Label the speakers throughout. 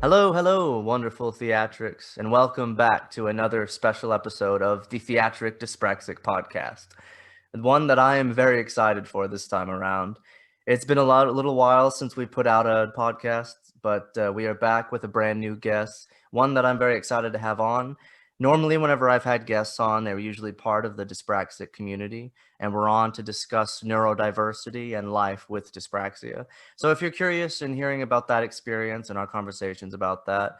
Speaker 1: Hello, hello, wonderful theatrics, and welcome back to another special episode of the Theatric Dyspraxic podcast. One that I am very excited for this time around. It's been a little while since we put out a podcast, but we are back with a brand new guest, one that I'm very excited to have on. Normally, whenever I've had guests on, they're usually part of the dyspraxic community, and we're on to discuss neurodiversity and life with dyspraxia. So if you're curious in hearing about that experience and our conversations about that,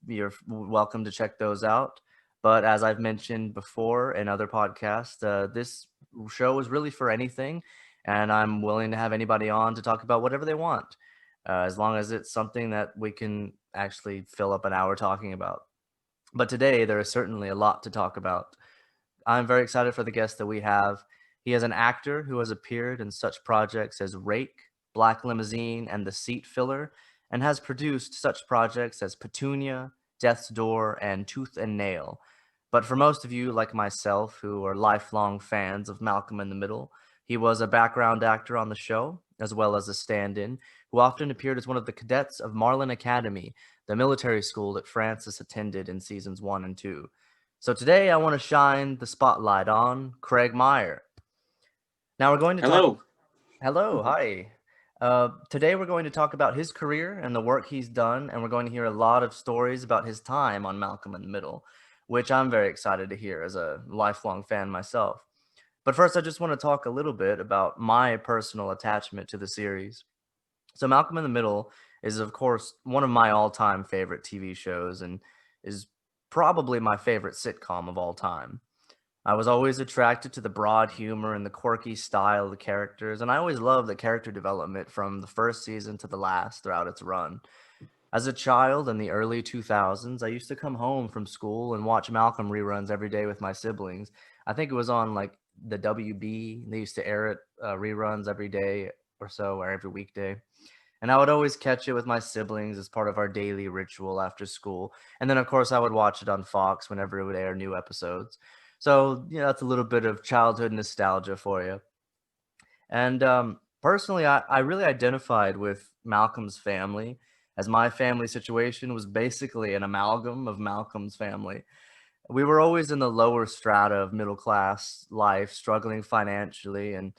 Speaker 1: you're welcome to check those out. But as I've mentioned before in other podcasts, this show is really for anything, and I'm willing to have anybody on to talk about whatever they want, as long as it's something that we can actually fill up an hour talking about. But today, there is certainly a lot to talk about. I'm very excited for the guest that we have. He is an actor who has appeared in such projects as Rake, Black Limousine, and The Seat Filler, and has produced such projects as Petunia, Death's Door, and Tooth and Nail. But for most of you, like myself, who are lifelong fans of Malcolm in the Middle, he was a background actor on the show, as well as a stand-in, who often appeared as one of the cadets of Marlin Academy, the military school that Francis attended in seasons 1 and 2. So today I want to shine the spotlight on Craig Meier. Now we're going to talk.
Speaker 2: Hello.
Speaker 1: Hello, hi. Today we're going to talk about his career and the work he's done, and we're going to hear a lot of stories about his time on Malcolm in the Middle, which I'm very excited to hear as a lifelong fan myself. But first, I just want to talk a little bit about my personal attachment to the series. So Malcolm in the Middle is, of course, one of my all-time favorite TV shows and is probably my favorite sitcom of all time. I was always attracted to the broad humor and the quirky style of the characters, and I always loved the character development from the first season to the last throughout its run. As a child in the early 2000s, I used to come home from school and watch Malcolm reruns every day with my siblings. I think it was on like the WB. They used to air it reruns every day or so, or every weekday. And I would always catch it with my siblings as part of our daily ritual after school. And then, of course, I would watch it on Fox whenever it would air new episodes. So, that's a little bit of childhood nostalgia for you. And personally, I really identified with Malcolm's family, as my family situation was basically an amalgam of Malcolm's family. We were always in the lower strata of middle class life, struggling financially, and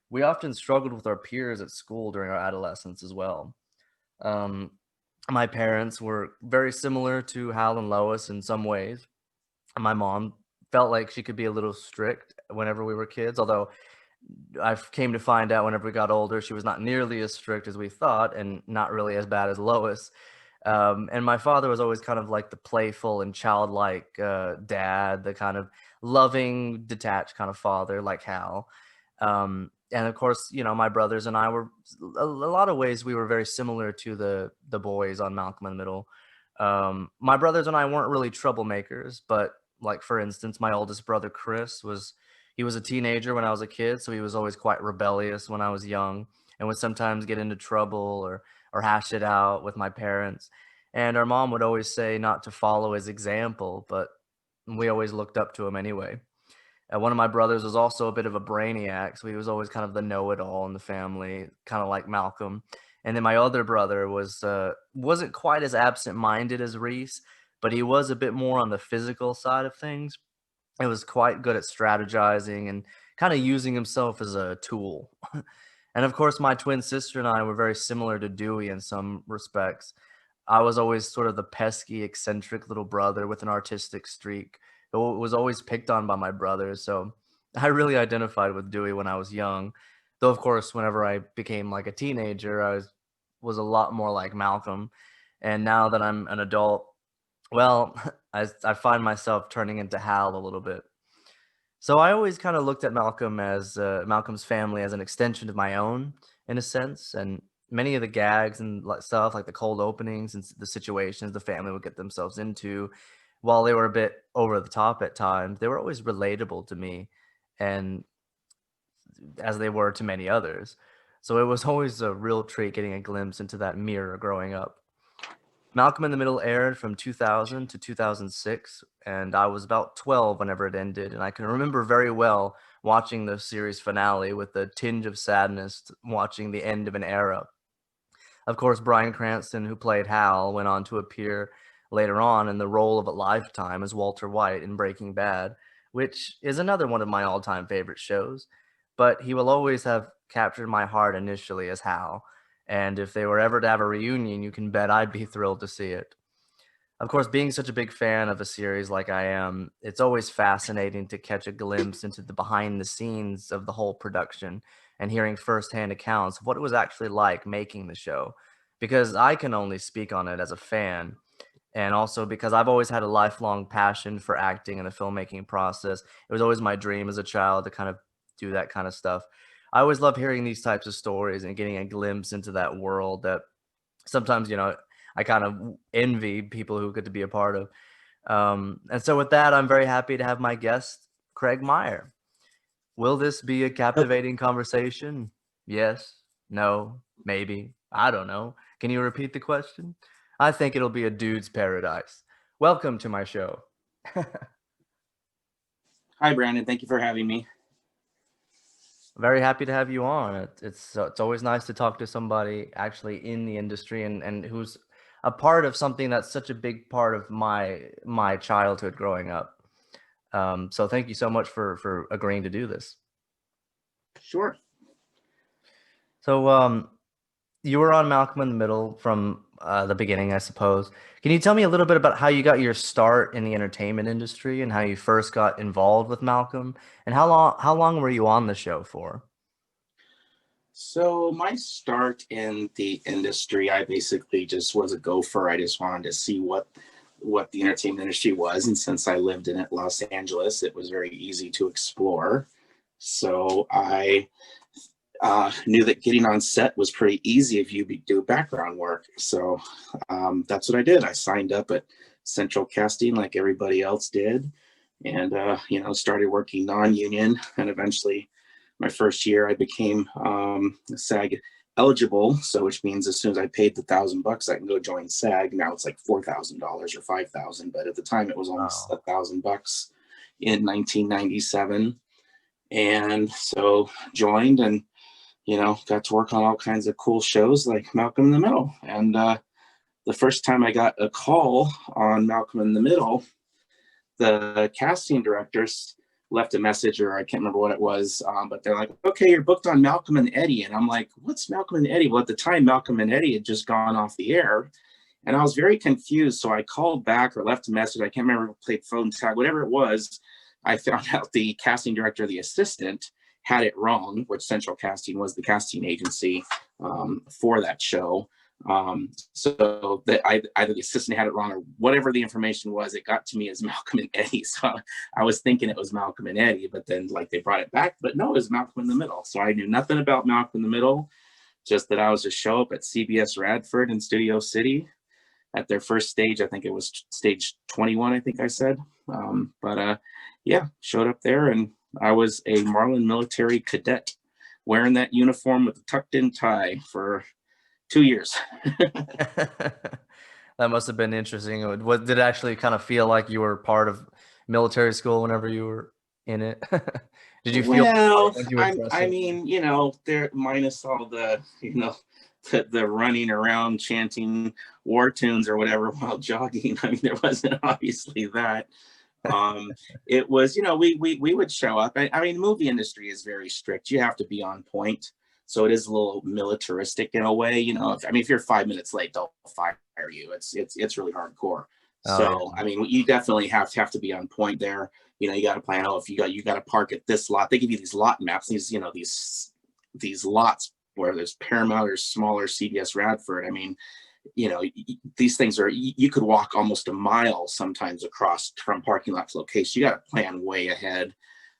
Speaker 1: we often struggled with our peers at school during our adolescence as well. Um, my parents were very similar to Hal and Lois in some ways. My mom felt like she could be a little strict whenever we were kids, although I came to find out whenever we got older, she was not nearly as strict as we thought and not really as bad as Lois. And my father was always kind of like the playful and childlike dad, the kind of loving, detached kind of father like Hal. And of course, my brothers and I were a lot of ways we were very similar to the boys on Malcolm in the Middle. My brothers and I weren't really troublemakers, but like for instance, my oldest brother Chris was a teenager when I was a kid, so he was always quite rebellious when I was young and would sometimes get into trouble or hash it out with my parents. And our mom would always say not to follow his example, but we always looked up to him anyway. One of my brothers was also a bit of a brainiac, so he was always kind of the know-it-all in the family, kind of like Malcolm. And then my other brother wasn't quite as absent-minded as Reese, but he was a bit more on the physical side of things. He was quite good at strategizing and kind of using himself as a tool. And of course, my twin sister and I were very similar to Dewey in some respects. I was always sort of the pesky, eccentric little brother with an artistic streak who was always picked on by my brothers. So I really identified with Dewey when I was young. Though, of course, whenever I became like a teenager, I was a lot more like Malcolm. And now that I'm an adult, well, I find myself turning into Hal a little bit. So I always kind of looked at Malcolm's family as an extension of my own, in a sense, and many of the gags and stuff, like the cold openings and the situations the family would get themselves into, while they were a bit over the top at times, they were always relatable to me, and as they were to many others. So it was always a real treat getting a glimpse into that mirror growing up. Malcolm in the Middle aired from 2000 to 2006, and I was about 12 whenever it ended, and I can remember very well watching the series finale with a tinge of sadness, watching the end of an era. Of course, Bryan Cranston, who played Hal, went on to appear later on in the role of a lifetime as Walter White in Breaking Bad, which is another one of my all-time favorite shows. But he will always have captured my heart initially as Hal, and if they were ever to have a reunion, you can bet I'd be thrilled to see it. Of course, being such a big fan of a series like I am, it's always fascinating to catch a glimpse into the behind the scenes of the whole production and hearing firsthand accounts of what it was actually like making the show. Because I can only speak on it as a fan, and also because I've always had a lifelong passion for acting and the filmmaking process. It was always my dream as a child to kind of do that kind of stuff. I always love hearing these types of stories and getting a glimpse into that world that sometimes, I kind of envy people who get to be a part of. And so with that, I'm very happy to have my guest, Craig Meier. Will this be a captivating conversation? Yes, no, maybe. I don't know. Can you repeat the question? I think it'll be a dude's paradise. Welcome to my show.
Speaker 2: Hi, Brandon. Thank you for having me.
Speaker 1: Very happy to have you on. It's always nice to talk to somebody actually in the industry and who's a part of something that's such a big part of my childhood growing up. So thank you so much for agreeing to do this.
Speaker 2: Sure.
Speaker 1: So you were on Malcolm in the Middle from the beginning, I suppose. Can you tell me a little bit about how you got your start in the entertainment industry and how you first got involved with Malcolm, and how long were you on the show for?
Speaker 2: So my start in the industry, I basically just was a gopher. I just wanted to see what the entertainment industry was, and since I lived in it, Los Angeles, it was very easy to explore. So I knew that getting on set was pretty easy if you do background work. So that's what I did. I signed up at Central Casting like everybody else did, and started working non-union, and eventually my first year I became SAG eligible, so which means as soon as I paid the $1,000 I can go join SAG. Now it's like $4,000 or 5,000, but at the time it was only
Speaker 1: Oh.
Speaker 2: $1,000 in 1997. And so joined, and got to work on all kinds of cool shows like Malcolm in the Middle. And the first time I got a call on Malcolm in the Middle, the casting directors left a message, or I can't remember what it was, but they're like, okay, you're booked on Malcolm and Eddie. And I'm like, what's Malcolm and Eddie? Well, at the time, Malcolm and Eddie had just gone off the air. And I was very confused. So I called back or left a message. I can't remember, played phone tag, whatever it was. I found out the casting director, the assistant, had it wrong, which Central Casting was the casting agency for that show. So that either the assistant had it wrong or whatever the information was, it got to me as Malcolm and Eddie. So I was thinking it was Malcolm and Eddie, but then like they brought it back, but no, it was Malcolm in the Middle. So I knew nothing about Malcolm in the Middle, just that I was to show up at CBS Radford in Studio City at their first stage. I think it was stage 21, I think I said. But yeah, showed up there, and I was a Marlin military cadet wearing that uniform with a tucked in tie for 2 years.
Speaker 1: That must have been interesting. What did it actually kind of feel like you were part of military school whenever you were in it? Did you feel
Speaker 2: Well,
Speaker 1: when you would dress
Speaker 2: I
Speaker 1: up?
Speaker 2: mean, there minus all the, the running around chanting war tunes or whatever while jogging. I mean, there wasn't obviously that. It was, we would show up. I mean, movie industry is very strict. You have to be on point. So it is a little militaristic in a way, if you're 5 minutes late, they'll fire you. It's really hardcore.
Speaker 1: Oh yeah.
Speaker 2: So, I mean, you definitely have to be on point there. You got to plan, if you got to park at this lot. They give you these lot maps, these lots where there's Paramount or smaller CBS Radford. I mean, these things are, you could walk almost a mile sometimes across from parking lot to location. You got to plan way ahead.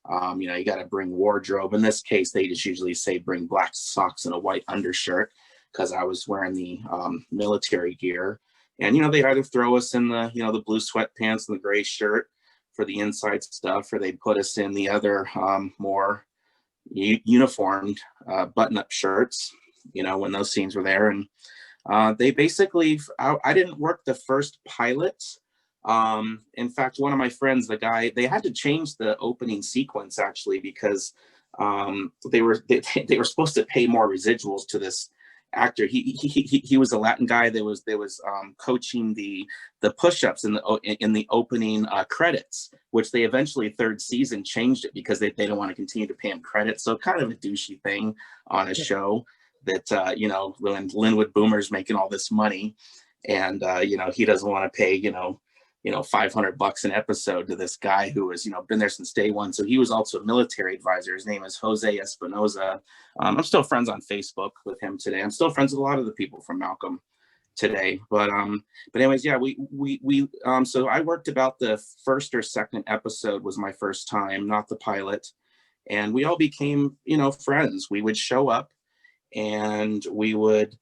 Speaker 2: You got to bring wardrobe. In this case, they just usually say bring black socks and a white undershirt, because I was wearing the military gear. And they either throw us in the blue sweatpants and the gray shirt for the inside stuff, or they'd put us in the other more uniformed button-up shirts, when those scenes were there. And they basically, I didn't work the first pilot. In fact, one of my friends, they had to change the opening sequence actually, because they were supposed to pay more residuals to this actor. He was a Latin guy that was coaching the push-ups in the opening credits, which they eventually third season changed it because they don't want to continue to pay him credits. So kind of a douchey thing on a show that when Linwood Boomer's making all this money, and he doesn't want to pay $500 an episode to this guy who has been there since day one. So he was also a military advisor. His name is Jose Espinoza. I'm still friends on Facebook with him today. I'm still friends with a lot of the people from Malcolm today. But anyways, yeah, so I worked about the first or second episode was my first time, not the pilot, and we all became friends. We would show up and we would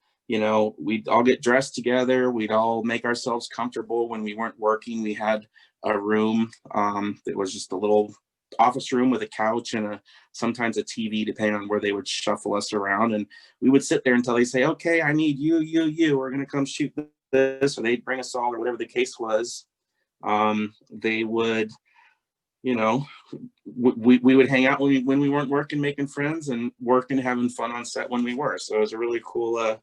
Speaker 2: we'd all get dressed together. We'd all make ourselves comfortable when we weren't working. We had a room that was just a little office room with a couch and sometimes a TV, depending on where they would shuffle us around. And we would sit there until they say, okay, I need you. We're going to come shoot this. Or they'd bring us all, or whatever the case was. They would, we would hang out when we weren't working, making friends, and working, having fun on set when we were. So it was a really cool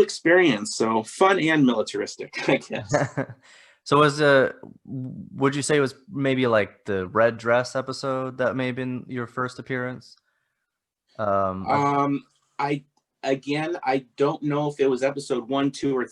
Speaker 2: experience. So fun and militaristic, I guess.
Speaker 1: So would you say it was maybe like the red dress episode that may have been your first appearance?
Speaker 2: I don't know if it was episode 1, 2, or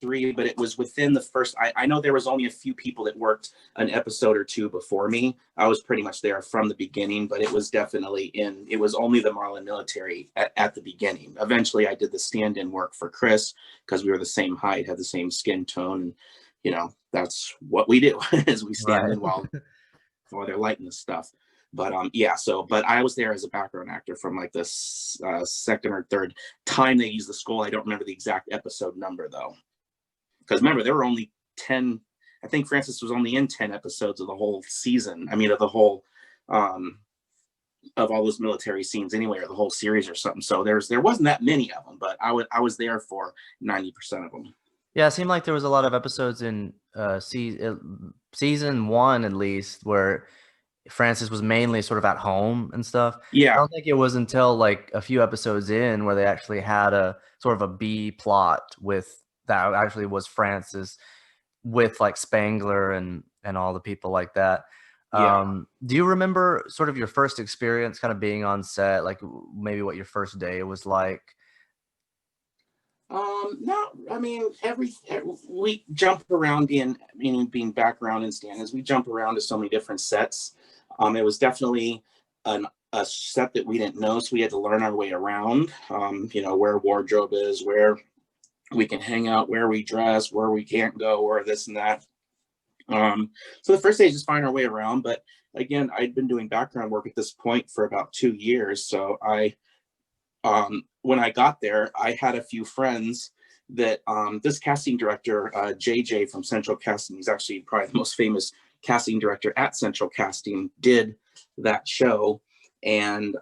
Speaker 2: 3, but it was within the first. I know there was only a few people that worked an episode or 2 before me. I was pretty much there from the beginning, but it was definitely it was only the Marlin military at the beginning. Eventually I did the stand-in work for Chris because we were the same height, had the same skin tone. That's what we do is we stand in while they're lighting the stuff. But but I was there as a background actor from like the second or third time they used the skull. I don't remember the exact episode number though. Because remember, there were only 10, I think Francis was only in 10 episodes of the whole season. I mean, of the whole, of all those military scenes anyway, or the whole series or something. So there wasn't that many of them, but I was there for 90% of them.
Speaker 1: Yeah, it seemed like there was a lot of episodes in season 1, at least, where Francis was mainly sort of at home and stuff.
Speaker 2: Yeah.
Speaker 1: I don't think it was until like a few episodes in where they actually had a sort of a B plot with that actually was Francis with like Spangler and all the people like that.
Speaker 2: Yeah.
Speaker 1: Do you remember sort of your first experience kind of being on set, like maybe what your first day was like?
Speaker 2: No, I mean, we jump around being background and stand-ins. We jump around to so many different sets. It was definitely a set that we didn't know, so we had to learn our way around. Where wardrobe is, where we can hang out, where we dress, where we can't go, or this and that. So the first day is just find our way around. But again, I'd been doing background work at this point for about 2 years. So when I got there, I had a few friends that this casting director, JJ from Central Casting, he's actually probably the most famous casting director at Central Casting, did that show. And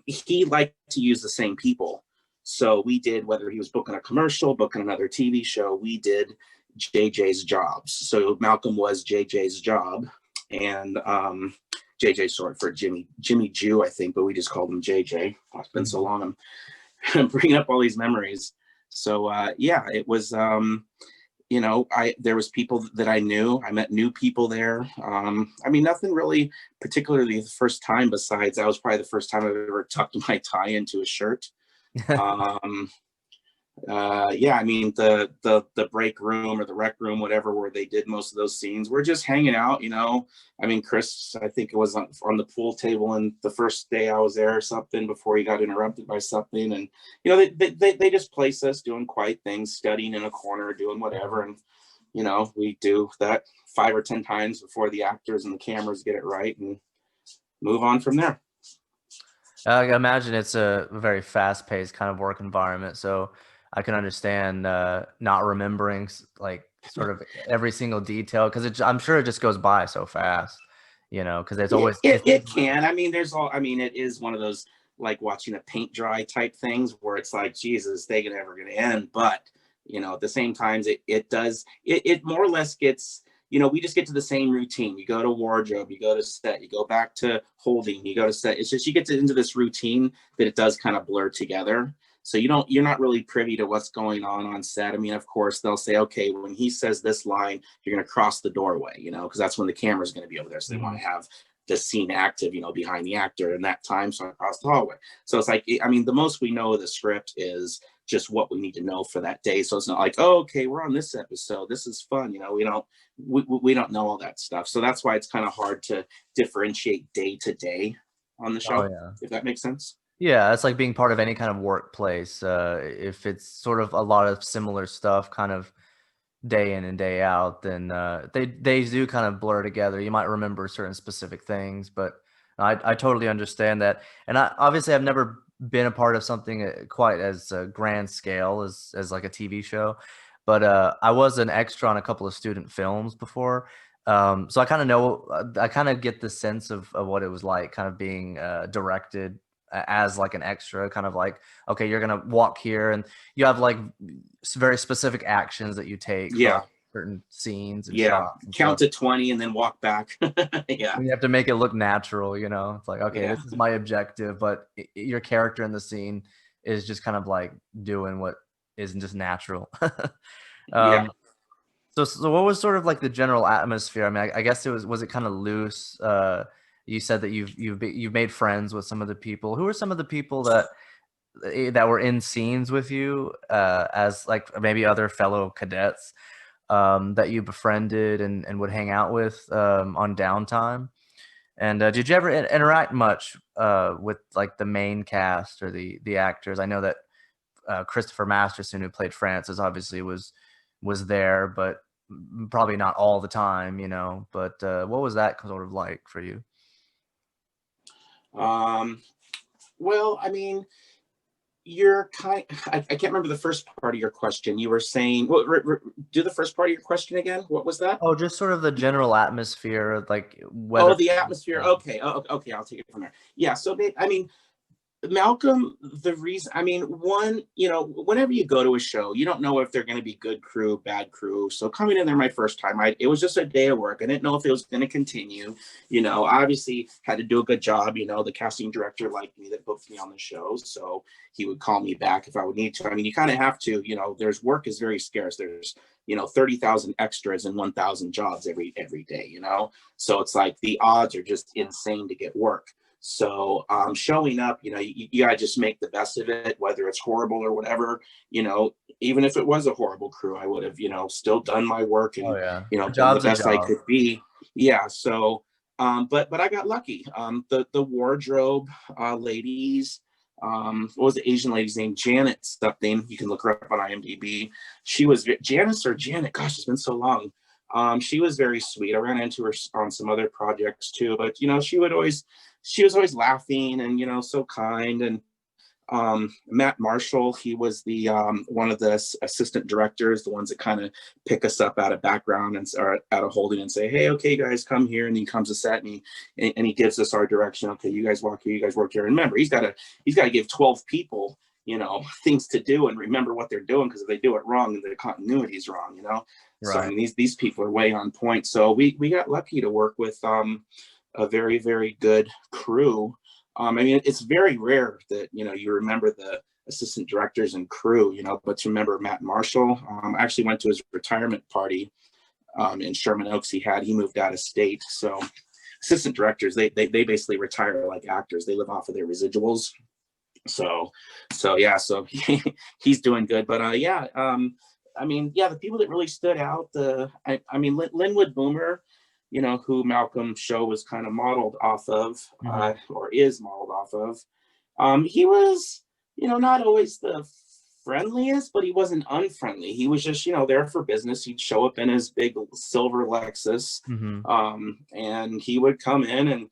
Speaker 2: he liked to use the same people. So we did, whether he was booking a commercial, booking another TV show, we did JJ's jobs. So Malcolm was JJ's job. And JJ short for Jimmy Jew, I think, but we just called him JJ. It's been so long. I'm bringing up all these memories. So it was, there was people that I knew. I met new people there. I mean, nothing really particularly the first time, besides that was probably the first time I've ever tucked my tie into a shirt. I mean, the break room or the rec room, whatever, where they did most of those scenes, we're just hanging out, I mean, Chris, I think it was on the pool table, and the first day I was there or something before he got interrupted by something, and they just place us doing quiet things, studying in a corner, doing whatever, and we do that 5 or 10 times before the actors and the cameras get it right, and move on from there.
Speaker 1: I imagine it's a very fast-paced kind of work environment, so I can understand not remembering like sort of every single detail, because I'm sure it just goes by so fast, because it's always
Speaker 2: it can. I mean, it is one of those like watching a paint dry type things where it's like, Jesus, they can never going to end. But at the same time, it more or less gets. We just get to the same routine. You go to wardrobe, you go to set, you go back to holding, you go to set. It's just you get into this routine that it does kind of blur together. So you're not really privy to what's going on set. I mean, of course, they'll say, okay, when he says this line, you're going to cross the doorway, because that's when the camera's going to be over there. So they want to have the scene active, behind the actor in that time, so across the hallway. So it's like, I mean, the most we know of the script is just what we need to know for that day. So it's not like, oh, okay, we're on this episode, this is fun. We don't know all that stuff. So that's why it's kind of hard to differentiate day to day on the
Speaker 1: Oh
Speaker 2: show,
Speaker 1: yeah.
Speaker 2: if that makes sense.
Speaker 1: Yeah, it's like being part of any kind of workplace. If it's sort of a lot of similar stuff, kind of day in and day out, then they do kind of blur together. You might remember certain specific things, but I totally understand that. And I obviously I've never been a part of something quite as grand scale as like a TV show, but I was an extra on a couple of student films before. So I kind of know, I kind of get the sense of what it was like kind of being directed as like an extra, kind of like, okay, you're gonna walk here and you have like very specific actions that you take for
Speaker 2: Yeah.
Speaker 1: like certain scenes and
Speaker 2: Yeah.
Speaker 1: shots and
Speaker 2: Count
Speaker 1: stuff.
Speaker 2: to 20 and then walk back. Yeah.
Speaker 1: And you have to make it look natural, you know? It's like, okay,
Speaker 2: Yeah.
Speaker 1: this is my objective, but your character in the scene is just kind of like doing what isn't just natural.
Speaker 2: Yeah.
Speaker 1: um, so what was sort of like the general atmosphere? I mean, I guess was it kind of loose? You said that you've made friends with some of the people. Who are some of the people that were in scenes with you as like maybe other fellow cadets that you befriended and would hang out with on downtime? And did you ever interact much with like the main cast or the actors? I know that Christopher Masterson, who played Francis, obviously was there, but probably not all the time, you know. But what was that sort of like for you?
Speaker 2: Um, well, I mean, you're kind I can't remember the first part of your question. You were saying, well, do the first part of your question again. What was that?
Speaker 1: Oh, just sort of the general atmosphere, like whether.
Speaker 2: Oh, the atmosphere. Okay. Oh, okay. I'll take it from there. Yeah. So, I mean, Malcolm, the reason, I mean, one, whenever you go to a show, you don't know if they're going to be good crew, bad crew. So coming in there my first time, it was just a day of work. I didn't know if it was going to continue. Obviously had to do a good job. The casting director liked me, that booked me on the show. So he would call me back if I would need to. I mean, you kind of have to, there's work is very scarce. There's, 30,000 extras and 1,000 jobs every day, So it's like the odds are just insane to get work. So showing up, you gotta just make the best of it, whether it's horrible or whatever. Even if it was a horrible crew, I would have, still done my work and
Speaker 1: Oh yeah, a
Speaker 2: done the
Speaker 1: job's a
Speaker 2: best I
Speaker 1: job.
Speaker 2: could be. Yeah. So, but I got lucky. The wardrobe ladies, what was the Asian lady's name? Janet something. You can look her up on IMDb. She was Janice or Janet. Gosh, it's been so long. She was very sweet. I ran into her on some other projects too, but she was always laughing and so kind. And Matt Marshall, he was the one of the assistant directors, the ones that kind of pick us up out of background and or out of holding and say, hey, okay, guys, come here. And he comes to set and he gives us our direction. Okay, you guys walk here, you guys work here. And remember, he's got to give 12 people things to do and remember what they're doing, because if they do it wrong, the continuity is wrong. So I
Speaker 1: Right.
Speaker 2: mean, these people are way on point. So we got lucky to work with a very, very good crew. I mean, it's very rare that you remember the assistant directors and crew, but to remember Matt Marshall. I actually went to his retirement party in Sherman Oaks. He moved out of state. So assistant directors, they basically retire like actors. They live off of their residuals. So yeah, so he's doing good. But yeah, I mean, yeah, the people that really stood out, I mean, Linwood Boomer, who Malcolm's show was kind of modeled off of, or is modeled off of. He was, not always the friendliest, but he wasn't unfriendly. He was just, there for business. He'd show up in his big silver Lexus,
Speaker 1: Hmm.
Speaker 2: and he would come in and,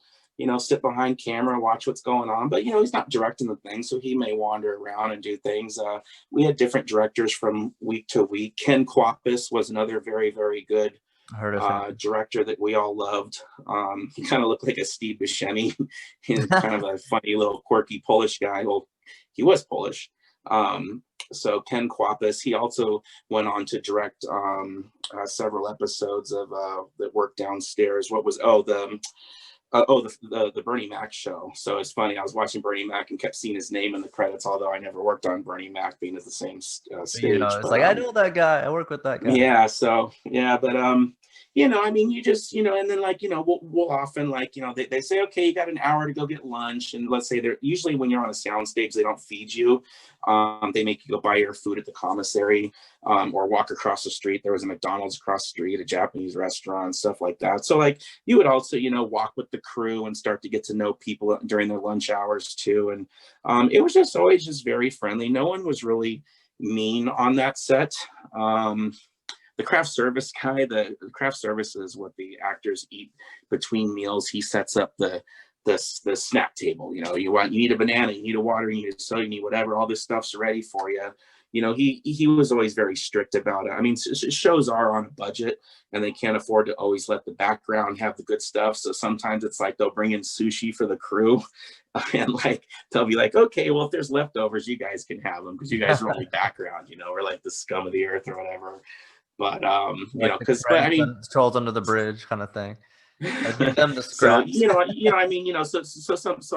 Speaker 2: sit behind camera, watch what's going on. But, he's not directing the thing, so he may wander around and do things. We had different directors from week to week. Ken Kwoppas was another very, very good
Speaker 1: I heard of him.
Speaker 2: director that we all loved. He kind of looked like a Steve Buscemi, kind of a funny little quirky Polish guy. Well, he was Polish. So Ken Kwoppas, he also went on to direct several episodes of that worked downstairs. What was the Bernie Mac show. So it's funny. I was watching Bernie Mac and kept seeing his name in the credits, although I never worked on Bernie Mac being at the same stage.
Speaker 1: It's
Speaker 2: But
Speaker 1: like, I know that guy. I work with that guy.
Speaker 2: yeah, so yeah, but I mean, you just, and then like, we'll often like, they say, okay, you got an hour to go get lunch, and let's say they're usually when you're on a sound stage, they don't feed you. They make you go buy your food at the commissary, or walk across the street. There was a McDonald's across the street, a Japanese restaurant, stuff like that. So like you would also, walk with the crew and start to get to know people during their lunch hours too. And it was just always just very friendly. No one was really mean on that set. The craft service guy, the craft service is what the actors eat between meals. He sets up the snack table. You need a banana, you need a water, you need a soda, you need whatever. All this stuff's ready for you. He was always very strict about it. I mean, shows are on a budget, and they can't afford to always let the background have the good stuff. So sometimes it's like they'll bring in sushi for the crew, and like they'll be like, okay, well, if there's leftovers, you guys can have them because you guys are only background. We're like the scum of the earth or whatever. But
Speaker 1: Like
Speaker 2: but I mean,
Speaker 1: trolls under the bridge kind of thing. Give them the
Speaker 2: so
Speaker 1: scraps.
Speaker 2: I mean, so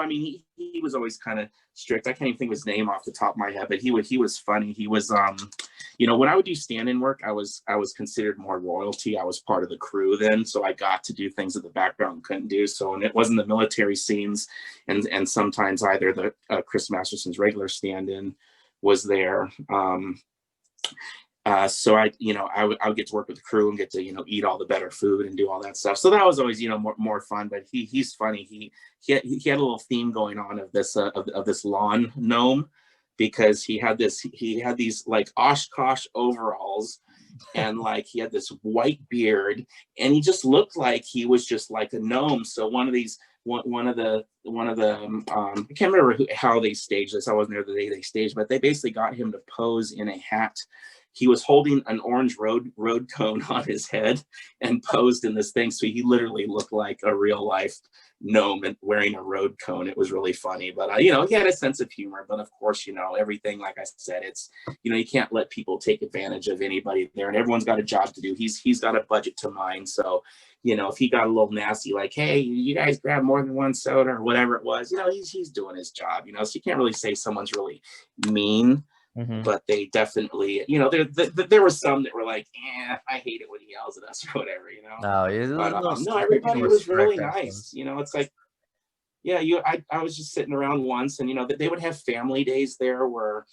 Speaker 2: I mean, he was always kind of strict. I can't even think of his name off the top of my head, but he was funny. He was when I would do stand-in work, I was considered more royalty. I was part of the crew then, so I got to do things that the background couldn't do. So, and it wasn't the military scenes, and sometimes either the Chris Masterson's regular stand-in was there. So I would get to work with the crew and get to, eat all the better food and do all that stuff. So that was always, more fun, but he's funny. He had a little theme going on of this, of this lawn gnome, because he had these like Oshkosh overalls, and like he had this white beard, and he just looked like he was just like a gnome. So one of the I can't remember how they staged this. I wasn't there the day they staged, but they basically got him to pose in a hat. He was holding an orange road cone on his head and posed in this thing. So he literally looked like a real life gnome and wearing a road cone. It was really funny, but he had a sense of humor. But of course, everything, like I said, it's, you can't let people take advantage of anybody there, and everyone's got a job to do. He's got a budget to mind. So, if he got a little nasty, like, hey, you guys grab more than one soda or whatever it was, he's doing his job, so you can't really say someone's really mean.
Speaker 1: Mm-hmm.
Speaker 2: But they definitely, there were some that were like, I hate it when he yells at us or whatever, no, everybody was really nice. It's like, yeah, I was just sitting around once, and they would have family days there where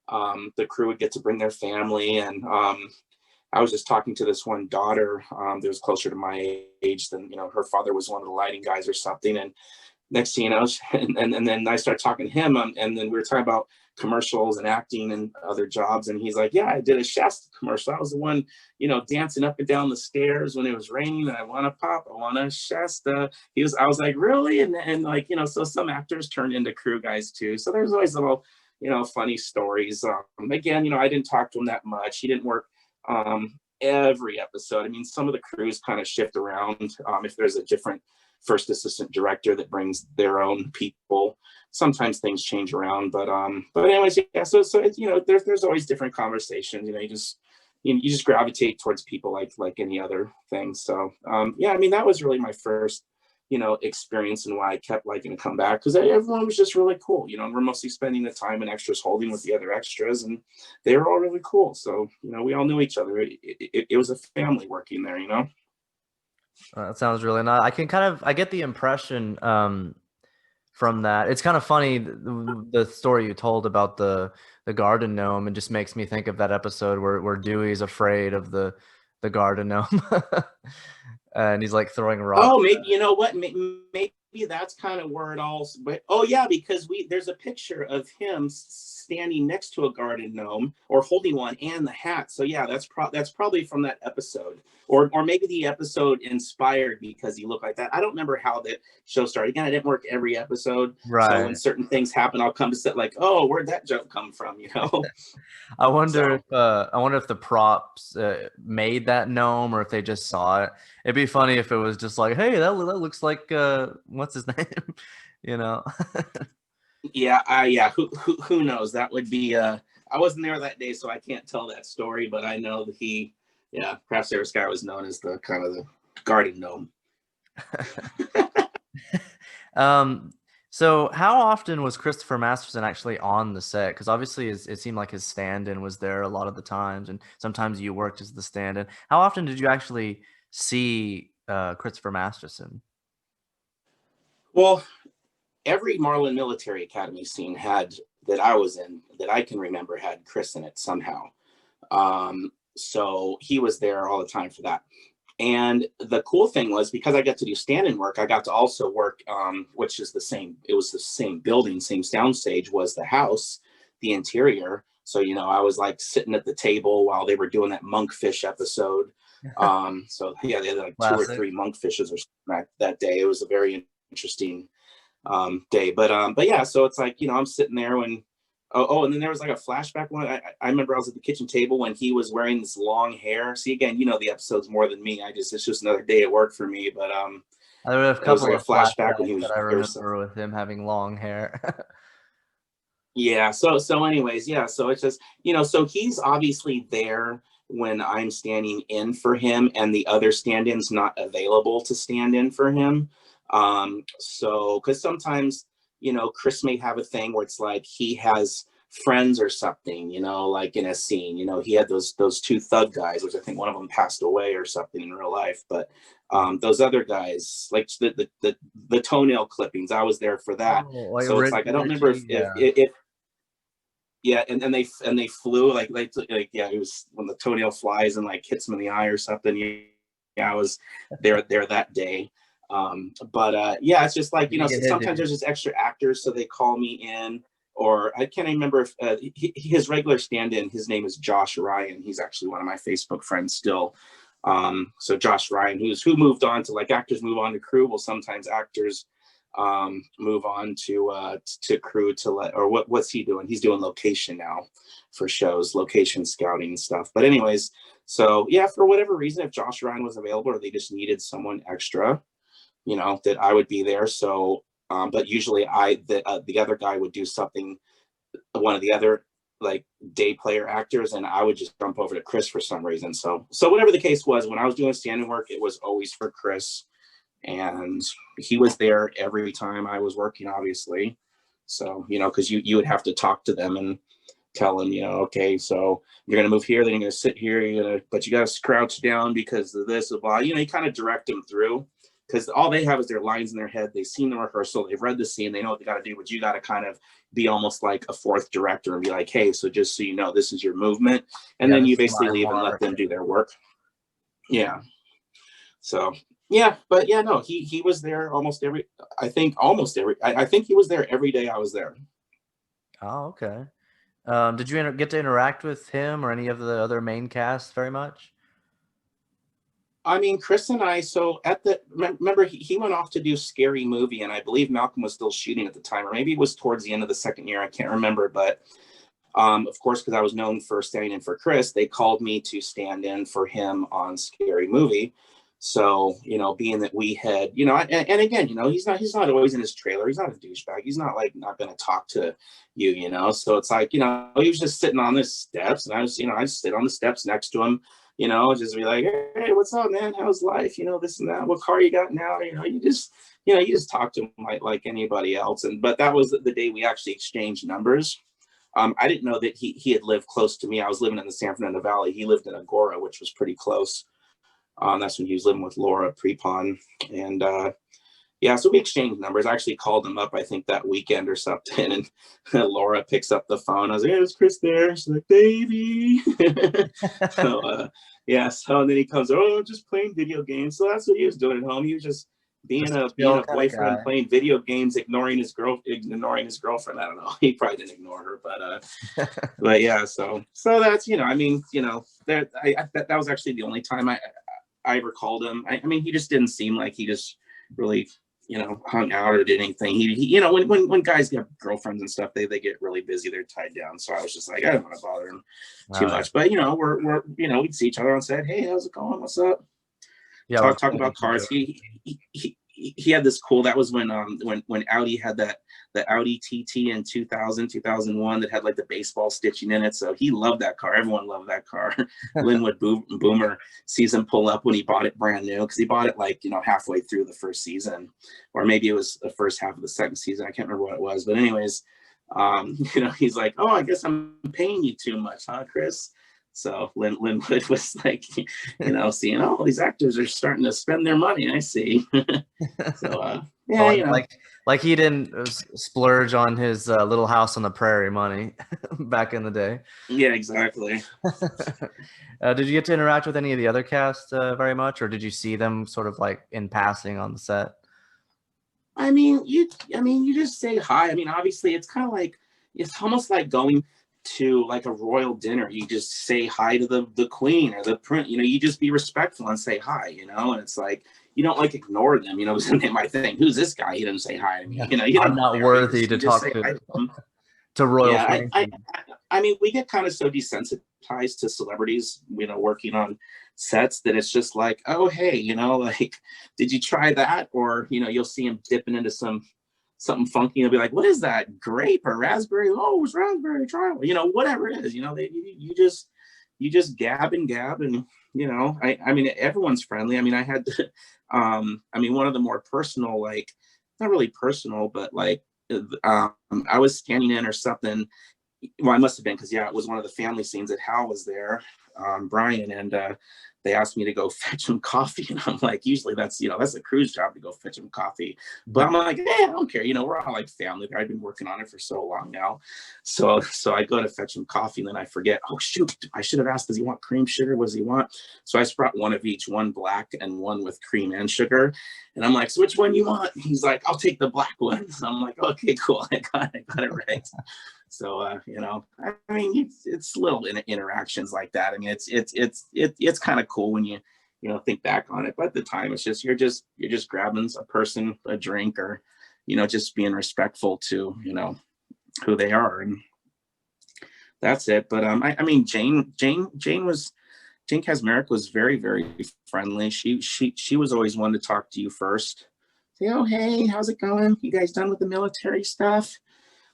Speaker 2: the crew would get to bring their family. And I was just talking to this one daughter that was closer to my age than, her father was one of the lighting guys or something. And next thing you know, and then I started talking to him, and then we were talking about commercials and acting and other jobs, and he's like, yeah, I did a Shasta commercial. I was the one, dancing up and down the stairs when it was raining, and I want to pop, I want to Shasta. I was like, really? And like, so some actors turned into crew guys too. So there's always little, funny stories. Again, I didn't talk to him that much. He didn't work every episode. I mean, some of the crews kind of shift around. If there's a different first assistant director that brings their own people, sometimes things change around. But anyways, yeah. So it's, there's always different conversations. You just gravitate towards people like any other thing. So yeah, I mean, that was really my first experience, and why I kept liking to come back, because everyone was just really cool. We're mostly spending the time in extras holding with the other extras, and they were all really cool. So we all knew each other. It was a family working there.
Speaker 1: That sounds really nice. I get the impression from that. It's kind of funny, the story you told about the garden gnome. It just makes me think of that episode where Dewey's afraid of the garden gnome, and he's like throwing rocks.
Speaker 2: Oh, maybe, you know what? Maybe that's kind of where it all. But oh yeah, because there's a picture of him standing next to a garden gnome, or holding one, and the hat. So yeah, that's probably from that episode, or maybe the episode inspired because he looked like that. I don't remember how the show started. Again, I didn't work every episode,
Speaker 1: right?
Speaker 2: So when certain things happen, I'll come to set like, oh, where'd that joke come from?
Speaker 1: I wonder if the props made that gnome, or if they just saw it. It'd be funny if it was just like, hey, that looks like what's his name,
Speaker 2: Yeah, who knows? That would be. I wasn't there that day, so I can't tell that story. But I know that Craft Service guy was known as the kind of the garden gnome.
Speaker 1: Um, so how often was Christopher Masterson actually on the set? Because obviously it seemed like his stand-in was there a lot of the times, and sometimes you worked as the stand-in. How often did you actually see Christopher Masterson?
Speaker 2: Well, every Marlin Military Academy scene had that I was in that I can remember had Chris in it somehow. So he was there all the time for that. And the cool thing was because I got to do stand-in work, I got to also work, which is the same. It was the same building, same soundstage was the house, the interior. So I was like sitting at the table while they were doing that monkfish episode. So yeah, they had like two or
Speaker 1: Classic.
Speaker 2: three monkfishes or something that day. It was a very interesting day. But yeah, so it's like I'm sitting there when and then there was like a flashback one. I remember I was at the kitchen table when he was wearing this long hair. See, again, the episodes more than me. It's just another day at work for me. But
Speaker 1: There were a
Speaker 2: it was
Speaker 1: couple
Speaker 2: like a
Speaker 1: of
Speaker 2: flashback when he
Speaker 1: flashbacks that
Speaker 2: was
Speaker 1: I
Speaker 2: here. So
Speaker 1: remember with him having long hair.
Speaker 2: yeah. So anyways, yeah. So it's just so he's obviously there when I'm standing in for him, and the other stand-ins not available to stand in for him. So because sometimes Chris may have a thing where it's like he has friends or something, like in a scene. He had those two thug guys, which I think one of them passed away or something in real life. But those other guys, like the toenail clippings, I was there for that.
Speaker 1: Oh, like
Speaker 2: So it's like I don't remember
Speaker 1: Richie, yeah.
Speaker 2: if yeah, and they flew like yeah, it was when the toenail flies and like hits him in the eye or something. Yeah, I was there that day. But yeah, it's just like
Speaker 1: Did he get hit, did
Speaker 2: sometimes
Speaker 1: he?
Speaker 2: there's just extra actors, so they call me in, or I can't remember if his regular stand-in. His name is Josh Ryan. He's actually one of my Facebook friends still. So Josh Ryan, who moved on to, like, actors move on to crew. Well, sometimes actors move on to crew to let, or what's he doing? He's doing location now for shows, location scouting and stuff. But anyways, so yeah, for whatever reason, if Josh Ryan was available or they just needed someone extra, that I would be there. So but usually the other guy would do something, one of the other like day player actors, and I would just jump over to Chris for some reason. So whatever the case was, when I was doing standing work, it was always for Chris, and he was there every time I was working, obviously. So because you would have to talk to them and tell them, okay, so you're gonna move here, then you're gonna sit here, but you gotta crouch down because of this, blah. You kind of direct them through, because all they have is their lines in their head. They've seen the rehearsal, they've read the scene, they know what they got to do, but you got to kind of be almost like a fourth director and be like, hey, so just so you know, this is your movement, and
Speaker 1: Yeah,
Speaker 2: then
Speaker 1: this
Speaker 2: you
Speaker 1: is
Speaker 2: basically
Speaker 1: my
Speaker 2: leave and let
Speaker 1: mark.
Speaker 2: them do their work. Yeah. So yeah, but yeah, no, he was there almost every. I think almost every. I think he was there every day I was there.
Speaker 1: Oh, okay. Did you get to interact with him or any of the other main cast very much?
Speaker 2: I mean, Chris and I. So remember he went off to do Scary Movie, and I believe Malcolm was still shooting at the time, or maybe it was towards the end of the second year. I can't remember, but of course, because I was known for standing in for Chris, they called me to stand in for him on Scary Movie. So being that we had, and again, he's not always in his trailer. He's not a douchebag. He's not like not going to talk to you, So it's like, he was just sitting on the steps, and I just sit on the steps next to him, just be like, hey, what's up, man? How's life? This and that. What car you got now? You just talk to him like anybody else. But that was the day we actually exchanged numbers. I didn't know that he had lived close to me. I was living in the San Fernando Valley. He lived in Agora, which was pretty close. That's when he was living with Laura Prepon. And yeah, so we exchanged numbers. I actually called him up, I think that weekend or something. And Laura picks up the phone. I was like, hey, is Chris there? She's like, baby. So yeah, so and then he comes, oh, just playing video games. So that's what he was doing at home. He was just being
Speaker 1: Just a
Speaker 2: being
Speaker 1: chill
Speaker 2: a
Speaker 1: kind of
Speaker 2: boyfriend,
Speaker 1: guy.
Speaker 2: playing video games, ignoring his girlfriend. I don't know. He probably didn't ignore her, but yeah. So that's I mean there that was actually the only time I ever called him. I mean, he just didn't seem like he just really hung out or did anything. He when guys get girlfriends and stuff, they get really busy. They're tied down. So I was just like, I don't want to bother him too
Speaker 1: Oh, yeah.
Speaker 2: much. But we're we'd see each other and said, hey, how's it going? What's up?
Speaker 1: Yeah, we're
Speaker 2: Talk
Speaker 1: cool with
Speaker 2: about
Speaker 1: each other.
Speaker 2: cars. he had this cool, that was when Audi had the Audi TT in 2001 that had like the baseball stitching in it. So he loved that car. Everyone loved that car. Linwood Boomer sees him pull up when he bought it brand new, because he bought it like, halfway through the first season, or maybe it was the first half of the second season. I can't remember what it was, but anyways, he's like, oh, I guess I'm paying you too much, huh, Chris? So Linwood was like, seeing, oh, these actors are starting to spend their money. I see. So yeah,
Speaker 1: like he didn't splurge on his Little House on the Prairie money back in the day.
Speaker 2: Yeah, exactly.
Speaker 1: Did you get to interact with any of the other cast very much, or did you see them sort of like in passing on the set?
Speaker 2: I mean, you just say hi. I mean, obviously, it's kind of like, it's almost like going to like a royal dinner. You just say hi to the queen or the prince. You just be respectful and say hi. And it's like, you don't like ignore them. They might think, who's this guy? He didn't say hi to me.
Speaker 1: I'm not worthy to talk to royal.
Speaker 2: Yeah, I mean, we get kind of so desensitized to celebrities, working on sets, that it's just like, oh, hey, like, did you try that? Or, you'll see him dipping into something funky, and be like, what is that, grape or raspberry? Oh, it's raspberry, try it. Whatever it is, you just gab and I mean, everyone's friendly. I mean, I had to, one of the more personal, like, not really personal, but like, I was standing in or something. Well, I must have been, because it was one of the family scenes that Hal was there, Brian, and they asked me to go fetch him coffee, and I'm like, usually that's a crew's job to go fetch him coffee, but I'm like, I don't care, we're all like family. I've been working on it for so long now, so I go to fetch him coffee, and then I forget, oh shoot, I should have asked, does he want cream, sugar, what does he want? So I brought one of each, one black and one with cream and sugar, and I'm like, so which one you want? He's like, I'll take the black one. So I'm like, okay, cool, I got it right. So, I mean, it's little interactions like that. I mean, it's kind of cool when you think back on it. But at the time, it's just, you're just grabbing a person a drink, or, just being respectful to, who they are. And that's it. But, I mean, Jane Kasmerick was very, very friendly. She was always one to talk to you first. Say, oh, hey, how's it going? You guys done with the military stuff?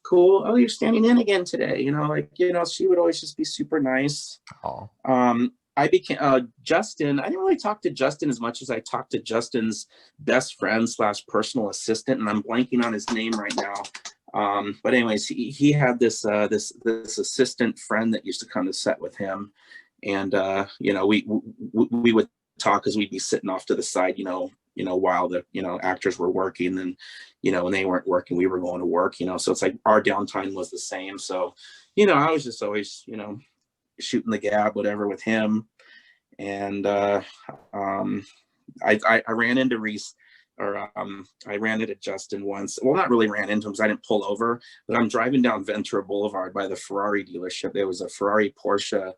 Speaker 2: Cool. Oh, you're standing in again today. She would always just be super nice.
Speaker 1: Oh.
Speaker 2: I became Justin. I didn't really talk to Justin as much as I talked to Justin's best friend / personal assistant, and I'm blanking on his name right now. But anyways, he had this assistant friend that used to come to set with him, and we would talk, because we'd be sitting off to the side, while the actors were working, and when they weren't working, we were going to work, so it's like our downtime was the same. So I was just always shooting the gab, whatever, with him. And I ran into Reese, or I ran into Justin once. Well, not really ran into him, because I didn't pull over, but I'm driving down Ventura Boulevard by the Ferrari dealership. There was a Ferrari Porsche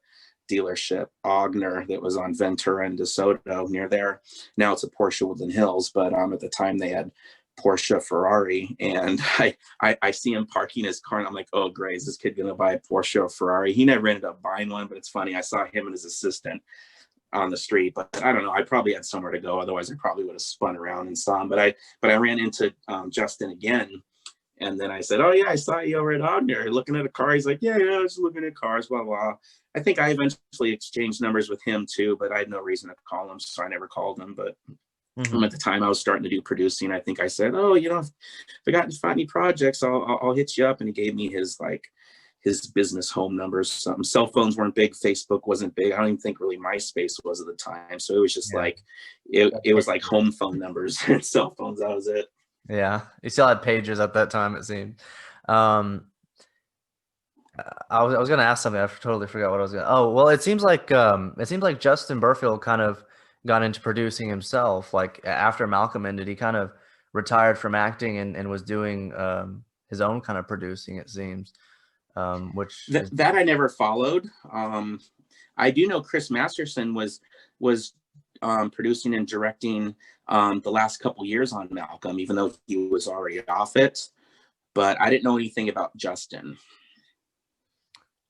Speaker 2: dealership, Ogner, that was on Ventura and DeSoto near there. Now it's a Porsche Woodland Hills, but at the time they had Porsche Ferrari, and I see him parking his car, and I'm like, oh great, is this kid gonna buy a Porsche or Ferrari? He never ended up buying one, but it's funny, I saw him and his assistant on the street, but I don't know, I probably had somewhere to go, otherwise I probably would have spun around and saw him. But I ran into Justin again, and then I said, oh yeah, I saw you over at Ogner looking at a car. He's like, yeah, I was looking at cars, blah blah. I think I eventually exchanged numbers with him too, but I had no reason to call him, so I never called him. But at the time I was starting to do producing, I think I said, oh, if I got to find any projects, I'll hit you up. And he gave me his business home numbers. Something. Cell phones weren't big. Facebook wasn't big. I don't even think really MySpace was at the time. So it was just like, it was like home phone numbers and cell phones. That was it.
Speaker 1: Yeah. You still had pages at that time, it seemed. I was going to ask something. I totally forgot what I was going to. Oh, well, it seems like Justin Burfield kind of got into producing himself. Like after Malcolm ended, he kind of retired from acting and was doing his own kind of producing, it seems.
Speaker 2: That I never followed. I do know Chris Masterson was producing and directing the last couple years on Malcolm, even though he was already off it. But I didn't know anything about Justin.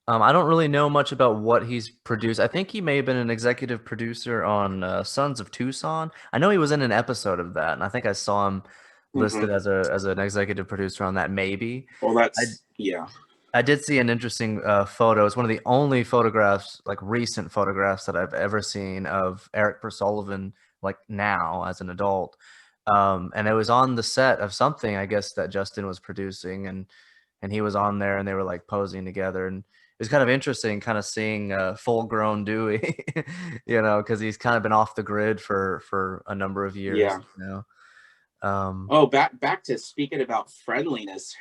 Speaker 1: I don't really know much about what he's produced. I think he may have been an executive producer on Sons of Tucson. I know he was in an episode of that, and I think I saw him listed
Speaker 2: Hmm.
Speaker 1: as a as an executive producer on that. Maybe
Speaker 2: Well,
Speaker 1: I
Speaker 2: that's yeah,
Speaker 1: I did see an interesting photo. It's one of the only photographs, like recent photographs, that I've ever seen of Eric Sullivan, like now as an adult. And it was on the set of something, I guess, that Justin was producing, and he was on there, and they were like posing together, and it was kind of interesting, kind of seeing full-grown Dewey, because he's kind of been off the grid for a number of years,
Speaker 2: yeah.
Speaker 1: you know. Um,
Speaker 2: Oh, back to speaking about friendliness.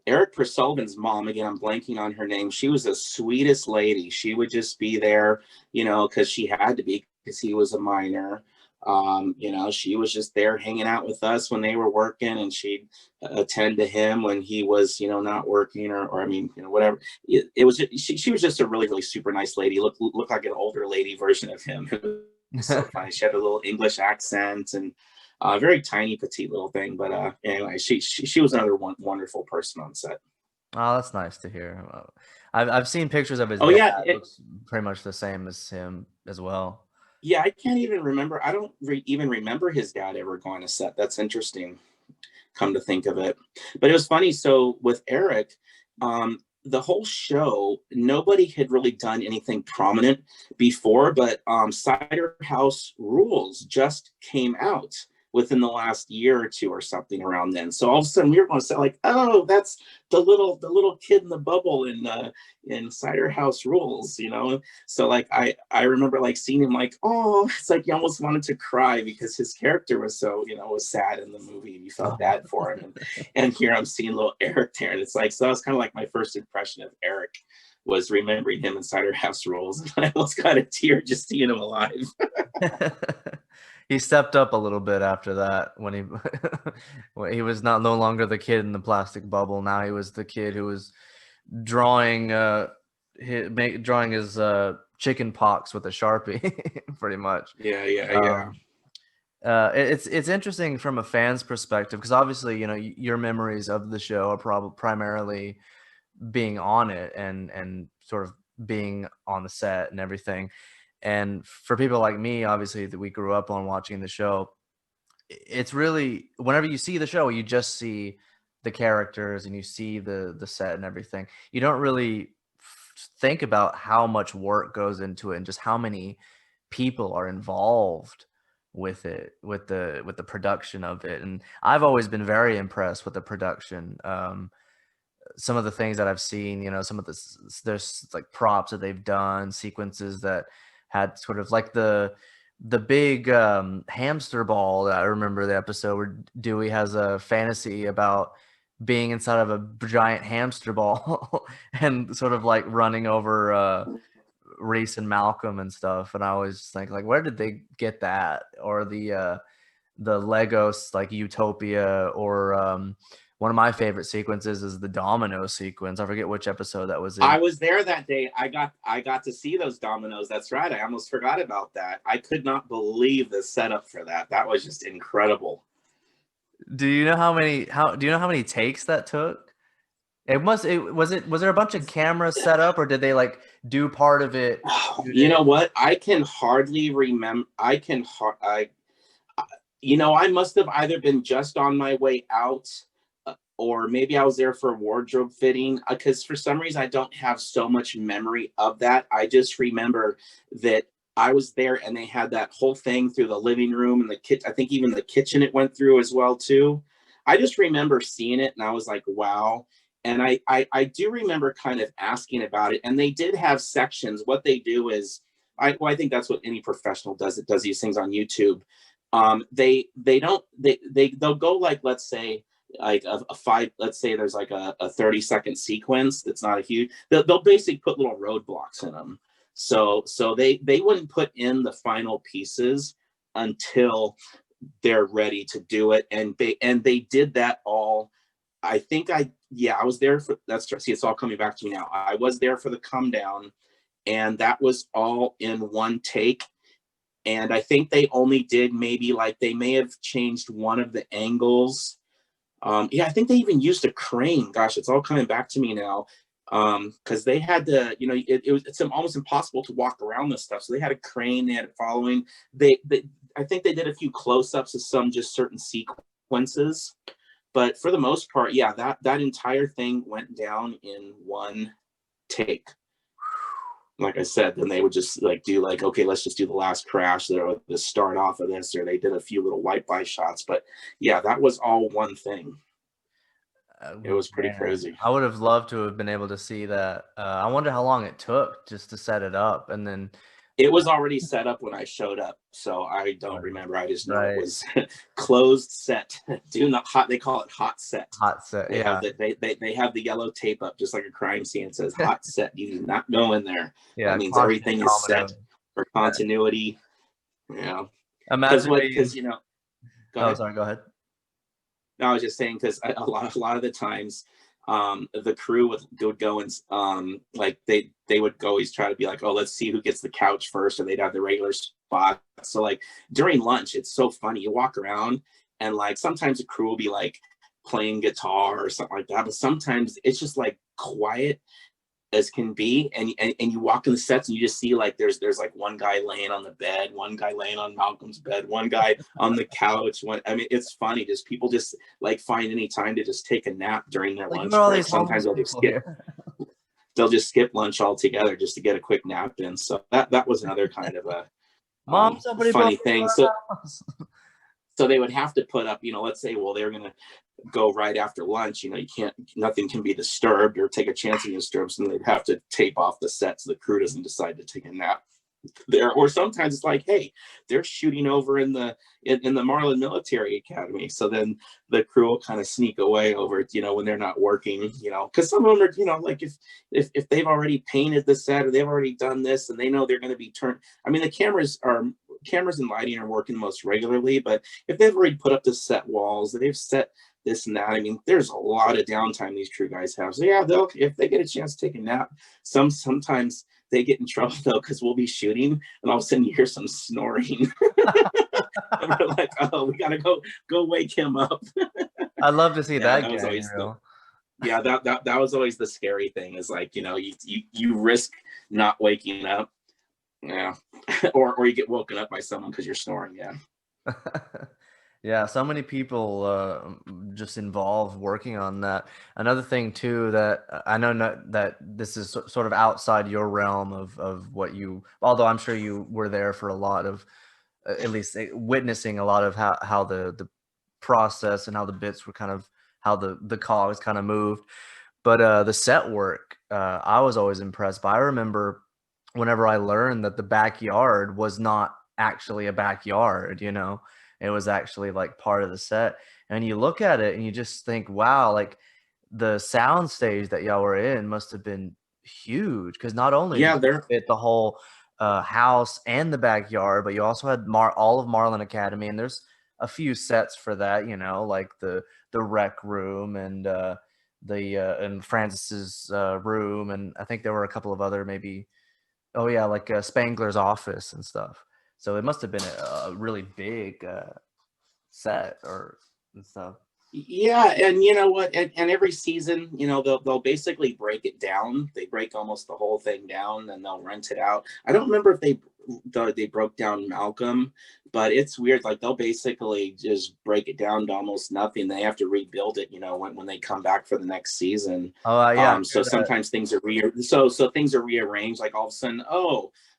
Speaker 2: Eric Purcellman's mom, again, I'm blanking on her name. She was the sweetest lady. She would just be there, because she had to be because he was a minor. She was just there hanging out with us when they were working, and she'd attend to him when he was, not working, or I mean, whatever. It was just, she was just a really, really super nice lady. Looked like an older lady version of him. It was so funny. She had a little English accent and very tiny, petite little thing. But anyway, she was another wonderful person on set.
Speaker 1: Oh, that's nice to hear. I've seen pictures of his
Speaker 2: Oh
Speaker 1: dad.
Speaker 2: yeah,
Speaker 1: Looks pretty much the same as him as well.
Speaker 2: yeah. I can't even remember. I don't even remember his dad ever going to set. That's interesting. Come to think of it, but it was funny. So with Eric, the whole show, nobody had really done anything prominent before, but Cider House Rules just came out within the last year or two or something around then. So all of a sudden we were going to say like, oh, that's the little kid in the bubble in Cider House Rules, So like I remember like seeing him like, oh, it's like you almost wanted to cry because his character was so, was sad in the movie and you felt
Speaker 1: Oh.
Speaker 2: bad for him. And here I'm seeing little Eric there. And it's like, so that was kind of like my first impression of Eric was remembering him in Cider House Rules. And I almost got a tear just seeing him alive.
Speaker 1: He stepped up a little bit after that when he when he was not no longer the kid in the plastic bubble. Now he was the kid who was drawing drawing his chicken pox with a Sharpie, pretty much.
Speaker 2: Yeah, yeah, yeah.
Speaker 1: Um, it's interesting from a fan's perspective because obviously your memories of the show are probably primarily being on it and sort of being on the set and everything. And for people like me, obviously, that we grew up on watching the show, it's really whenever you see the show, you just see the characters and you see the set and everything. You don't really think about how much work goes into it and just how many people are involved with it, with the production of it. And I've always been very impressed with the production. Some of the things that I've seen, some of there's like props that they've done, sequences that had sort of like the big hamster ball. That I remember the episode where Dewey has a fantasy about being inside of a giant hamster ball and sort of like running over Reese and Malcolm and stuff. And I always think like, where did they get that? Or the Legos like Utopia, or one of my favorite sequences is the domino sequence. I forget which episode that was in.
Speaker 2: I was there that day. I got to see those dominoes. That's right. I almost forgot about that. I could not believe the setup for that. That was just incredible.
Speaker 1: Do you know how many takes that took? Was there a bunch of cameras set up, or did they like do part of it, shoot
Speaker 2: You know
Speaker 1: it?
Speaker 2: what? I can hardly remember. I must have either been just on my way out, or maybe I was there for a wardrobe fitting, because for some reason I don't have so much memory of that. I just remember that I was there and they had that whole thing through the living room and the kitchen. I think even the kitchen it went through as well too. I just remember seeing it and I was like, wow. And I do remember kind of asking about it. And they did have sections. What they do is, I think that's what any professional does. It does these things on YouTube. They don't they'll go like, let's say like a five, let's say there's like a 30-second sequence that's not a huge, they'll basically put little roadblocks in them. So they wouldn't put in the final pieces until they're ready to do it. And they did that all. I think I was there for, that's, see, it's all coming back to me now. I was there for the come down, and that was all in one take. And I think they only did maybe like, they may have changed one of the angles. Yeah, I think they even used a crane. Gosh, it's all coming back to me now. because they had to, it's almost impossible to walk around this stuff. So they had a crane, they had it following. They I think they did a few close-ups of some just certain sequences, but for the most part, yeah, that entire thing went down in one take. Like I said, then they would just like do like, okay, let's just do the last crash there, or the start off of this, or they did a few little white by shots. But yeah, that was all one thing. It was pretty crazy.
Speaker 1: I would have loved to have been able to see that. I wonder how long it took just to set it up, and then
Speaker 2: it was already set up when I showed up, so I don't remember. I just know
Speaker 1: right.
Speaker 2: It was closed set. Do not hot. They call it hot set.
Speaker 1: Hot set.
Speaker 2: They have they have the yellow tape up just like a crime scene. It says hot set. You do not go in there.
Speaker 1: Yeah,
Speaker 2: that means everything is set for continuity. Yeah. Because you know.
Speaker 1: Oh, sorry. Go ahead.
Speaker 2: No, I was just saying because a lot of the times, the crew would go and like they would always try to be like, oh, let's see who gets the couch first, or they'd have the regular spot. So like during lunch, it's so funny. You walk around and like sometimes the crew will be like playing guitar or something like that, but sometimes it's just like quiet as can be, and you walk in the sets and you just see like there's like one guy laying on the bed, one guy laying on Malcolm's bed, one guy on the couch. I mean, it's funny, just people just like find any time to just take a nap during their lunch break. Sometimes they'll just skip lunch altogether just to get a quick nap in. So that was another kind of a funny thing. So they would have to put up, let's say, well, they're gonna go right after lunch, nothing can be disturbed or take a chance of disturbance, and they'd have to tape off the set so the crew doesn't decide to take a nap there. Or sometimes it's like, hey, they're shooting over in the Marlin Military Academy, so then the crew will kind of sneak away over when they're not working, because some of them are, like if they've already painted the set or they've already done this and they know they're going to be turned. I mean, the cameras and lighting are working most regularly, but if they've already put up the set walls, they've set this and that, I mean, there's a lot of downtime these crew guys have. So yeah, if they get a chance to take a nap, sometimes they get in trouble though, because we'll be shooting and all of a sudden you hear some snoring. And we're like, oh, we gotta go wake him up.
Speaker 1: I'd love to see that.
Speaker 2: Was always that was always the scary thing, is like, you risk not waking up. Yeah. or you get woken up by someone because you're snoring. Yeah.
Speaker 1: Yeah, so many people just involved working on that. Another thing too that I know that this is sort of outside your realm of what you, although I'm sure you were there for a lot of, at least witnessing a lot of how the process and how the bits were kind of, how the cogs kind of moved. But the set work, I was always impressed by. I remember whenever I learned that the backyard was not actually a backyard, it was actually like part of the set. And you look at it and you just think, wow, like the sound stage that y'all were in must have been huge, because not only did you fit the whole house and the backyard, but you also had all of Marlin Academy, and there's a few sets for that, like the rec room and and Francis's room, and I think there were a couple of other maybe, like Spangler's office and stuff. So it must have been a really big set and stuff.
Speaker 2: Yeah, and you know what? And every season, they'll basically break it down. They break almost the whole thing down, and they'll rent it out. I don't remember if they broke down Malcolm, but it's weird. Like they'll basically just break it down to almost nothing. They have to rebuild it, when they come back for the next season.
Speaker 1: Oh yeah.
Speaker 2: So sometimes things are so things are rearranged. Like all of a sudden,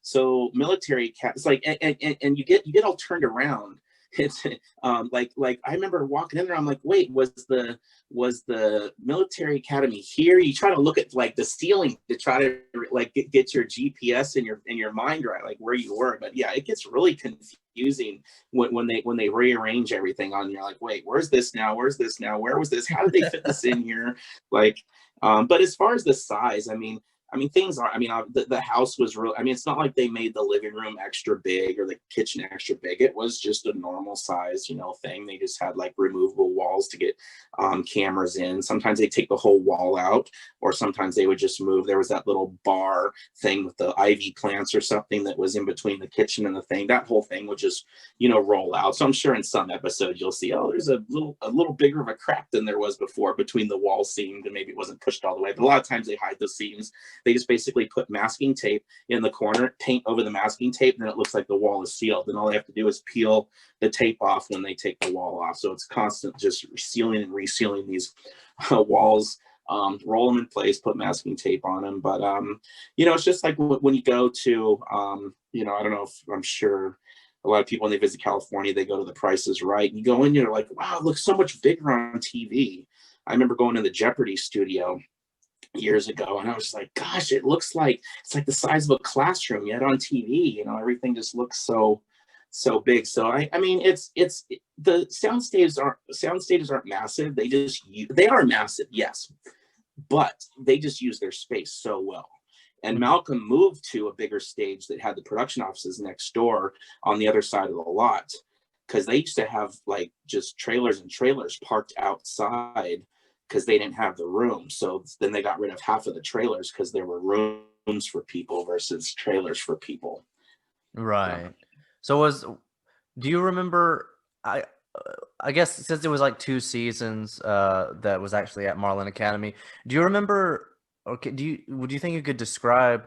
Speaker 2: so military it's like, and you get all turned around. It's like I remember walking in there, I'm like, wait, was the military academy here? You try to look at like the ceiling to try to like get your GPS in your mind right, like where you were. But yeah, it gets really confusing when they rearrange everything on. You're like, wait, where's this now? Where's this now? Where was this? How did they fit this in here? Like, but as far as the size, I mean, I mean, things are, I mean, the house was real. I mean, it's not like they made the living room extra big or the kitchen extra big. It was just a normal size, you know, thing. They just had like removable walls to get cameras in. Sometimes they take the whole wall out, or sometimes they would just move. There was that little bar thing with the ivy plants or something that was in between the kitchen and the thing. That whole thing would just, you know, roll out. So I'm sure in some episodes you'll see, oh, there's a little bigger of a crack than there was before between the wall seam, and maybe it wasn't pushed all the way. But a lot of times they hide the seams. They just basically put masking tape in the corner, paint over the masking tape, and then it looks like the wall is sealed. And all they have to do is peel the tape off when they take the wall off. So it's constant just sealing and resealing these walls, roll them in place, put masking tape on them. But, you know, it's just like when you go to, you know, I don't know if I'm sure a lot of people when they visit California, they go to the Price is Right. And you go in, you're like, wow, it looks so much bigger on TV. I remember going to the Jeopardy studio years ago, and I was like, gosh, it looks like it's like the size of a classroom yet on TV. You know, everything just looks so big. So I mean, it's the sound stages aren't massive. They are massive, yes, but they just use their space so well. And Malcolm moved to a bigger stage that had the production offices next door on the other side of the lot, because they used to have like just trailers and trailers parked outside because they didn't have the room. So then they got rid of half of the trailers because there were rooms for people versus trailers for people.
Speaker 1: Right. So do you remember, I I guess since it was like 2 seasons that was actually at Marlin Academy, do you remember, okay, would you think you could describe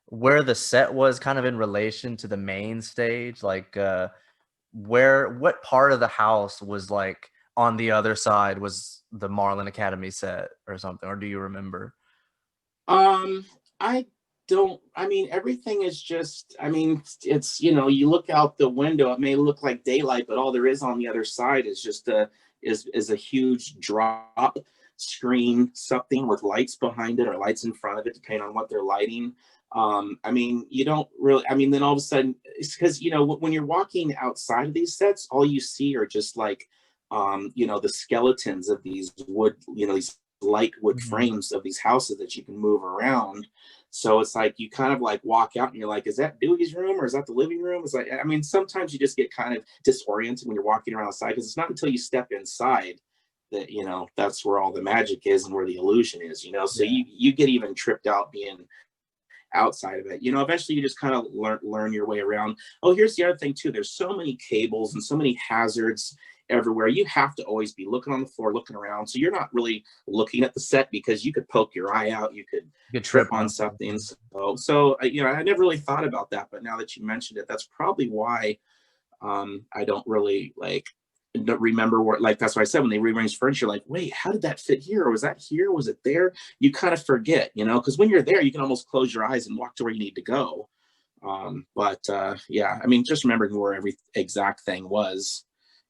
Speaker 1: where the set was kind of in relation to the main stage? Like what part of the house was like on the other side was the Marlin Academy set or something, or do you remember?
Speaker 2: Um, I don't, I mean, everything is just, I mean, it's, you know, you look out the window, it may look like daylight, but all there is on the other side is just is a huge drop screen, something with lights behind it or lights in front of it, depending on what they're lighting. I mean, you don't really, I mean, then all of a sudden, it's because, you know, when you're walking outside of these sets, all you see are just like, you know, the skeletons of these wood, you know, these light wood
Speaker 1: Mhm.
Speaker 2: frames of these houses that you can move around. So it's like you kind of like walk out and you're like, is that Dewey's room or is that the living room? It's like, I mean, sometimes you just get kind of disoriented when you're walking around outside, because it's not until you step inside that, you know, that's where all the magic is and where the illusion is, you know. So
Speaker 1: Yeah.
Speaker 2: you get even tripped out being outside of it. You know, eventually you just kind of learn your way around. Oh, here's the other thing too. There's so many cables and so many hazards everywhere. You have to always be looking on the floor, looking around. So you're not really looking at the set because you could poke your eye out, you could
Speaker 1: Good
Speaker 2: trip
Speaker 1: trip
Speaker 2: on
Speaker 1: on
Speaker 2: something.
Speaker 1: something.
Speaker 2: So you know, I never really thought about that, but now that you mentioned it, that's probably why I don't really like don't remember where, like that's why I said when they rearrange furniture, like, wait, how did that fit here? Or was that here? Was it there? You kind of forget, you know, because when you're there, you can almost close your eyes and walk to where you need to go. But yeah, I mean, just remembering where every exact thing was,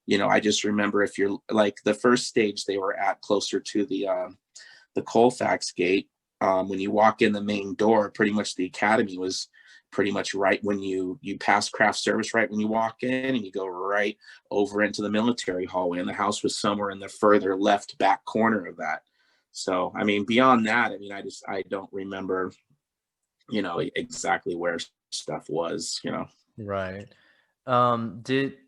Speaker 2: you know, I just remember if you're like the first stage they were at closer to the Colfax gate. When you walk in the main door, pretty much the academy was pretty much right when you pass craft service right when you walk in, and you go right over into the military hallway, and the house was somewhere in the further left back corner of that. So I mean, beyond that, I mean, I don't remember, you know, exactly where stuff was, you know.
Speaker 1: Right. Did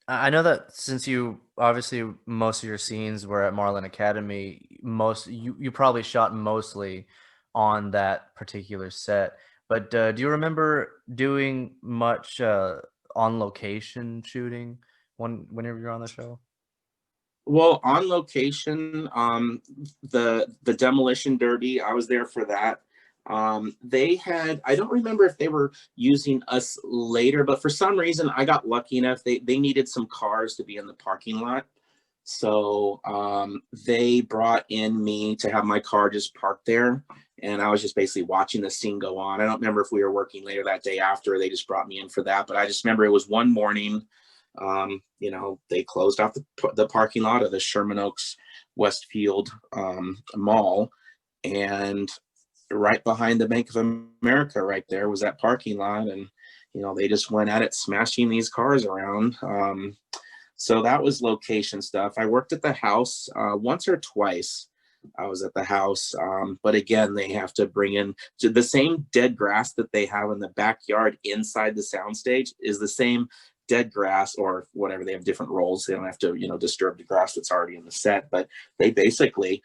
Speaker 1: I know that since you obviously most of your scenes were at Marlin Academy, most you probably shot mostly on that particular set. But do you remember doing much on location shooting whenever you're on the show?
Speaker 2: Well, on location, the demolition derby, I was there for that. They had, I don't remember if they were using us later, but for some reason I got lucky enough. They needed some cars to be in the parking lot. So they brought in me to have my car just parked there. And I was just basically watching the scene go on. I don't remember if we were working later that day after, or they just brought me in for that. But I just remember it was one morning. You know, they closed off the parking lot of the Sherman Oaks Westfield Mall, and right behind the Bank of America, right there was that parking lot, and you know they just went at it, smashing these cars around. So that was location stuff. I worked at the house once or twice. I was at the house. But again, they have to bring in the same dead grass that they have in the backyard inside the soundstage is the same dead grass or whatever. They have different roles. They don't have to, disturb the grass that's already in the set, but they basically,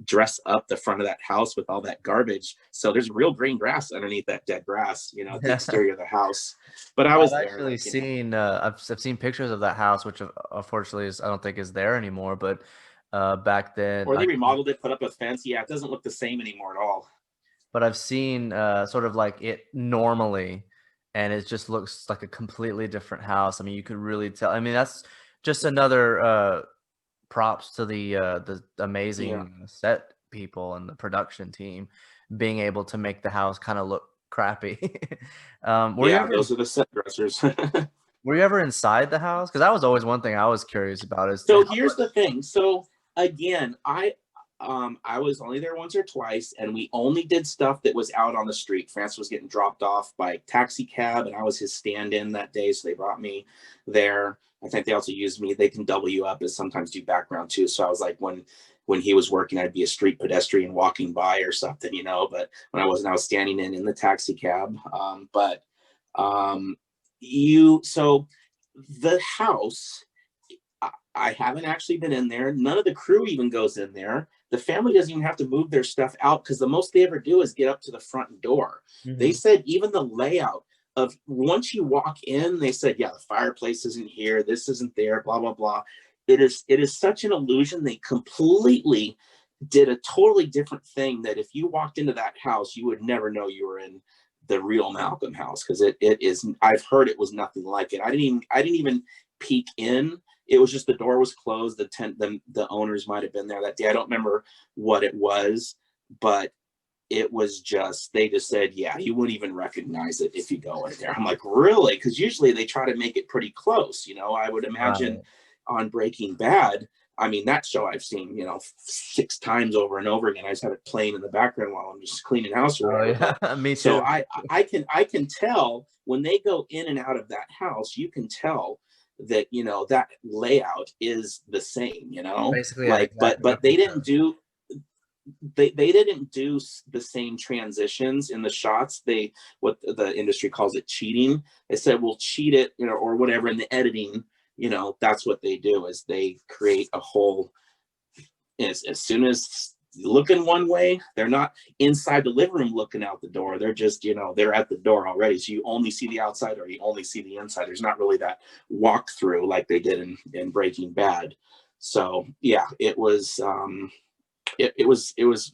Speaker 2: dress up the front of that house with all that garbage. So there's real green grass underneath that dead grass, at the exterior of the house. But I was
Speaker 1: I've
Speaker 2: there,
Speaker 1: actually seen I've seen pictures of that house, which unfortunately is I don't think is there anymore. But back then,
Speaker 2: or they remodeled it, put up a fence. Yeah, it doesn't look the same anymore at all.
Speaker 1: but I've seen sort of like it normally, and it just looks like a completely different house. I mean, you could really tell. I mean, that's just another props to the
Speaker 2: Yeah.
Speaker 1: amazing set people and the production team being able to make the house kind of look crappy. Were you
Speaker 2: Yeah,
Speaker 1: ever
Speaker 2: those are the set dressers.
Speaker 1: were you ever inside the house? Because that was always one thing I was curious about is
Speaker 2: So
Speaker 1: how
Speaker 2: here's
Speaker 1: much.
Speaker 2: the thing. So again, I was only there once or twice, and we only did stuff that was out on the street. France was getting dropped off by taxi cab, and I was his stand-in that day, so they brought me there. I think they also used me. They can double you up as sometimes do background too. So I was like when he was working, I'd be a street pedestrian walking by or something, But when I wasn't, I was standing in the taxi cab. But you so the house I haven't actually been in there. None of the crew even goes in there. The family doesn't even have to move their stuff out because the most they ever do is get up to the front door. They
Speaker 1: Mhm.
Speaker 2: said even the layout of once you walk in, they said, yeah, the fireplace isn't here, this isn't there, blah, blah, blah. It is such an illusion. They completely did a totally different thing that if you walked into that house, you would never know you were in the real Malcolm house because it is. I've heard it was nothing like it. I didn't even peek in. It was just the door was closed. The owners might have been there that day. I don't remember what it was, but it was just they just said, yeah, you wouldn't even recognize it if you go in there. I'm like, really? Because usually they try to make it pretty close. I would imagine
Speaker 1: Right.
Speaker 2: on Breaking Bad. I mean, that show I've seen, 6 times over and over again. I just have it playing in the background while I'm just cleaning house or
Speaker 1: Oh
Speaker 2: whatever. But
Speaker 1: yeah, me
Speaker 2: so
Speaker 1: too.
Speaker 2: I can tell when they go in and out of that house, you can tell that that layout is the same,
Speaker 1: Basically an
Speaker 2: like
Speaker 1: exact
Speaker 2: but they
Speaker 1: replica.
Speaker 2: didn't do they didn't do the same transitions in the shots. They what the industry calls it cheating. They said we'll cheat it, or whatever in the editing. That's what they do is they create a whole as soon as looking one way, they're not inside the living room looking out the door. They're just, they're at the door already. So you only see the outside or you only see the inside. There's not really that walkthrough like they did in Breaking Bad. So yeah, it was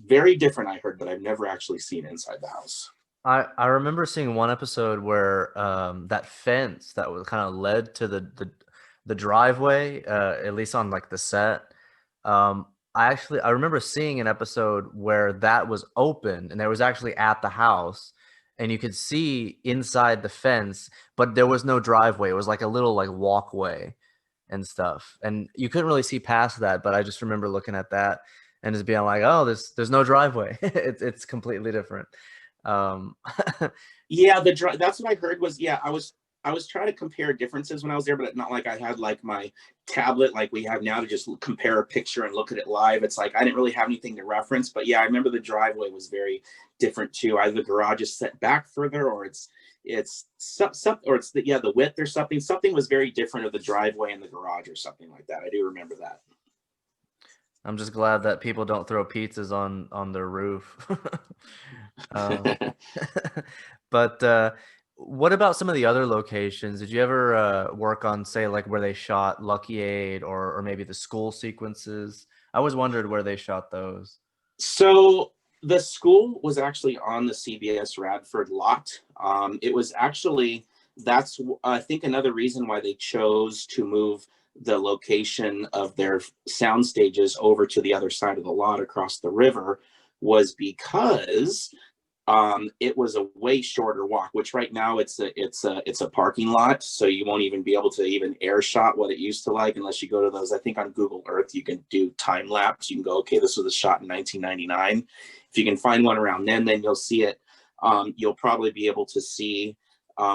Speaker 2: very different. I heard, but I've never actually seen inside the house.
Speaker 1: I remember seeing one episode where that fence that was kind of led to the driveway, at least on like the set. I remember seeing an episode where that was open and there was actually at the house, and you could see inside the fence, but there was no driveway. It was like a little like walkway and stuff, and you couldn't really see past that. But I just remember looking at that and just being like, "Oh, there's no driveway. It's completely different." Um,
Speaker 2: Yeah, that's what I heard was, yeah, I was trying to compare differences when I was there, but not like I had like my tablet like we have now to just compare a picture and look at it live. It's like I didn't really have anything to reference, but yeah, I remember the driveway was very different too. Either the garage is set back further or it's some or it's the width or something. Something was very different of the driveway and the garage or something like that. I do remember that.
Speaker 1: I'm just glad that people don't throw pizzas on their roof. Um, but what about some of the other locations? Did you ever work on, say, like where they shot Lucky Aid or maybe the school sequences? I always wondered where they shot those.
Speaker 2: So the school was actually on the CBS Radford lot. It was actually that's I think another reason why they chose to move the location of their sound stages over to the other side of the lot across the river was because it was a way shorter walk, which right now it's a parking lot, so you won't even be able to even air shot what it used to like unless you go to those. I think on Google Earth you can do time lapse. You can go, okay, this was a shot in 1999. If you can find one around then you'll see it. You'll probably be able to see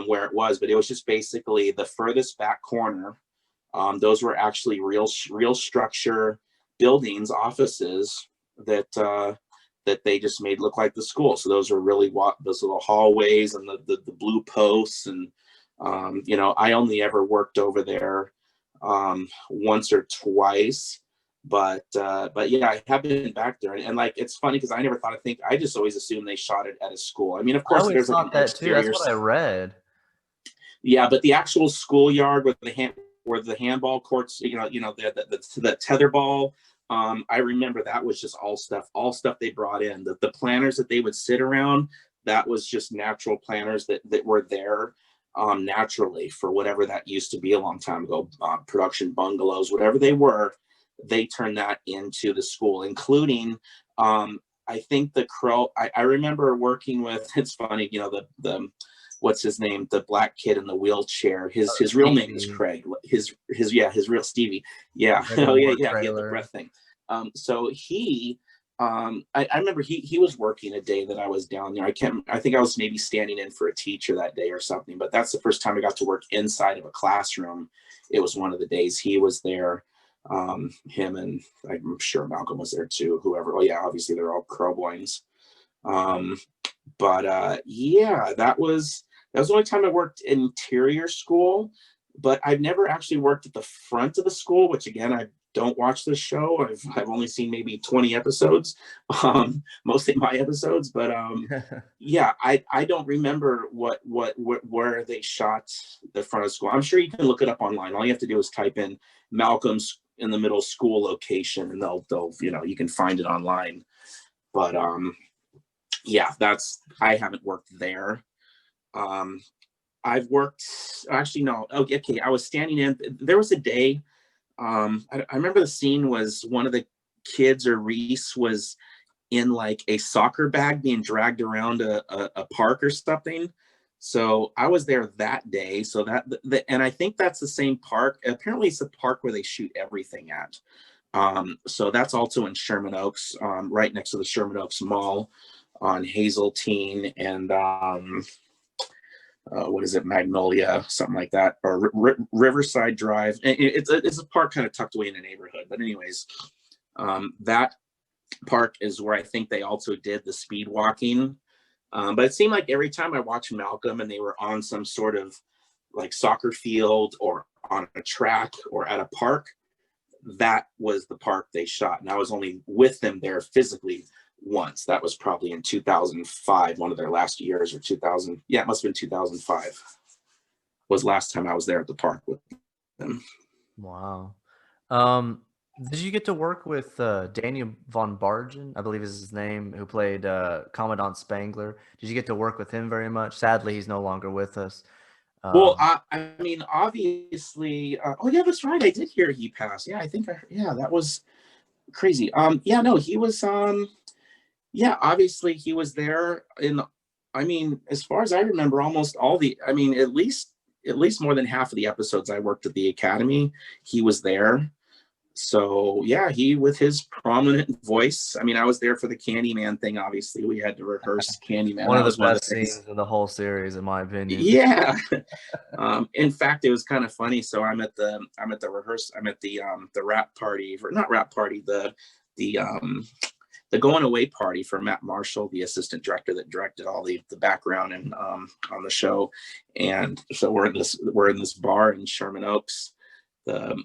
Speaker 2: where it was, but it was just basically the furthest back corner. Those were actually real structure buildings, offices that they just made look like the school. So those are really what those little hallways and the blue posts. And you know, I only ever worked over there once or twice, but yeah, I have been back there. And like, it's funny because I never thought to think, I just always assumed they shot it at a school. I mean, of
Speaker 1: I
Speaker 2: course
Speaker 1: always
Speaker 2: there's like an
Speaker 1: thought that too. That's
Speaker 2: exterior,
Speaker 1: what I read.
Speaker 2: yeah, but the actual schoolyard with where the handball courts, the tetherball. I remember that was just all stuff they brought in. The planners that they would sit around, that was just natural planners that were there naturally for whatever that used to be a long time ago. Production bungalows, whatever they were, they turned that into the school, including I think the crow. I remember working with. It's funny, you know, the what's his name, the black kid in the wheelchair. His real name is
Speaker 1: Stevie,
Speaker 2: Craig. His real Stevie. Yeah.
Speaker 1: Red
Speaker 2: Oh yeah,
Speaker 1: War
Speaker 2: yeah. He had the
Speaker 1: trailer.
Speaker 2: breath thing. So he, I remember he was working a day that I was down there. I think I was maybe standing in for a teacher that day or something. But that's the first time I got to work inside of a classroom. It was one of the days he was there. Him and I'm sure Malcolm was there too. Whoever. Oh yeah, obviously they're all Crow boys. Um, but yeah, that was the only time I worked in interior school, but I've never actually worked at the front of the school, which again, I don't watch this show. I've only seen maybe 20 episodes, mostly my episodes, but yeah, I don't remember where they shot the front of school. I'm sure you can look it up online. All you have to do is type in Malcolm's in the middle school location, and they'll you can find it online. But yeah, I haven't worked there. Um, I've worked, actually, no. Okay. I was standing in, there was a day. I remember the scene was one of the kids, or Reese, was in like a soccer bag being dragged around a park or something. So I was there that day. So and I think that's the same park. Apparently it's the park where they shoot everything at. So that's also in Sherman Oaks, right next to the Sherman Oaks Mall on Hazeltine and what is it, Magnolia, something like that, or Riverside Drive. It's a park kind of tucked away in the neighborhood. But anyways, that park is where I think they also did the speed walking. But it seemed like every time I watched Malcolm and they were on some sort of like soccer field or on a track or at a park, that was the park they shot. And I was only with them there physically once. That was probably in 2005, one of their last years, or 2000. Yeah, it must have been 2005 was last time I was there at the park with them.
Speaker 1: Wow. Did you get to work with Daniel von Bargen, I believe is his name, who played Commandant Spangler? Did you get to work with him very much? Sadly, he's no longer with us.
Speaker 2: Well,
Speaker 1: Um,
Speaker 2: I mean, obviously, oh yeah, that's right. I did hear he passed. Yeah, yeah, that was crazy. Yeah, no, he was, yeah, obviously he was there in, I mean, as far as I remember, almost all I mean, at least more than half of the episodes I worked at the Academy, he was there. So yeah, he, with his prominent voice. I mean, I was there for the Candyman thing. Obviously, we had to rehearse Candyman.
Speaker 1: one of
Speaker 2: That
Speaker 1: the
Speaker 2: was one of the
Speaker 1: best
Speaker 2: things.
Speaker 1: scenes in the whole series, in my opinion.
Speaker 2: Yeah. In fact, it was kind of funny. So I'm at the rap party, for not rap party, the the going away party for Matt Marshall, the assistant director that directed all the background and on the show. And so we're in this bar in Sherman Oaks, the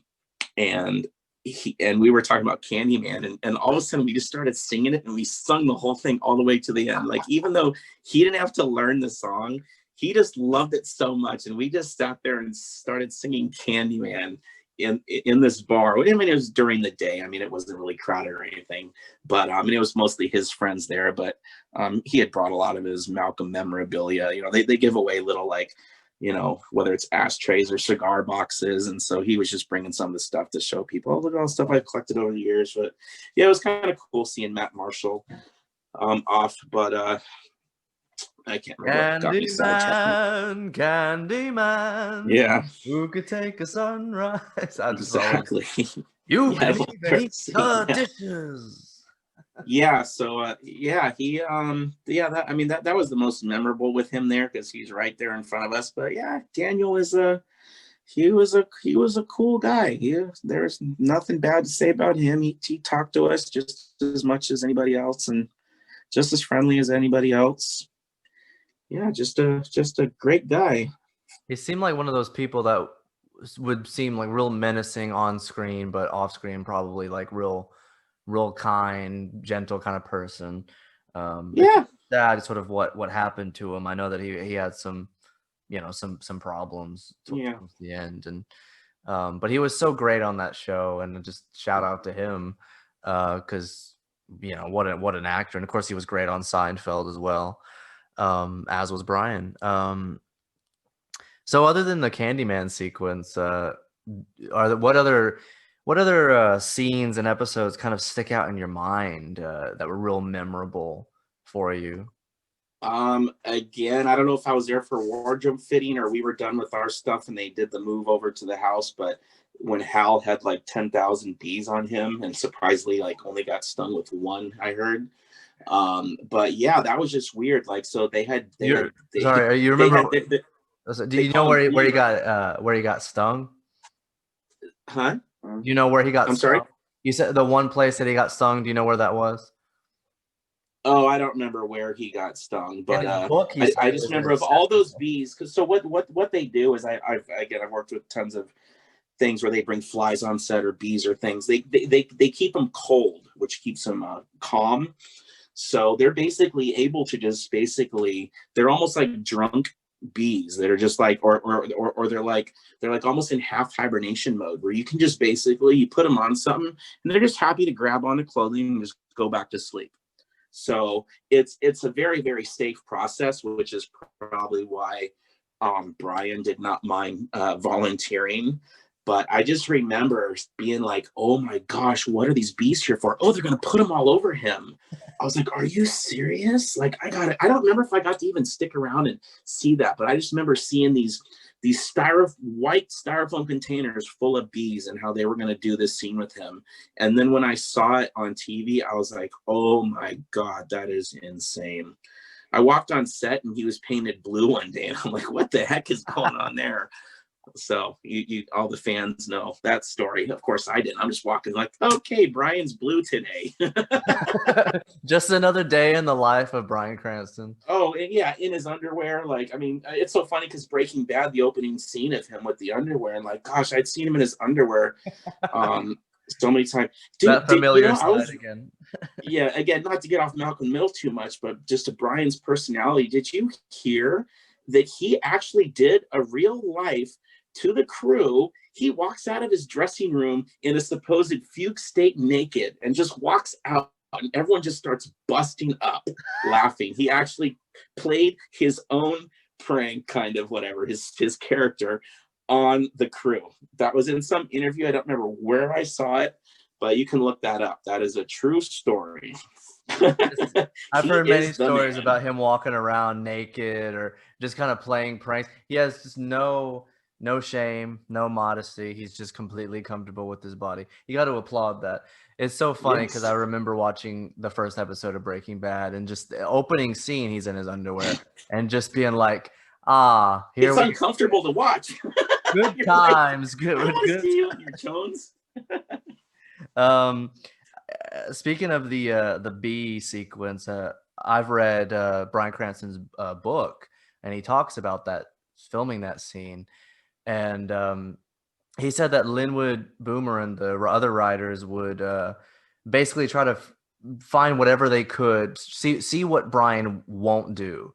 Speaker 2: and we were talking about Candyman, and all of a sudden we just started singing it, and we sung the whole thing all the way to the end. Like, even though he didn't have to learn the song, he just loved it so much, and we just sat there and started singing Candyman in this bar. I mean, it was during the day. I mean, it wasn't really crowded or anything, but I mean, it was mostly his friends there. But he had brought a lot of his Malcolm memorabilia. You know, they give away little, like, whether it's ashtrays or cigar boxes. And so he was just bringing some of the stuff to show people, oh, look at all the stuff I've collected over the years. But yeah, it was kind of cool seeing Matt Marshall off. But I can't remember what got me sidetracked.
Speaker 1: Candyman, Candyman,
Speaker 2: Yeah,
Speaker 1: who could take a sunrise? I just always,
Speaker 2: exactly.
Speaker 1: you
Speaker 2: Yeah,
Speaker 1: can
Speaker 2: we'll
Speaker 1: even
Speaker 2: start
Speaker 1: eat
Speaker 2: seeing
Speaker 1: the
Speaker 2: that.
Speaker 1: dishes.
Speaker 2: Yeah, so yeah, he yeah, that, I mean, that was the most memorable with him there, because he's right there in front of us. But yeah, Daniel is he was a cool guy. There's nothing bad to say about him. He talked to us just as much as anybody else, and just as friendly as anybody else. Yeah, just a great guy.
Speaker 1: He seemed like one of those people that would seem like real menacing on screen, but off screen probably like real kind, gentle kind of person. It's
Speaker 2: Yeah,
Speaker 1: sad sort of what happened to him. I know that he had some, some problems
Speaker 2: yeah,
Speaker 1: towards the end, and but he was so great on that show, and just shout out to him because what an actor, and of course he was great on Seinfeld as well, as was Brian. So other than the Candyman sequence, what other scenes and episodes kind of stick out in your mind that were real memorable for you?
Speaker 2: Again, I don't know if I was there for wardrobe fitting or we were done with our stuff and they did the move over to the house, but when Hal had like 10,000 bees on him and surprisingly like only got stung with one, I heard. But yeah, that was just weird. Like, so
Speaker 1: You're sorry, you
Speaker 2: they
Speaker 1: remember?
Speaker 2: had they,
Speaker 1: Do
Speaker 2: they
Speaker 1: you know
Speaker 2: called him
Speaker 1: where he
Speaker 2: bee,
Speaker 1: got stung?
Speaker 2: huh?
Speaker 1: Do you know where he got
Speaker 2: I'm sorry.
Speaker 1: stung? You said the one place that he got stung. Do you know where that was?
Speaker 2: Oh, I don't remember where he got stung,
Speaker 1: In
Speaker 2: but
Speaker 1: his book, he said
Speaker 2: I
Speaker 1: it
Speaker 2: just
Speaker 1: was in
Speaker 2: remember of
Speaker 1: his
Speaker 2: all those
Speaker 1: testicle.
Speaker 2: bees. Because so what they do is I've worked with tons of things where they bring flies on set or bees or things. They keep them cold, which keeps them calm. So they're basically able to just basically they're almost like drunk bees that are just like or they're like almost in half hibernation mode where you can just basically you put them on something and they're just happy to grab onto clothing and just go back to sleep. So it's a very, very safe process, which is probably why Brian did not mind volunteering. But I just remember being like, oh my gosh, what are these bees here for? Oh, they're going to put them all over him. I was like, are you serious? Like, I got it. I don't remember if I got to even stick around and see that, but I just remember seeing these white styrofoam containers full of bees and how they were going to do this scene with him. And then when I saw it on TV, I was like, oh my God, that is insane. I walked on set and he was painted blue one day, and I'm like, what the heck is going on there? So you all the fans know that story. Of course I didn't. I'm just walking like, okay, Brian's blue today.
Speaker 1: Just another day in the life of Bryan Cranston.
Speaker 2: Oh, and yeah, in his underwear. Like, I mean, it's so funny because Breaking Bad, the opening scene of him with the underwear, and like, gosh, I'd seen him in his underwear so many times.
Speaker 1: That
Speaker 2: Did you
Speaker 1: familiar
Speaker 2: know? I
Speaker 1: side
Speaker 2: was
Speaker 1: again.
Speaker 2: Yeah, again, not to get off Malcolm Middle too much, but just to Brian's personality. Did you hear that he actually did a real life to the crew? He walks out of his dressing room in a supposed fugue state naked and just walks out, and everyone just starts busting up laughing. He actually played his own prank, kind of whatever, his character on the crew. That was in some interview. I don't remember where I saw it, but you can look that up. That is a true story.
Speaker 1: I've
Speaker 2: He
Speaker 1: heard many
Speaker 2: is the
Speaker 1: stories
Speaker 2: man.
Speaker 1: about him walking around naked or just kind of playing pranks. He has just no shame, no modesty. He's just completely comfortable with his body. You got to applaud that. It's so funny because I
Speaker 2: Yes.
Speaker 1: remember watching the first episode of Breaking Bad and just the opening scene, he's in his underwear and just being like, ah, here
Speaker 2: It's
Speaker 1: we
Speaker 2: uncomfortable to watch.
Speaker 1: good
Speaker 2: You're like,
Speaker 1: times,
Speaker 2: I don't
Speaker 1: good
Speaker 2: want to
Speaker 1: good.
Speaker 2: see you in your tones.
Speaker 1: Um, Speaking of the bee sequence, I've read Bryan Cranston's book, and he talks about that filming that scene, and he said that Linwood Boomer and the other writers would basically try to find whatever they could, see what Brian won't do,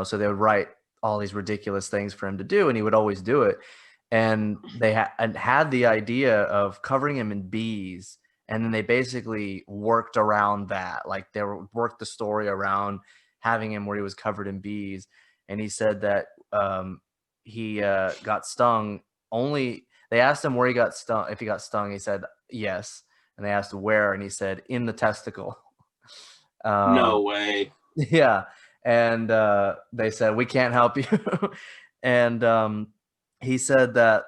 Speaker 1: so they would write all these ridiculous things for him to do, and he would always do it. And they had the idea of covering him in bees, and then they basically worked around that. Like they worked the story around having him where he was covered in bees. And he said that he got stung only. They asked him where he got stung, if he got stung. He said yes, and they asked where, and he said in the testicle.
Speaker 2: No way.
Speaker 1: Yeah, and they said we can't help you, and he said that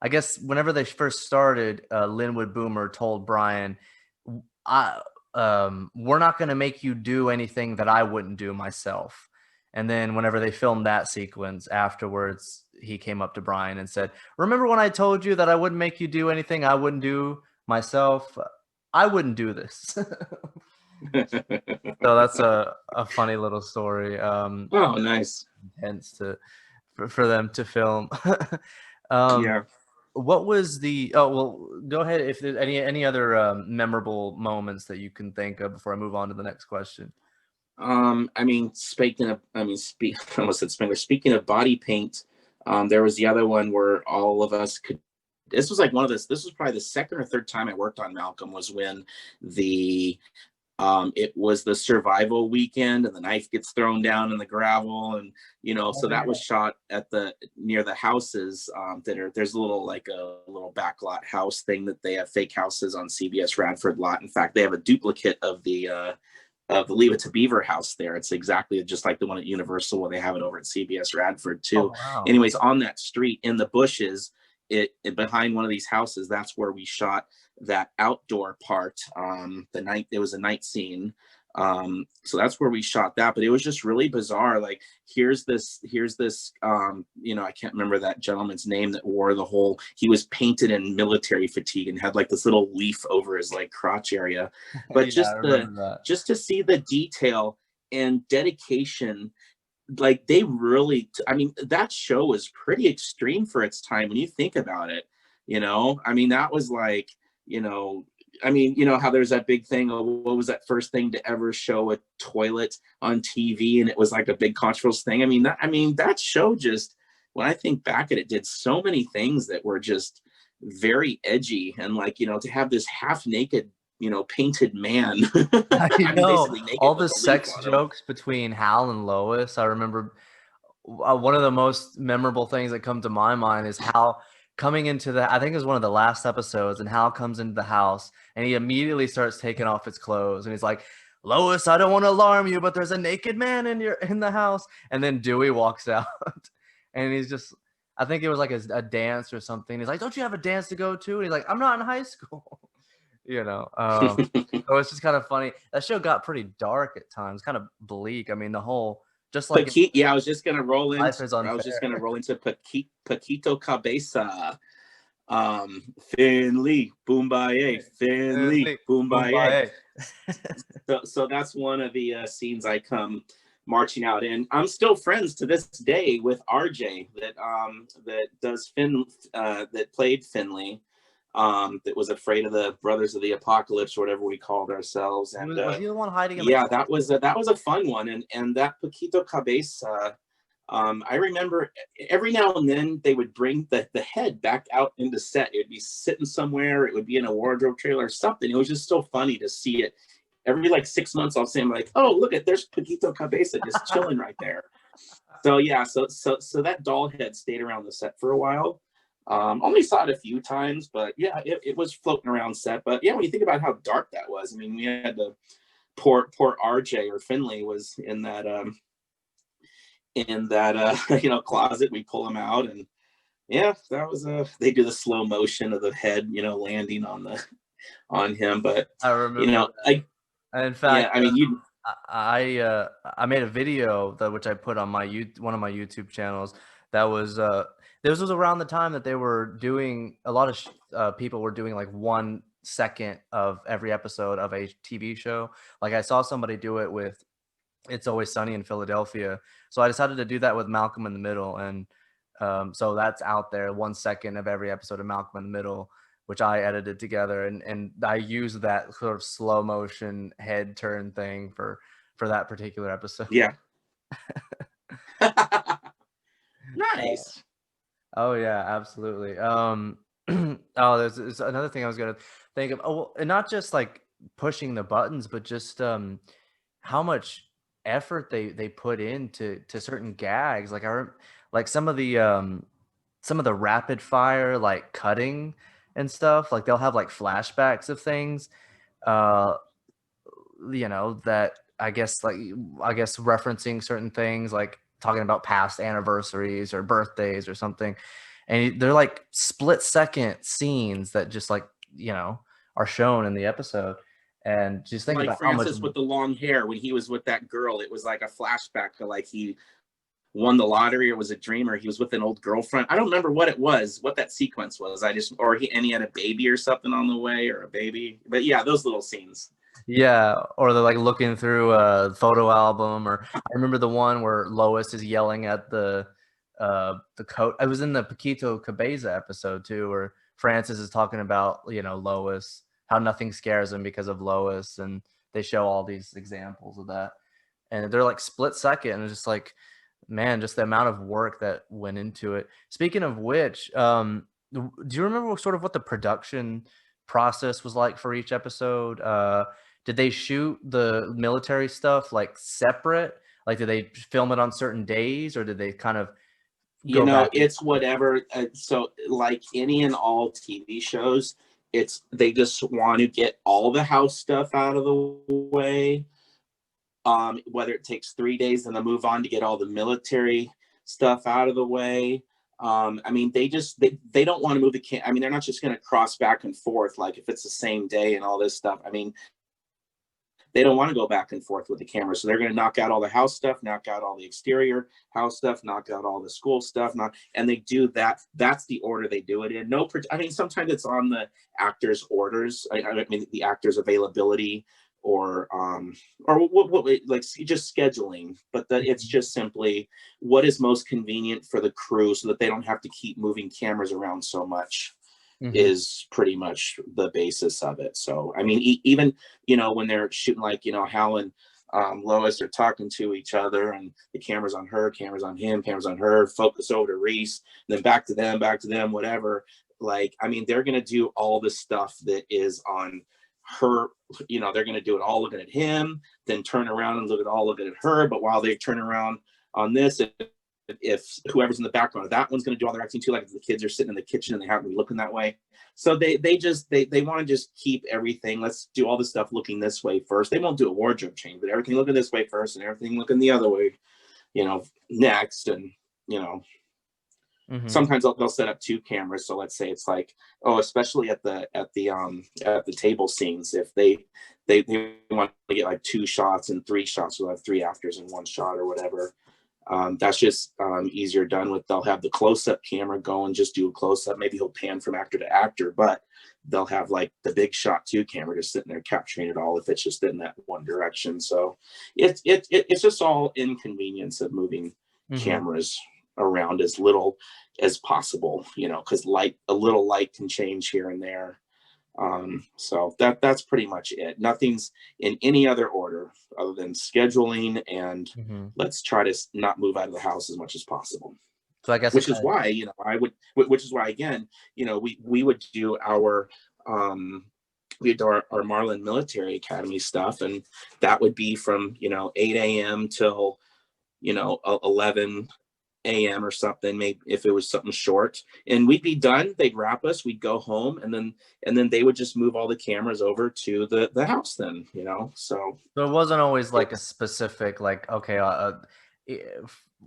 Speaker 1: I guess whenever they first started, Linwood Boomer told Brian, "I we're not going to make you do anything that I wouldn't do myself." And then whenever they filmed that sequence afterwards, he came up to Brian and said, "Remember when I told you that I wouldn't make you do anything I wouldn't do myself? I wouldn't do this." So that's a funny little story.
Speaker 2: Oh, nice.
Speaker 1: Hence for them to film. um,
Speaker 2: Yeah.
Speaker 1: what was the? Oh well, go ahead if there's any other memorable moments that you can think of before I move on to the next question.
Speaker 2: I mean, I almost said Spengler. Speaking of body paint, there was the other one where all of us could. This was like one of this. This was probably the second or third time I worked on Malcolm. Was when the it was the survival weekend, and the knife gets thrown down in the gravel, and so that was shot at the near the houses that are. There's a little like a little backlot house thing that they have fake houses on CBS Radford lot. In fact, they have a duplicate of the Leave It to Beaver house there. It's exactly just like the one at Universal where they have it over at CBS Radford too.
Speaker 1: Oh wow.
Speaker 2: Anyways, on that street in the bushes, it behind one of these houses, that's where we shot that outdoor part. The night it was a night scene. So that's where we shot that, but it was just really bizarre. Like here's this I can't remember that gentleman's name that wore he was painted in military fatigue and had like this little leaf over his like crotch area. But
Speaker 1: Yeah, I remember that.
Speaker 2: just to see the detail and dedication, like they really, I mean, that show was pretty extreme for its time when you think about it. I mean, that was like, I mean, how there's that big thing of what was that first thing to ever show a toilet on TV, and it was like a big controversial thing. I mean that show just, when I think back at it, did so many things that were just very edgy, and like to have this half naked painted man.
Speaker 1: I
Speaker 2: I mean,
Speaker 1: know
Speaker 2: basically naked
Speaker 1: all
Speaker 2: with
Speaker 1: the
Speaker 2: a leaf
Speaker 1: sex
Speaker 2: on him.
Speaker 1: jokes between Hal and Lois. I remember one of the most memorable things that come to my mind is Hal coming into I think it was one of the last episodes, and Hal comes into the house and he immediately starts taking off his clothes and he's like, "Lois, I don't want to alarm you, but there's a naked man in the house." And then Dewey walks out and he's just, I think it was like a dance or something. He's like, "Don't you have a dance to go to?" And he's like, "I'm not in high school." you know. So it's just kind of funny. That show got pretty dark at times, kind of bleak. I mean, the whole, just like
Speaker 2: Yeah, I was just gonna roll into.
Speaker 1: Life is
Speaker 2: I was just
Speaker 1: Unfair.
Speaker 2: gonna roll into Paquito Cabeza. Finley, Boombaye, Finley, Boombaye.
Speaker 1: Mumbai.
Speaker 2: So that's one of the scenes I come marching out in. I'm still friends to this day with RJ that does that played Finley, that was afraid of the Brothers of the Apocalypse or whatever we called ourselves. And
Speaker 1: Was he the one hiding in the
Speaker 2: yeah, that was a fun one. And that Paquito Cabeza, I remember every now and then they would bring the head back out into set. It would be sitting somewhere. It would be in a wardrobe trailer or something. It was just so funny to see it. Every like 6 months, I'll say, I'm like, "Oh, look at, there's Paquito Cabeza just chilling right there." So yeah, so that doll head stayed around the set for a while. Only saw it a few times, but yeah, it was floating around set. But yeah, when you think about how dark that was, I mean, we had the poor RJ, or Finley, was in that closet. We pull him out, and yeah, that was they do the slow motion of the head landing on him. But
Speaker 1: I remember that. In
Speaker 2: yeah,
Speaker 1: fact,
Speaker 2: I mean, you
Speaker 1: I made a video which I put on one of my YouTube channels. That was this was around the time that they were doing a lot of people were doing like 1 second of every episode of a TV show. Like I saw somebody do it with It's Always Sunny in Philadelphia, so I decided to do that with Malcolm in the Middle, and so that's out there, 1 second of every episode of Malcolm in the Middle, which I edited together, and I used that sort of slow motion head turn thing for that particular episode.
Speaker 2: yeah. Nice.
Speaker 1: Oh yeah, absolutely. Oh, there's another thing I was gonna think of. Oh, well, and not just like pushing the buttons, but just how much effort they put into certain gags. Like like some of the rapid fire like cutting and stuff. Like they'll have like flashbacks of things. Uh, that I guess referencing certain things, like talking about past anniversaries or birthdays or something, and they're like split second scenes that just like are shown in the episode, and just think
Speaker 2: Like
Speaker 1: about how much.
Speaker 2: Francis with the long hair, when he was with that girl, it was like a flashback to like he won the lottery or was a dream, or he was with an old girlfriend. I don't remember what it was, what that sequence was. Or he had a baby or something on the way, or a baby. But yeah, those little scenes.
Speaker 1: Yeah, or they're like looking through a photo album, or I remember the one where Lois is yelling at the coat. I was in the Paquito Cabeza episode too, where Francis is talking about, you know, Lois, how nothing scares him because of Lois, and they show all these examples of that. And they're like split second, and it's just like, man, just the amount of work that went into it. Speaking of which, do you remember sort of what the production process was like for each episode? Did they shoot the military stuff like separate? Like, did they film it on certain days, or did they kind of
Speaker 2: You
Speaker 1: go
Speaker 2: know,
Speaker 1: back?
Speaker 2: it's whatever. So like any and all TV shows, they just want to get all the house stuff out of the way. Whether it takes 3 days and then move on to get all the military stuff out of the way. I mean, they don't want to move I mean, they're not just going to cross back and forth like if it's the same day and all this stuff. I mean, they don't want to go back and forth with the camera, so they're going to knock out all the house stuff, knock out all the exterior house stuff, knock out all the school stuff, and they do that. That's the order they do it in. I mean, sometimes it's on the actors' orders. I mean, the actors' availability, or what like just scheduling. But it's just simply what is most convenient for the crew, so that they don't have to keep moving cameras around so much. Is pretty much the basis of it. So I mean, even, you know, when they're shooting, like, you know, Hal and Lois are talking to each other, and the camera's on her, camera's on him, camera's on her, focus over to Reese, then back to them, whatever. Like, I mean, they're gonna do all the stuff that is on her. You know, they're gonna do it all looking at him, then turn around and looking at her. But while they turn around on this, if whoever's in the background of that one's going to do all their acting too, like if the kids are sitting in the kitchen and they happen to be looking that way. So they want to just keep everything. Let's do all the stuff looking this way first. They won't do a wardrobe change, but everything looking this way first and everything looking the other way, you know, next. And, you know, sometimes they'll set up 2 cameras. So let's say it's like, especially at the table scenes, if they want to get like 2 shots and 3 shots, we'll have 3 actors in 1 shot or whatever. That's just easier done with. They'll have the close-up camera go and just do a close-up. Maybe he'll pan from actor to actor, but they'll have like the big shot 2 camera just sitting there capturing it all if it's just in that one direction. So it's just all inconvenience of moving cameras around as little as possible, you know, because a little light can change here and there. So that's pretty much it. Nothing's in any other order other than scheduling and let's try to not move out of the house as much as possible.
Speaker 1: So I guess
Speaker 2: which is why, you know, which is why, again, you know, we would do our Marlin Military Academy stuff, and that would be from, you know, 8 a.m. till, you know, 11 a.m. or something, maybe if it was something short, and we'd be done. They'd wrap us, we'd go home, and then they would just move all the cameras over to the house then, you know. So
Speaker 1: it wasn't always like a specific, like, okay,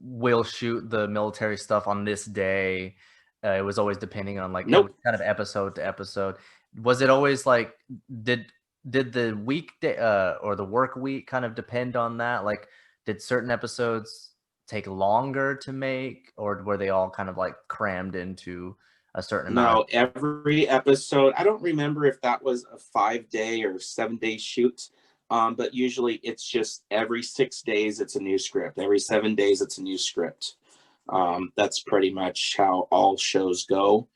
Speaker 1: we'll shoot the military stuff on this day. It was always depending on like
Speaker 2: nope.
Speaker 1: kind of episode to episode. Was it always like, did the weekday or the work week kind of depend on that? Like, did certain episodes take longer to make, or were they all kind of like crammed into a certain amount?
Speaker 2: No, every episode, I don't remember if that was a 5-day or 7-day shoot, but usually it's just every 6 days it's a new script, every 7 days it's a new script. That's pretty much how all shows go.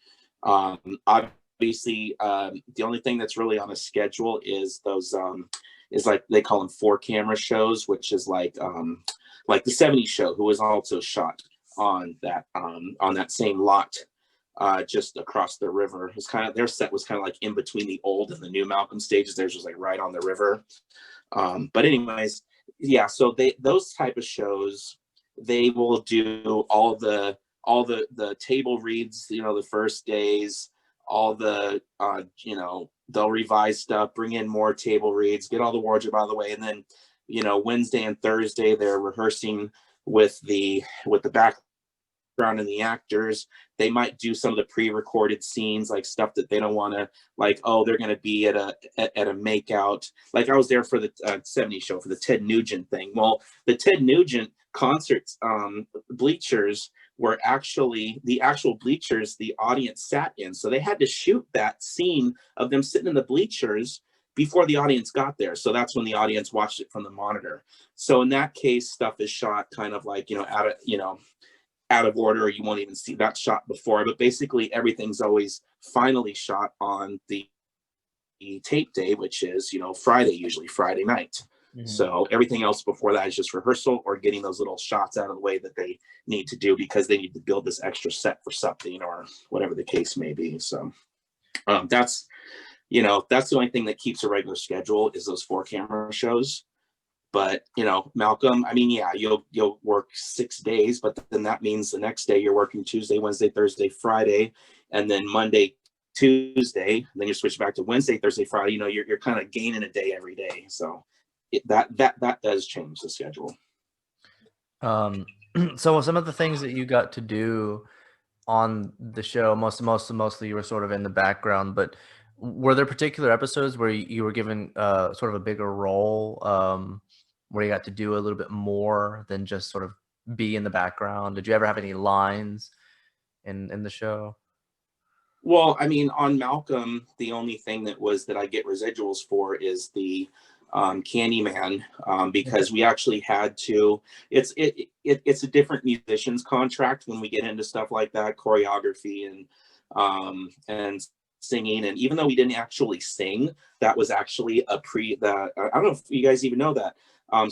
Speaker 2: Obviously, the only thing that's really on a schedule is those is like they call them 4-camera shows, which is like the 70s show, who was also shot on that same lot just across the river. It's kind of, their set was kind of like in between the old and the new Malcolm stages. Theirs was like right on the river. But anyways, yeah, so those type of shows, they will do all the table reads, you know, the first days, all the you know, they'll revise stuff, bring in more table reads, get all the wardrobe out of the way, and then, you know, Wednesday and Thursday they're rehearsing with the background and the actors. They might do some of the pre-recorded scenes, like stuff that they don't want to, like, oh, they're going to be at a makeout. Like I was there for the 70s show for the Ted Nugent thing. Well, the Ted Nugent concerts bleachers were actually the actual bleachers the audience sat in. So they had to shoot that scene of them sitting in the bleachers before the audience got there. So that's when the audience watched it from the monitor. So in that case, stuff is shot kind of like, out of order. You won't even see that shot before, but basically everything's always finally shot on the tape day, which is, Friday, usually Friday night. Mm-hmm. So everything else before that is just rehearsal or getting those little shots out of the way that they need to do because they need to build this extra set for something or whatever the case may be. So that's the only thing that keeps a regular schedule is those 4-camera shows. But, Malcolm, I mean, yeah, you'll work 6 days, but then that means the next day you're working Tuesday, Wednesday, Thursday, Friday, and then Monday, Tuesday, and then you switch back to Wednesday, Thursday, Friday. You're kind of gaining a day every day. So that does change the schedule.
Speaker 1: So some of the things that you got to do on the show, mostly you were sort of in the background, but were there particular episodes where you were given sort of a bigger role, where you got to do a little bit more than just sort of be in the background? Did you ever have any lines in the show?
Speaker 2: Well, I mean, on Malcolm, the only thing that I get residuals for is the Candyman, because we actually had to. It's a different musician's contract when we get into stuff like that, choreography and singing. And even though we didn't actually sing, that was actually I don't know if you guys even know that.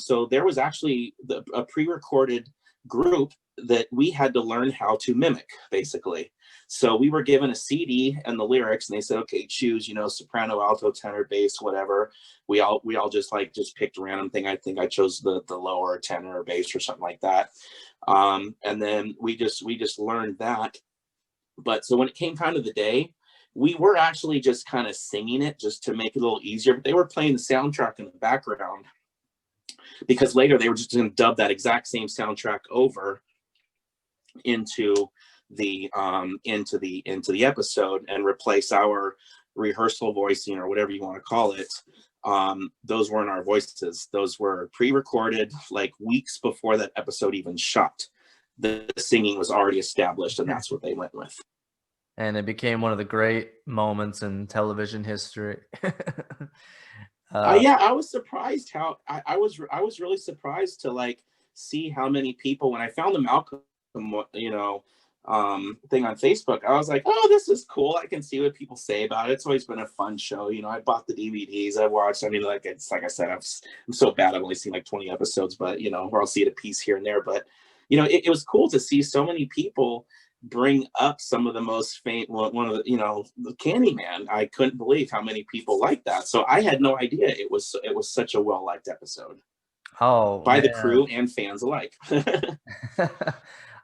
Speaker 2: So there was actually a pre-recorded group that we had to learn how to mimic, basically. So we were given a CD and the lyrics, and they said, okay, choose, soprano, alto, tenor, bass, whatever. We all just picked a random thing. I think I chose the lower tenor or bass or something like that. And then we just learned that. But so when it came time to the day, we were actually just kind of singing it just to make it a little easier. But they were playing the soundtrack in the background because later they were just going to dub that exact same soundtrack over into the episode and replace our rehearsal voicing or whatever you want to call it. Those weren't our voices. Those were pre-recorded like weeks before that episode even shot. The singing was already established, and that's what they went with.
Speaker 1: And it became one of the great moments in television history.
Speaker 2: Yeah, I was surprised how I was really surprised to see how many people, when I found the Malcolm thing on Facebook, I was like, oh, this is cool. I can see what people say about it. It's always been a fun show. I bought the DVDs. I watched. I mean, it's like I said, I'm so bad. I've only seen 20 episodes, but or I'll see it a piece here and there. But it was cool to see so many people bring up some of the most famous, one of the Candyman. I couldn't believe how many people liked that. So I had no idea it was such a well-liked episode. By the crew and fans alike.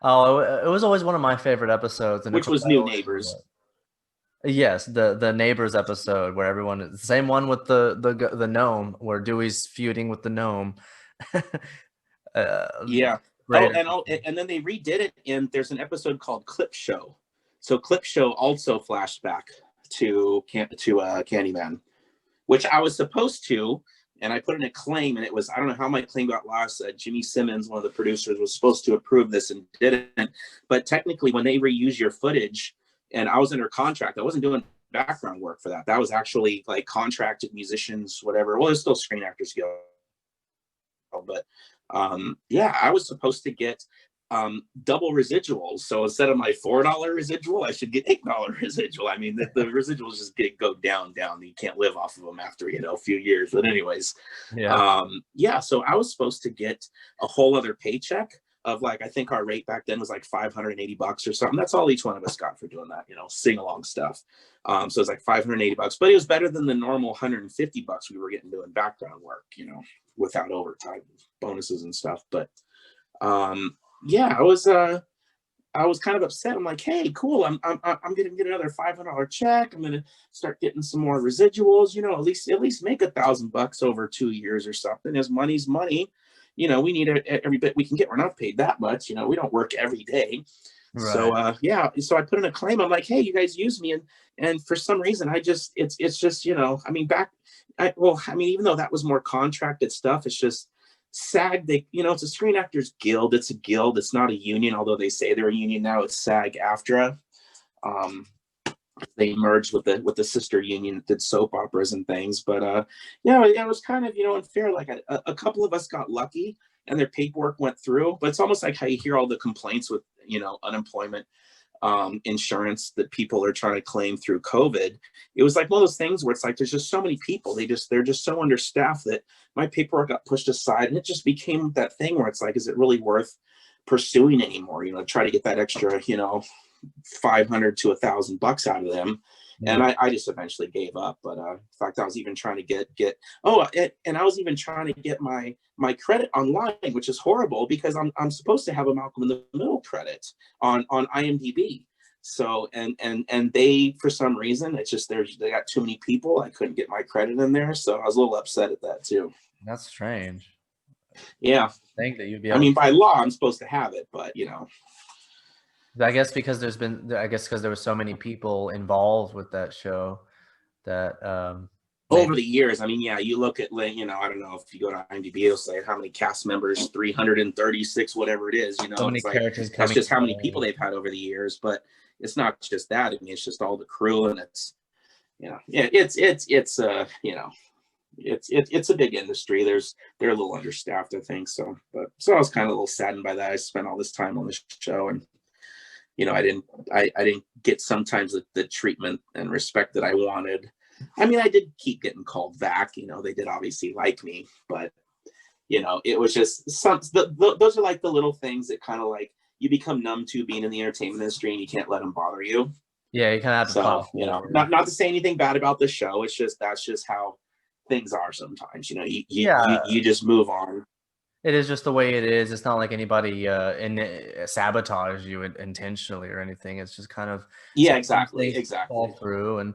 Speaker 1: Oh, it was always one of my favorite episodes. And
Speaker 2: which was New Neighbors.
Speaker 1: Yes, the Neighbors episode where everyone is the same one with the gnome, where Dewey's feuding with the gnome.
Speaker 2: Yeah. And then they redid it, and there's an episode called Clip Show. So Clip Show also flashed back to Candyman, which I was supposed to, and I put in a claim, and it was, I don't know how my claim got lost. Jimmy Simmons, one of the producers, was supposed to approve this and didn't. But technically, when they reuse your footage, and I was under contract, I wasn't doing background work for that. That was actually contracted musicians, whatever. Well, it's still Screen Actors Guild, but yeah, I was supposed to get double residuals. So instead of my $4 residual, I should get $8 residual. I mean, the residuals just go down. You can't live off of them after a few years. But anyways, yeah. So I was supposed to get a whole other paycheck of I think our rate back then was $580 or something. That's all each one of us got for doing that, sing along stuff. So it was $580, but it was better than the normal $150 we were getting doing background work, without overtime bonuses and stuff. But yeah, I was kind of upset. I'm like, hey, cool. I'm gonna get another $500 check. I'm gonna start getting some more residuals. At least make $1,000 over 2 years or something. As money's money. We need every bit we can get. We're not paid that much. We don't work every day. Right. So yeah. So I put in a claim. I'm like, hey, you guys use me, and for some reason, it's just I mean, even though that was more contracted stuff, it's just SAG, they, it's a Screen Actors Guild. It's a guild. It's not a union, although they say they're a union now. It's SAG-AFTRA. They merged with the sister union that did soap operas and things. But it was kind of, unfair. Like a couple of us got lucky and their paperwork went through, but it's almost like how you hear all the complaints with, unemployment insurance that people are trying to claim through COVID. It was like one of those things where it's like, there's just so many people. They're just so understaffed that my paperwork got pushed aside, and it just became that thing where it's like, is it really worth pursuing anymore? Try to get that extra, $500 to $1,000 out of them. And I just eventually gave up. But in fact, I was even trying to get and I was even trying to get my credit online, which is horrible because I'm supposed to have a Malcolm in the Middle credit on IMDb. So and they, for some reason, it's just they got too many people. I couldn't get my credit in there, so I was a little upset at that too.
Speaker 1: That's strange.
Speaker 2: Yeah,
Speaker 1: I think that you'd be.
Speaker 2: I mean, by law, I'm supposed to have it, but
Speaker 1: I guess because there were so many people involved with that show that
Speaker 2: over the years, I mean, yeah, you look at, I don't know if you go to IMDb, it'll say how many cast members, 336, whatever it is,
Speaker 1: so many characters coming.
Speaker 2: That's just how many people they've had over the years. But it's not just that. I mean, it's just all the crew, and it's, it's a big industry. They're a little understaffed, I think. So I was kind of a little saddened by that. I spent all this time on the show, and I didn't get sometimes the treatment and respect that I wanted. I mean, I did keep getting called back. They did obviously like me, but it was just those are like the little things that kind of like you become numb to being in the entertainment industry, and you can't let them bother you.
Speaker 1: Yeah, you kind of have to.
Speaker 2: So not to say anything bad about the show. It's just that's just how things are sometimes. You just move on.
Speaker 1: It is just the way it is. It's not like anybody sabotage you intentionally or anything. It's just kind of
Speaker 2: exactly
Speaker 1: fall through. And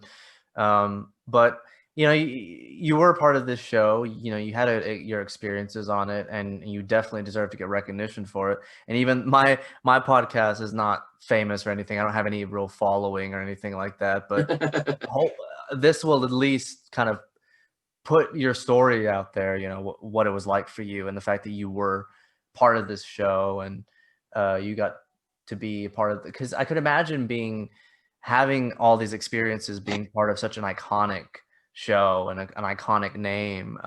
Speaker 1: but you were a part of this show. You had your experiences on it, and you definitely deserve to get recognition for it. And even my podcast is not famous or anything. I don't have any real following or anything like that. But this will at least kind of put your story out there, what it was like for you, and the fact that you were part of this show, and you got to be a part of it. Because I could imagine having all these experiences, being part of such an iconic show and an iconic name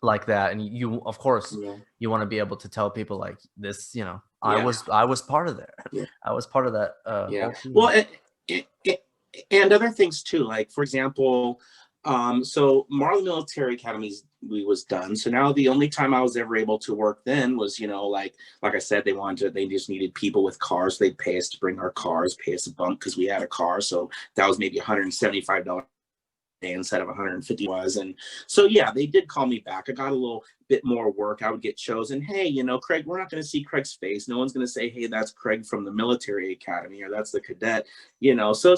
Speaker 1: like that. And you, of course, you want to be able to tell people like this, I was part of that. Yeah. I was part of that.
Speaker 2: Well, and other things too, like, for example, so Marlin Military Academy was done. So now the only time I was ever able to work then was, like I said, they just needed people with cars. They'd pay us to bring our cars, pay us a bump because we had a car. So that was maybe $175 instead of 150 was. And so, yeah, they did call me back. I got a little bit more work. I would get chosen. Hey, Craig, we're not going to see Craig's face. No one's going to say, hey, that's Craig from the military academy, or that's the cadet, so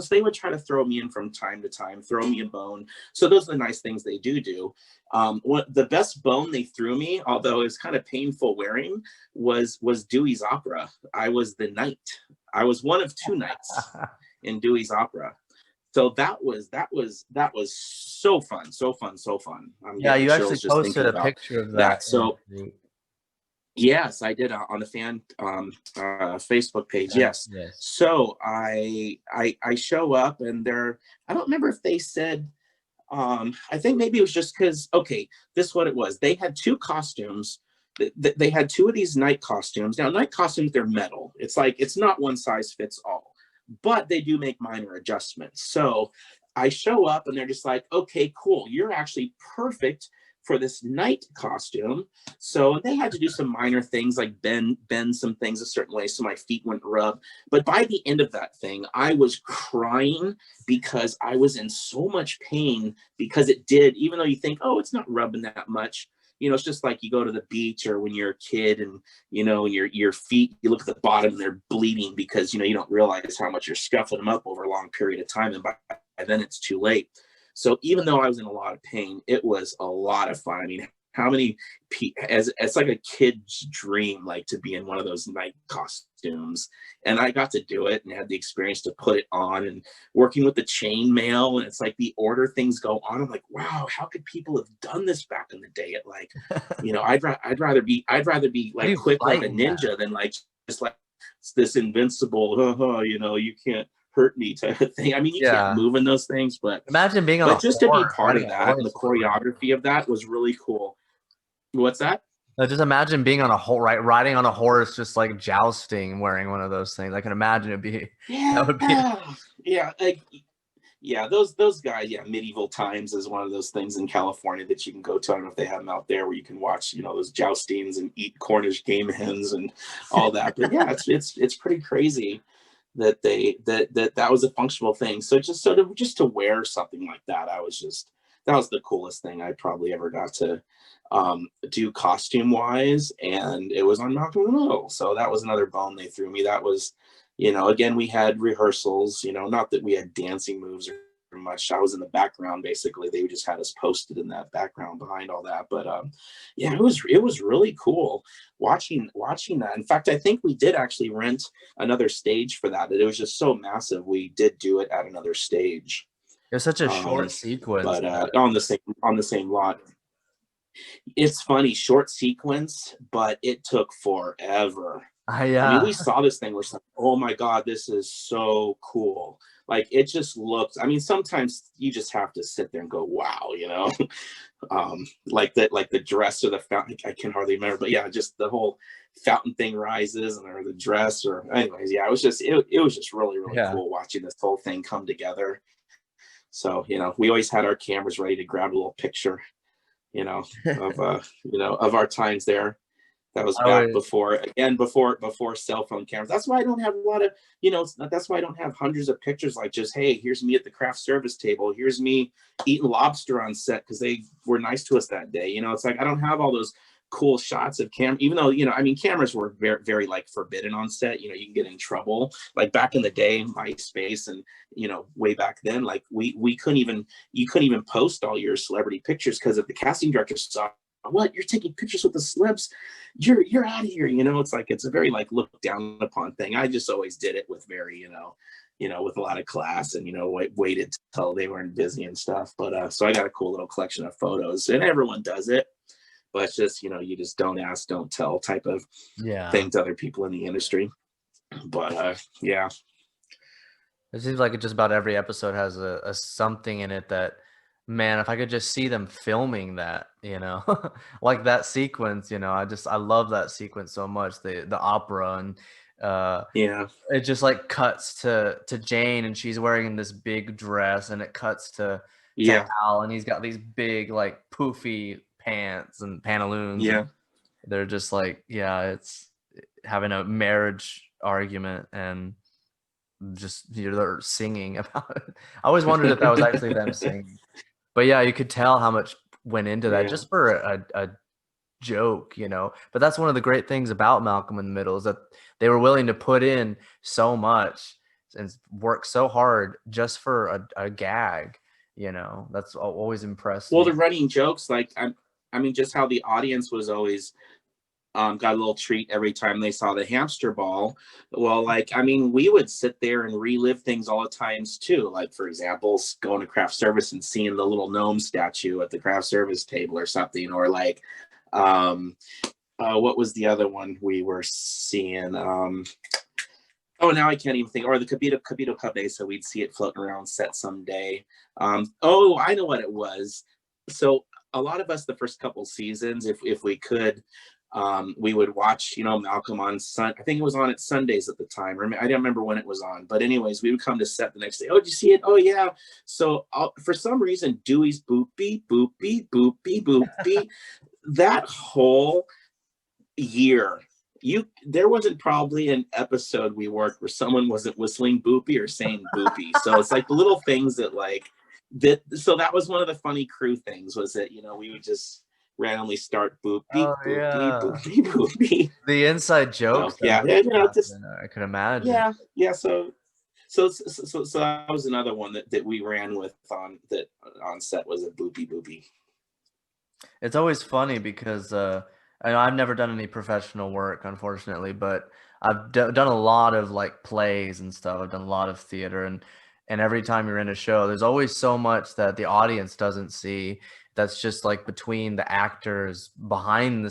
Speaker 2: they would try to throw me in from time to time, throw me a bone. So those are the nice things they do. The best bone they threw me, although it was kind of painful wearing, was Dewey's Opera. I was the knight. I was one of two knights in Dewey's Opera. So that was so fun.
Speaker 1: Yeah, you actually posted a picture of that.
Speaker 2: So yes, I did on the fan Facebook page. Yes. So I show up, and I don't remember if they said, I think maybe it was just because, okay, this is what it was. They had two costumes. They had two of these night costumes. Now, night costumes, they're metal. It's like, it's not one size fits all, but they do make minor adjustments. So I show up, and they're just like, okay, cool. You're actually perfect for this night costume. So they had to do some minor things like bend some things a certain way so my feet wouldn't rub. But by the end of that thing, I was crying because I was in so much pain, because it did, even though you think, oh, it's not rubbing that much. It's just like you go to the beach, or when you're a kid, and your feet, you look at the bottom and they're bleeding because you don't realize how much you're scuffing them up over a long period of time, and by then it's too late. So even though I was in a lot of pain, it was a lot of fun. I mean, how many as it's like a kid's dream, like to be in one of those night costumes. And I got to do it and had the experience to put it on, and working with the chain mail, and it's like the order things go on. I'm like, wow, how could people have done this back in the day? At like, I'd rather be
Speaker 1: How do
Speaker 2: like
Speaker 1: you
Speaker 2: quick like
Speaker 1: fight
Speaker 2: a
Speaker 1: in that?
Speaker 2: ninja than like just like this invincible, you can't hurt me type of thing. I mean, you can't
Speaker 1: Yeah.
Speaker 2: move in those things,
Speaker 1: Imagine being on a
Speaker 2: but just to be
Speaker 1: horse,
Speaker 2: part
Speaker 1: riding
Speaker 2: of
Speaker 1: a
Speaker 2: that and the
Speaker 1: horse.
Speaker 2: choreography of that was really cool. What's that?
Speaker 1: Just imagine being on a whole riding on a horse, just like jousting, wearing one of those things. I can imagine it'd be that would be
Speaker 2: Yeah, like, yeah, those guys, yeah, medieval times is one of those things in California that you can go to. I don't know if they have them out there where you can watch, those joustings and eat Cornish game hens and all that. But yeah, it's pretty crazy that that was a functional thing. So just sort of just to wear something like that, that was the coolest thing I probably ever got to do costume wise, and it was on Malcolm in the Middle. So that was another bone they threw me. That was, again, we had rehearsals, not that we had dancing moves or much. I was in the background basically. They just had us posted in that background behind all that. But yeah, it was really cool watching that. In fact, I think we did actually rent another stage for that. It was just so massive. We did do it at another stage.
Speaker 1: it's such a short sequence
Speaker 2: But
Speaker 1: that
Speaker 2: on the same lot. It's funny, short sequence, but it took forever.
Speaker 1: I
Speaker 2: I mean, we saw this thing, we're like, oh my God, this is so cool. Like it just looks, I mean, sometimes you just have to sit there and go, wow. Like the dress or the fountain, I can hardly remember, but yeah, just the whole fountain thing rises or the dress or anyways, yeah, it was just really, really
Speaker 1: yeah.
Speaker 2: cool watching this whole thing come together. So, we always had our cameras ready to grab a little picture, you know, of our times there. That was
Speaker 1: I
Speaker 2: back
Speaker 1: would
Speaker 2: before cell phone cameras. That's why I don't have a lot of, that's why I don't have hundreds of pictures like just, hey, here's me at the craft service table. Here's me eating lobster on set because they were nice to us that day. It's like I don't have all those cool shots of even though, I mean, cameras were very, very like forbidden on set. You can get in trouble. Like back in the day, MySpace and, way back then, like we couldn't even, you couldn't even post all your celebrity pictures because if the casting director saw, what, you're taking pictures with the celebs, you're out of here. It's like it's a very like looked down upon thing. I just always did it with very with a lot of class and waited till they weren't busy and stuff. But so I got a cool little collection of photos, and everyone does it, but it's just you just don't ask, don't tell type of
Speaker 1: yeah.
Speaker 2: thing to other people in the industry. But yeah.
Speaker 1: It seems like just about every episode has a something in it that, man, if I could just see them filming that, like that sequence, I love that sequence so much, the opera, and
Speaker 2: Yeah.
Speaker 1: it just like cuts to Jane, and she's wearing this big dress, and it cuts to
Speaker 2: Yeah.
Speaker 1: Hal, and he's got these big like poofy pants and pantaloons, and
Speaker 2: Yeah.
Speaker 1: they're just like, yeah, it's having a marriage argument, and just they're singing about it. I always wondered if that was actually them singing. But yeah, you could tell how much went into that
Speaker 2: Yeah.
Speaker 1: just for a joke, But that's one of the great things about Malcolm in the Middle is that they were willing to put in so much and work so hard just for a gag, That's always impressed
Speaker 2: Well,
Speaker 1: me.
Speaker 2: the running jokes, like I mean, just how the audience was always got a little treat every time they saw the hamster ball. Well, like, I mean, we would sit there and relive things all the times too. Like, for example, going to craft service and seeing the little gnome statue at the craft service table or something, or like, what was the other one we were seeing? Oh, now I can't even think. Or the Cabito Cabeza, we'd see it floating around set someday. Oh, I know what it was. So a lot of us, the first couple seasons, if we could, we would watch, Malcolm on I think it was on at Sundays at the time. I don't remember when it was on, but anyways, we would come to set the next day. Oh, did you see it? Oh yeah. So for some reason, Dewey's boopy, boopy, boopy, boopy, that whole year, there wasn't probably an episode we worked where someone wasn't whistling boopy or saying boopy. So it's like the little things that like that. So that was one of the funny crew things, was that we would just randomly start boopy,
Speaker 1: Oh
Speaker 2: boopy,
Speaker 1: yeah.
Speaker 2: boopy, boopy.
Speaker 1: The inside
Speaker 2: So
Speaker 1: jokes that
Speaker 2: yeah,
Speaker 1: must
Speaker 2: yeah,
Speaker 1: have
Speaker 2: just
Speaker 1: happened, I could imagine.
Speaker 2: yeah. So that was another one that we ran with on set, was a boopy boopy.
Speaker 1: It's always funny because I know I've never done any professional work, unfortunately, but I've done a lot of like plays and stuff. I've done a lot of theater, and every time you're in a show, there's always so much that the audience doesn't see. That's just like between the actors behind,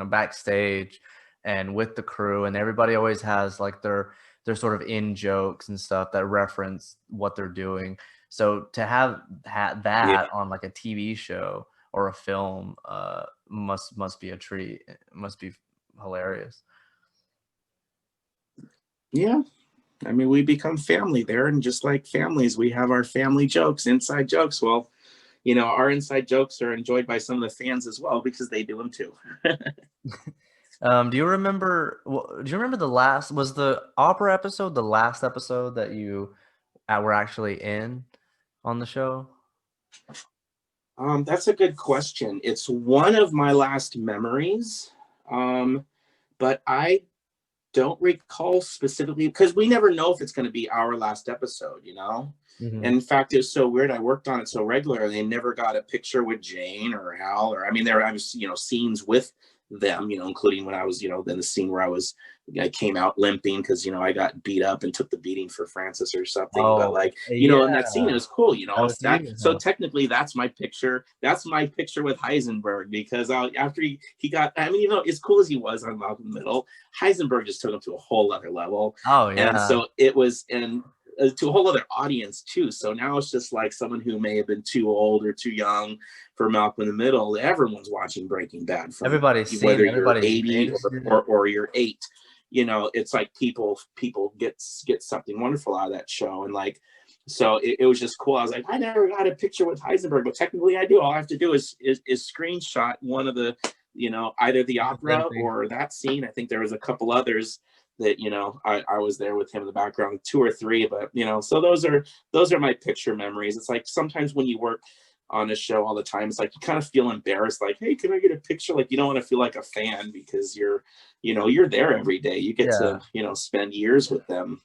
Speaker 1: backstage and with the crew, and everybody always has like their sort of in jokes and stuff that reference what they're doing. So to have
Speaker 2: Yeah.
Speaker 1: that on like a TV show or a film must be a treat. It must be hilarious.
Speaker 2: Yeah. I mean, we become family there, and just like families, we have our family jokes, inside jokes. Well, our inside jokes are enjoyed by some of the fans as well because they do them too.
Speaker 1: Do you remember the last was the opera episode the last episode that you were actually in on the show?
Speaker 2: That's a good question. It's one of my last memories, but I don't recall specifically because we never know if it's going to be our last episode.
Speaker 1: Hmm.
Speaker 2: And in fact, it's so weird. I worked on it so regularly, they never got a picture with Jane or Hal, or I mean, I was, scenes with them, including when I was, in the scene where I came out limping because, I got beat up and took the beating for Francis or something. But
Speaker 1: Oh
Speaker 2: like,
Speaker 1: yeah,
Speaker 2: in that scene, it was cool,
Speaker 1: that was
Speaker 2: that.
Speaker 1: you.
Speaker 2: So technically that's my picture. That's my picture with Heisenberg because after he got, I mean, as cool as he was on Malcolm in the Middle, Heisenberg just took him to a whole other level.
Speaker 1: Oh
Speaker 2: And
Speaker 1: yeah.
Speaker 2: so it was, and to a whole other audience too. So now it's just like someone who may have been too old or too young for Malcolm in the Middle. Everyone's watching Breaking Bad, from
Speaker 1: Everybody's seen
Speaker 2: whether
Speaker 1: it.
Speaker 2: you're
Speaker 1: Everybody's
Speaker 2: 80
Speaker 1: binged it.
Speaker 2: or you're 8. It's like people get something wonderful out of that show. And like, so it was just cool. I was like, I never got a picture with Heisenberg, but technically I do. All I have to do is screenshot one of the, either the opera or that scene. I think there was a couple others that, I was there with him in the background, 2 or 3, but so those are my picture memories. It's like sometimes when you work on a show all the time, it's like you kind of feel embarrassed, like, hey, can I get a picture? Like, you don't want to feel like a fan because you're there every day. You get
Speaker 1: Yeah.
Speaker 2: to spend years with them.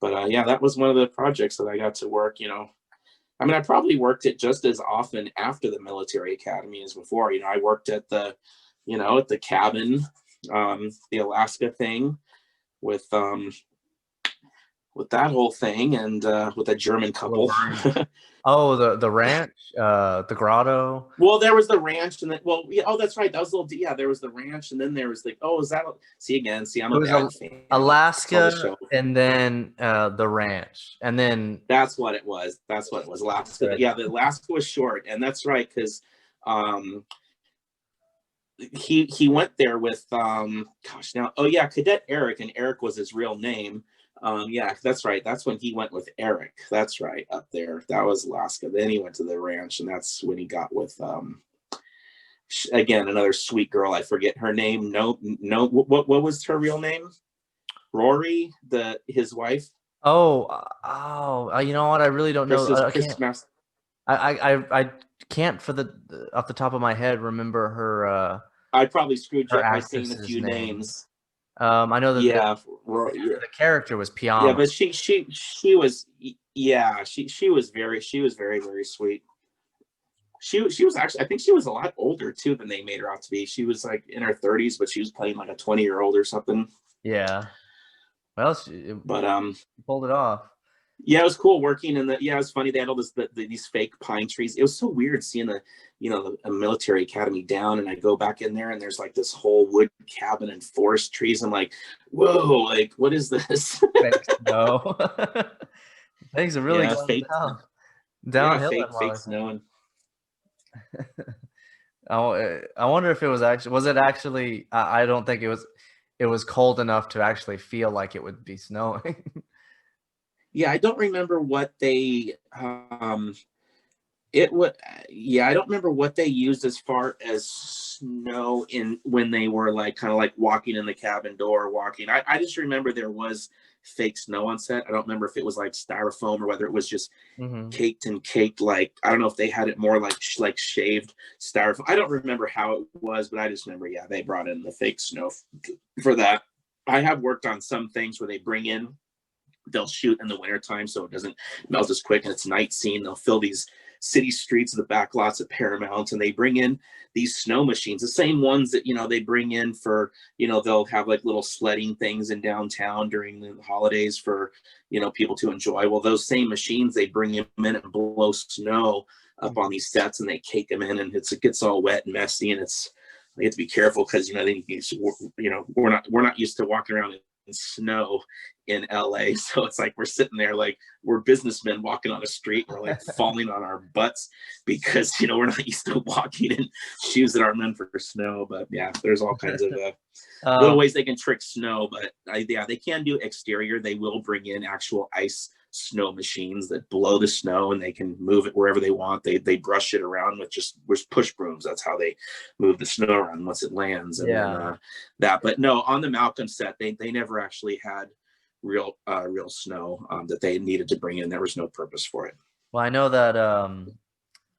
Speaker 2: But yeah, that was one of the projects that I got to work. I mean, I probably worked it just as often after the military academy as before. I worked at the cabin, the Alaska thing, with that whole thing, and with a German couple.
Speaker 1: Oh, the ranch, the grotto.
Speaker 2: Well, there was the ranch, and then, well, yeah, oh, that's right. That was a little, yeah. There was the ranch, and then there was like, oh, is that? See, I'm
Speaker 1: It
Speaker 2: a
Speaker 1: was
Speaker 2: bad fan. I saw the
Speaker 1: Alaska
Speaker 2: show.
Speaker 1: and then the ranch. And then
Speaker 2: That's what it was. That's what it was. Alaska. Yeah, the Alaska was short, and that's right because um, he went there with gosh, now, oh yeah, Cadet Eric, and Eric was his real name. Yeah, that's right. That's when he went with Eric. That's right, up there. That was Alaska. Then he went to the ranch, and that's when he got with again, another sweet girl. I forget her name. No, no. What was her real name? Rory, his wife.
Speaker 1: you know what? I really don't know. I
Speaker 2: Chris
Speaker 1: can't.
Speaker 2: Mas-
Speaker 1: I can't for the off the top of my head remember
Speaker 2: I probably screwed you
Speaker 1: her
Speaker 2: up by saying a
Speaker 1: actress's
Speaker 2: few
Speaker 1: name.
Speaker 2: names.
Speaker 1: I know that
Speaker 2: Yeah, yeah.
Speaker 1: the character was
Speaker 2: Yeah,
Speaker 1: Piama.
Speaker 2: but she was, yeah, she was very very sweet. She was actually, I think she was a lot older too than they made her out to be. She was like in her 30s, but she was playing like a 20-year-old or something.
Speaker 1: Yeah. Well, she
Speaker 2: But
Speaker 1: pulled it off.
Speaker 2: yeah, it was cool working in the. Yeah, it was funny. They had all these fake pine trees. It was so weird seeing the military academy down, and I go back in there, and there's like this whole wood cabin and forest trees. I'm like, whoa, like what is this?
Speaker 1: Thanks. No. Things are really
Speaker 2: Yeah,
Speaker 1: going
Speaker 2: fake. Yeah,
Speaker 1: downhill in
Speaker 2: fake
Speaker 1: Washington.
Speaker 2: snow. And
Speaker 1: I wonder if it was it actually I don't think it was cold enough to actually feel like it would be snowing.
Speaker 2: yeah, I don't remember what they it would, yeah, I don't remember what they used as far as snow in when they were like kind of like walking in the cabin door, walking. I just remember there was fake snow on set. I don't remember if it was like styrofoam or whether it was just
Speaker 1: Hmm.
Speaker 2: caked, like I don't know if they had it more like shaved styrofoam. I don't remember how it was, but I just remember, yeah, they brought in the fake snow for that. I have worked on some things where they'll shoot in the wintertime so it doesn't melt as quick, and it's night scene. They'll fill these city streets, the back lots at Paramount, and they bring in these snow machines, the same ones that, they bring in for, they'll have like little sledding things in downtown during the holidays for, people to enjoy. Well, those same machines, they bring them in and blow snow up on these sets, and they cake them in, and it gets all wet and messy, and you have to be careful because, we're not used to walking around in snow in LA. So it's like we're sitting there like we're businessmen walking on a street, and we're like falling on our butts because we're not used to walking in shoes that aren't meant for snow. But yeah, there's all kinds of little ways they can trick snow. But yeah, they can do exterior. They will bring in actual ice snow machines that blow the snow, and they can move it wherever they want. They brush it around with push brooms. That's how they move the snow around once it lands. And then but no, on the Malcolm set, they never actually had real snow that they needed to bring in. There was no purpose for it.
Speaker 1: Well, I know that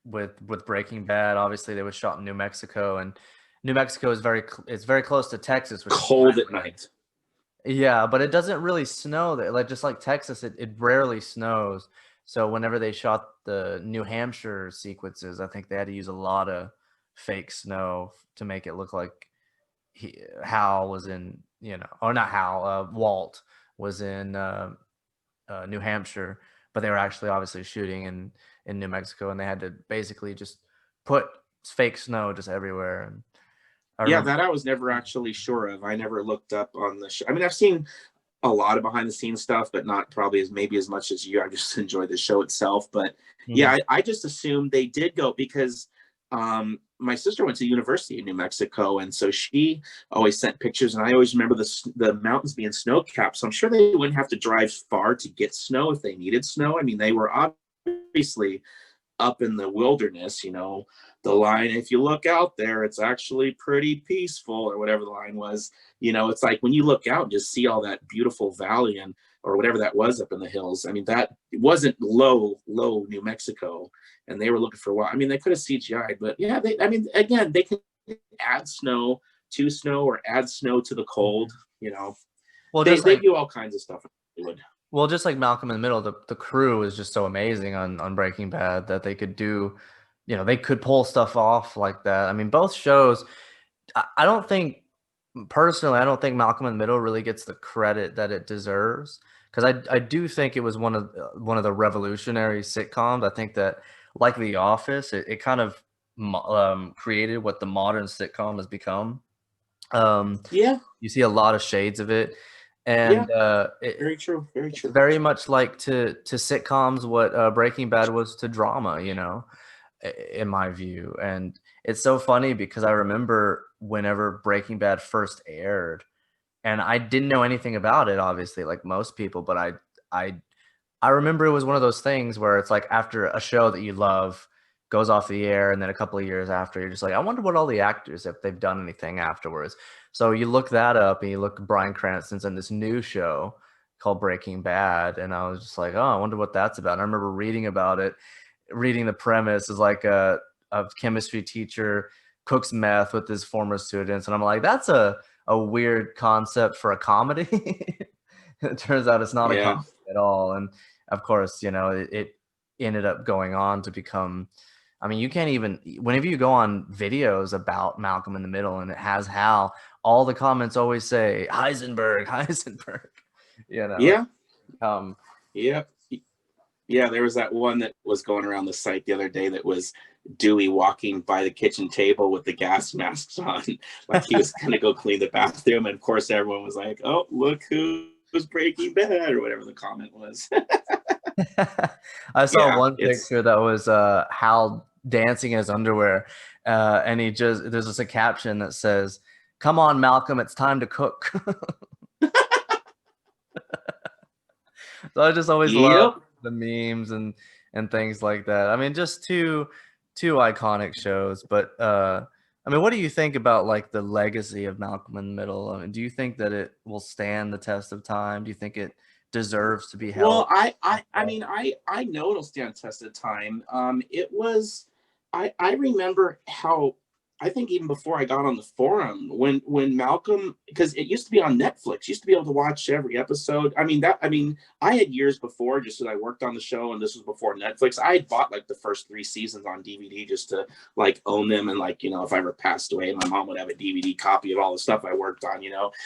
Speaker 1: with Breaking Bad, obviously they was shot in New Mexico, and New Mexico is very close to Texas, which
Speaker 2: cold at night.
Speaker 1: Yeah, but it doesn't really snow there. Like, just like Texas, it rarely snows. So whenever they shot the New Hampshire sequences, I think they had to use a lot of fake snow to make it look like Hal was in, or not Hal, Walt was in New Hampshire, but they were actually obviously shooting in New Mexico, and they had to basically just put fake snow just everywhere. And
Speaker 2: that I was never actually sure of. I never looked up on the show. I mean, I've seen a lot of behind the scenes stuff, but not probably as much as you. I just enjoy the show itself. But yeah, I just assumed they did go because my sister went to university in New Mexico, and so she always sent pictures, and I always remember the mountains being snow-capped. So I'm sure they wouldn't have to drive far to get snow if they needed snow. I mean, they were obviously up in the wilderness, the line, if you look out there, it's actually pretty peaceful, or whatever the line was. It's like when you look out and just see all that beautiful valley or whatever that was up in the hills. I mean, that it wasn't low New Mexico, and they were looking for what. I mean, they could have CGI'd, but yeah, again, they could add snow to snow or add snow to the cold. Well, they do all kinds of stuff.
Speaker 1: Well, just like Malcolm in the Middle, the crew is just so amazing on Breaking Bad that they could do, they could pull stuff off like that. I mean, both shows, I don't think Malcolm in the Middle really gets the credit that it deserves, because I do think it was one of the revolutionary sitcoms. I think that, like The Office, it kind of created what the modern sitcom has become. You see a lot of shades of it. And
Speaker 2: very true.
Speaker 1: Very much like to sitcoms what Breaking Bad was to drama, in my view. And it's so funny because I remember whenever Breaking Bad first aired, and I didn't know anything about it, obviously, like most people, but I remember it was one of those things where it's like after a show that you love goes off the air, and then a couple of years after, you're just like, I wonder what all the actors, if they've done anything afterwards. So you look that up, and you look at Bryan Cranston's in this new show called Breaking Bad, and I was just like, oh, I wonder what that's about. And I remember reading about it. Reading the premise is like a chemistry teacher cooks meth with his former students, and I'm like, that's a weird concept for a comedy. It turns out it's not a comedy at all. And of course, it ended up going on to become, I mean, you can't even, whenever you go on videos about Malcolm in the Middle and it has Hal, all the comments always say Heisenberg.
Speaker 2: Yeah, there was that one that was going around the site the other day that was Dewey walking by the kitchen table with the gas masks on, like he was gonna go clean the bathroom, and of course everyone was like, oh, look who was Breaking Bad, or whatever the comment was.
Speaker 1: I saw one picture that was Hal dancing in his underwear, and there's just a caption that says, "Come on, Malcolm, it's time to cook." So I just always love the memes and things like that. I mean, just two iconic shows. But I mean, what do you think about like the legacy of Malcolm in the Middle? I mean, do you think that it will stand the test of time? Do you think it deserves to be held?
Speaker 2: Well, I mean, I know it'll stand the test of time. I remember how I think even before I got on the forum, when Malcolm, because it used to be on Netflix, used to be able to watch every episode. I had years before, just that I worked on the show, and this was before Netflix. I had bought like the first 3 seasons on DVD just to like own them, and like, if I ever passed away, my mom would have a DVD copy of all the stuff I worked on,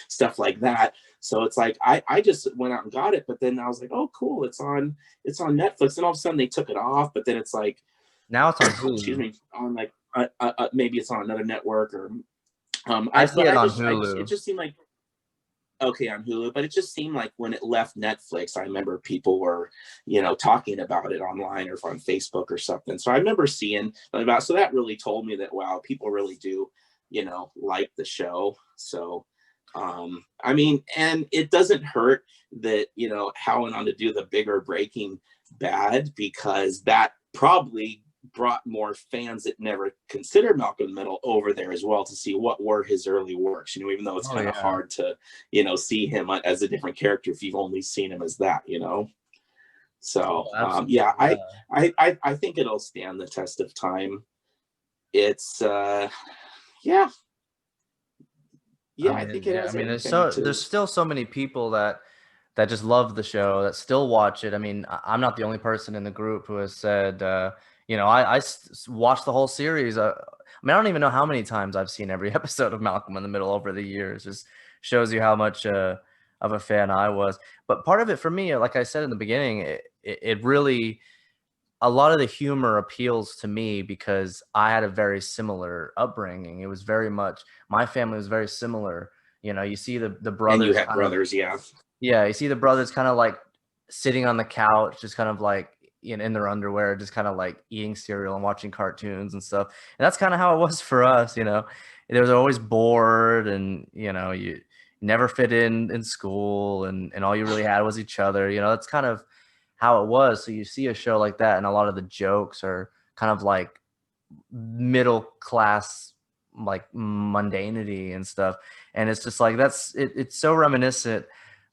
Speaker 2: stuff like that. So it's like I just went out and got it, but then I was like, oh cool, it's on Netflix, and all of a sudden they took it off, but then it's like,
Speaker 1: Now it's on
Speaker 2: excuse
Speaker 1: Hulu.
Speaker 2: me, on like maybe it's on another network, or
Speaker 1: I see it on
Speaker 2: it
Speaker 1: Hulu.
Speaker 2: just seemed like okay on Hulu, but it just seemed like when it left Netflix, I remember people were, talking about it online or on Facebook or something. So I remember seeing about, so that really told me that, wow, people really do, like the show. So, and it doesn't hurt that, how went on to do the bigger Breaking Bad, because that probably brought more fans that never considered Malcolm in the Middle over there as well, to see what were his early works, even though it's
Speaker 1: Oh
Speaker 2: kind of
Speaker 1: yeah.
Speaker 2: hard to, see him as a different character if you've only seen him as that.
Speaker 1: Oh,
Speaker 2: So
Speaker 1: absolutely.
Speaker 2: yeah,
Speaker 1: Yeah.
Speaker 2: I think it'll stand the test of time. It's yeah,
Speaker 1: I
Speaker 2: I
Speaker 1: mean,
Speaker 2: think it
Speaker 1: yeah. I
Speaker 2: has
Speaker 1: mean,
Speaker 2: everything
Speaker 1: there's
Speaker 2: to.
Speaker 1: still so many people that just love the show, that still watch it. I mean, I'm not the only person in the group who has said, watched the whole series. I mean, I don't even know how many times I've seen every episode of Malcolm in the Middle over the years. Just shows you how much of a fan I was. But part of it for me, like I said in the beginning, it really, a lot of the humor appeals to me because I had a very similar upbringing. It was very much, my family was very similar. You see the
Speaker 2: And you
Speaker 1: brothers
Speaker 2: had
Speaker 1: kind of,
Speaker 2: brothers, yeah.
Speaker 1: yeah, you see the brothers kind of like sitting on the couch, just kind of like in their underwear, just kind of like eating cereal and watching cartoons and stuff. And that's kind of how it was for us. They was always bored, and you never fit in school, and all you really had was each other. That's kind of how it was. So you see a show like that, and a lot of the jokes are kind of like middle class, like mundanity and stuff. And it's just like it's so reminiscent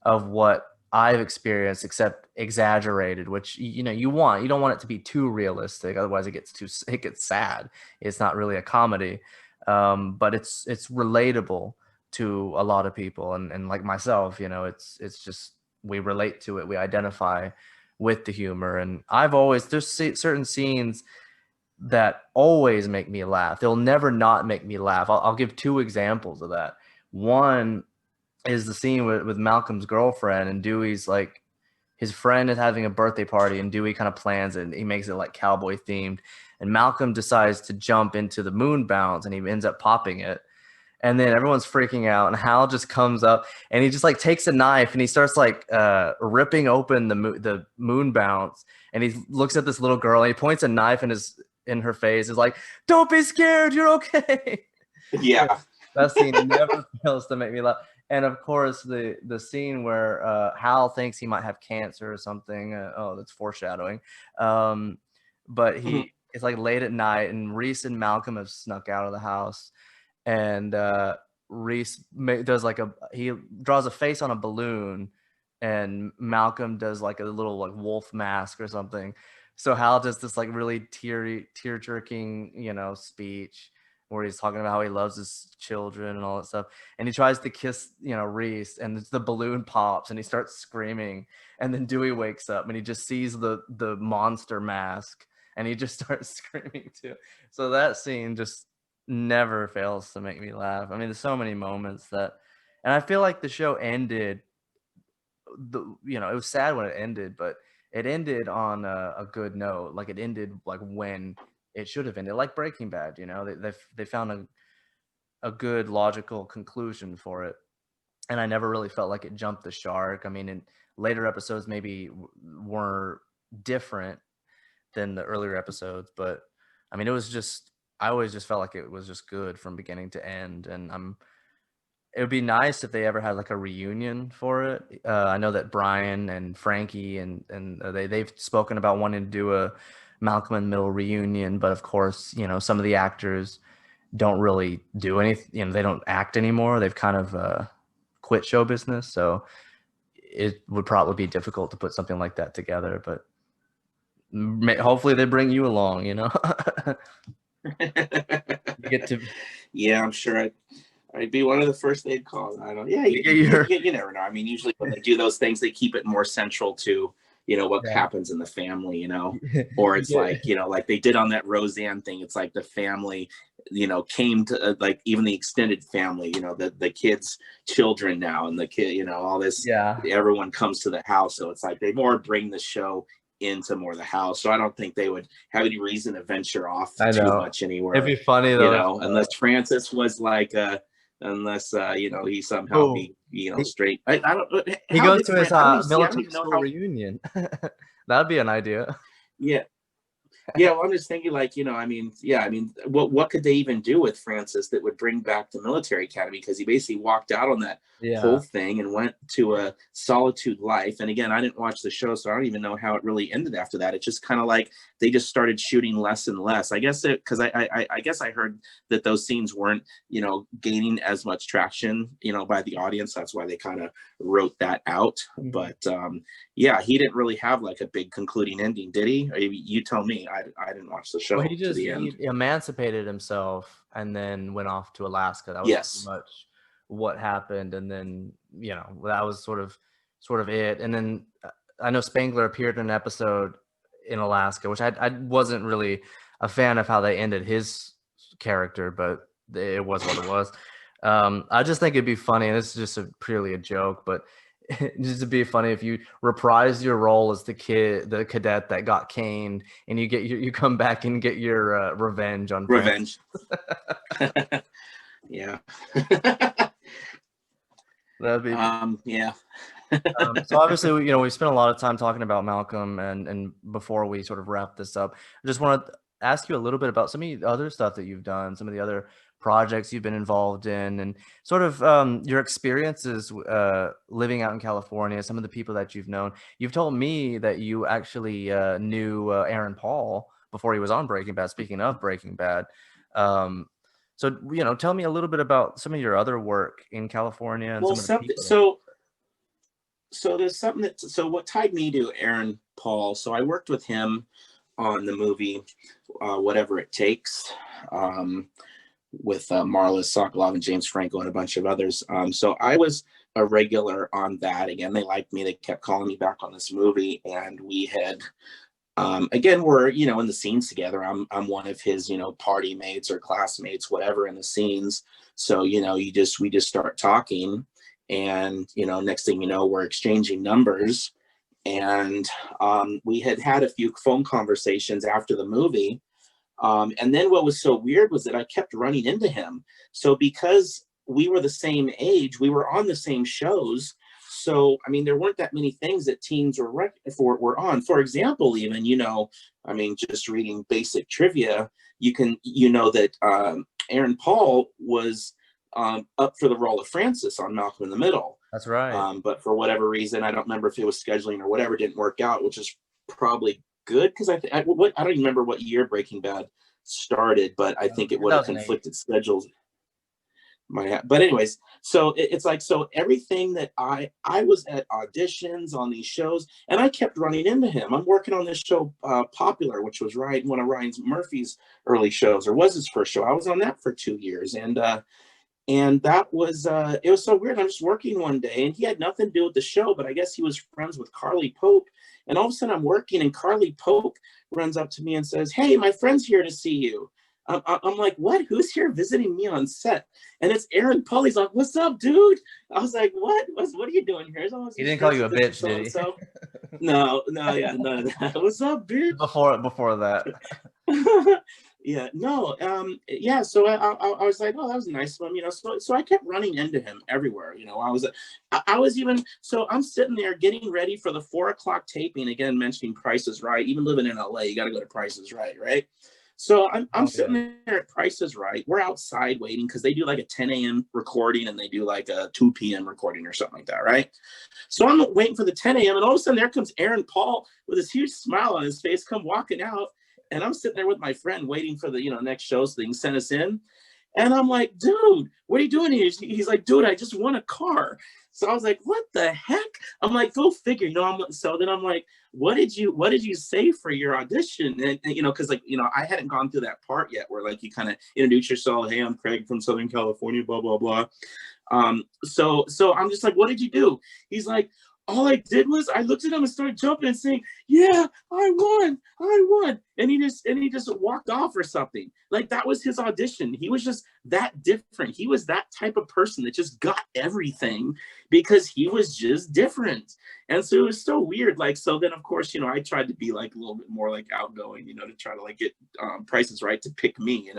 Speaker 1: of what I've experienced, except exaggerated, which you don't want it to be too realistic, otherwise it gets sad. It's not really a comedy. But it's relatable to a lot of people, and like myself, it's just, we relate to it, we identify with the humor. And there's certain scenes that always make me laugh. They'll never not make me laugh. I'll give two examples of that. One is the scene with Malcolm's girlfriend, and Dewey's like, his friend is having a birthday party, and Dewey kind of plans it, and he makes it like cowboy themed. And Malcolm decides to jump into the moon bounce, and he ends up popping it. And then everyone's freaking out, and Hal just comes up, and he just like takes a knife, and he starts like ripping open the moon bounce, and he looks at this little girl, and he points a knife in her face, is like, "Don't be scared, you're okay."
Speaker 2: Yeah.
Speaker 1: That scene never fails to make me laugh. And of course, the scene where Hal thinks he might have cancer or something. Oh, that's foreshadowing. But it's like late at night, and Reese and Malcolm have snuck out of the house, and Reese does like he draws a face on a balloon, and Malcolm does like a little like wolf mask or something. So Hal does this like really tear jerking, speech where he's talking about how he loves his children and all that stuff. And he tries to kiss, Reese, and the balloon pops, and he starts screaming. And then Dewey wakes up, and he just sees the monster mask, and he just starts screaming too. So that scene just never fails to make me laugh. I mean, there's so many moments and I feel like the show ended, it was sad when it ended, but it ended on a good note. Like, it ended like when it should have ended, like Breaking Bad. They found a good logical conclusion for it, and I never really felt like it jumped the shark. I mean, in later episodes maybe were different than the earlier episodes, but I mean, I always just felt like it was just good from beginning to end. And it would be nice if they ever had like a reunion for it. I know that Brian and Frankie and they've spoken about wanting to do a Malcolm and Middle reunion, but of course, some of the actors don't really do anything. They don't act anymore. They've kind of quit show business, so it would probably be difficult to put something like that together. But hopefully they bring you along. You get to
Speaker 2: Yeah, I'm sure I'd be one of the first they'd call. I don't. Yeah,
Speaker 1: you get your
Speaker 2: you never know. I mean, usually when they do those things, they keep it more central to what
Speaker 1: yeah.
Speaker 2: happens in the family. Or
Speaker 1: You
Speaker 2: it's
Speaker 1: get
Speaker 2: like like they did on that Roseanne thing. It's like the family, came to like even the extended family. The kids' children now, and the kid, all this.
Speaker 1: yeah.
Speaker 2: Everyone comes to the house, so it's like they more bring the show into more the house. So I don't think they would have any reason to venture off
Speaker 1: I
Speaker 2: too
Speaker 1: know.
Speaker 2: much
Speaker 1: It'd
Speaker 2: anywhere.
Speaker 1: be funny though if,
Speaker 2: Unless Francis was like unless he somehow
Speaker 1: oh,
Speaker 2: be
Speaker 1: he,
Speaker 2: straight. I don't.
Speaker 1: he
Speaker 2: How
Speaker 1: goes
Speaker 2: did
Speaker 1: to his
Speaker 2: I don't even see. I don't
Speaker 1: military
Speaker 2: even know
Speaker 1: school
Speaker 2: how.
Speaker 1: reunion. That'd be an idea.
Speaker 2: Yeah, yeah, well, I'm just thinking, like, I mean, yeah, I mean, what could they even do with Francis that would bring back the military academy? Because he basically walked out on that
Speaker 1: Yeah.
Speaker 2: whole thing and went to a solitude life. And again, I didn't watch the show, so I don't even know how it really ended after that. It's just kind of like they just started shooting less and less. I guess because I guess I heard that those scenes weren't, gaining as much traction, by the audience. That's why they kind of wrote that out.
Speaker 1: Mhm.
Speaker 2: But yeah, he didn't really have like a big concluding ending, did he? Or you tell me. I didn't watch the
Speaker 1: Well,
Speaker 2: show to the
Speaker 1: he
Speaker 2: end.
Speaker 1: emancipated himself and then went off to Alaska. That was pretty
Speaker 2: Yes.
Speaker 1: much what happened, and then that was sort of it. And then I know Spangler appeared in an episode in Alaska, which I wasn't really a fan of how they ended his character, but it was what it was. I just think it'd be funny, and this is just purely a joke, but just to be funny if you reprise your role as the cadet that got caned, and you come back and get your revenge on France.
Speaker 2: Revenge. Yeah.
Speaker 1: That'd be
Speaker 2: Yeah.
Speaker 1: so obviously we spent a lot of time talking about Malcolm, and before we sort of wrap this up, I just want to ask you a little bit about some of the other stuff that you've done, some of the other projects you've been involved in, and sort of your experiences living out in California, some of the people that you've known. You've told me that you actually knew Aaron Paul before he was on Breaking Bad. Speaking of Breaking Bad, so tell me a little bit about some of your other work in California and
Speaker 2: Well,
Speaker 1: some of the
Speaker 2: something.
Speaker 1: people.
Speaker 2: So there's something so what tied me to Aaron Paul. So I worked with him on the movie Whatever It Takes, with Marla Sokolov and James Franco and a bunch of others. So I was a regular on that. Again, they liked me. They kept calling me back on this movie, and we had again, we're in the scenes together. I'm one of his party mates or classmates, whatever, in the scenes. So we just start talking, and next thing you know, we're exchanging numbers. And we had a few phone conversations after the movie. And then what was so weird was that I kept running into him. So because we were the same age, we were on the same shows. So, I mean, there weren't that many things that teens were on. For example, even, I mean, just reading basic trivia, that Aaron Paul was up for the role of Francis on Malcolm in the Middle.
Speaker 1: That's right.
Speaker 2: But for whatever reason, I don't remember if it was scheduling or whatever, didn't work out, which is probably good, because I don't even remember what year Breaking Bad started, but I think it would have
Speaker 1: 2008.
Speaker 2: conflicted schedules. But anyways, so it's like, so everything that I was at auditions on these shows, and I kept running into him. I'm working on this show, Popular, which was one of Ryan Murphy's early shows, or was his first show. I was on that for 2 years, and that was it was so weird. I'm just working one day, and he had nothing to do with the show, but I guess he was friends with Carly Pope. And all of a sudden I'm working, and Carly Pope runs up to me and says, "Hey, my friend's here to see you." I'm like, "What? Who's here visiting me on set?" And it's Aaron Paul. He's like, "What's up, dude?" I was like, "What are you doing here?"
Speaker 1: He didn't call you a bitch,
Speaker 2: So
Speaker 1: did
Speaker 2: and
Speaker 1: he?
Speaker 2: so. No, yeah, none of that. What's up, bitch?
Speaker 1: Before that.
Speaker 2: Yeah, no, yeah. So I was like, "Oh, that was nice of him," So I kept running into him everywhere. I was even, so I'm sitting there getting ready for the 4 o'clock taping. Again, mentioning Price is Right. Even living in LA, you got to go to Price is Right, right? So I'm
Speaker 1: Okay.
Speaker 2: sitting there at Price is Right. We're outside waiting, because they do like a 10 a.m. recording, and they do like a 2 p.m. recording or something like that, right? So I'm waiting for the 10 a.m. and all of a sudden there comes Aaron Paul with this huge smile on his face, come walking out. And I'm sitting there with my friend waiting for the next show so they can send us in. And I'm like, "Dude, what are you doing here?" He's like, "Dude, I just won a car." So I was like, what the heck? I'm like, go figure. So then I'm like, what did you say for your audition? And because like, I hadn't gone through that part yet where like you kind of introduce yourself. Hey, I'm Craig from Southern California, blah, blah, blah. So I'm just like, what did you do? He's like, all I did was I looked at him and started jumping and saying, yeah, I won. And he just walked off or something. Like that was his audition. He was just that different. He was that type of person that just got everything because he was just different. And so it was so weird. Like, so then of course, I tried to be like a little bit more like outgoing, to try to like get Prices Right to pick me,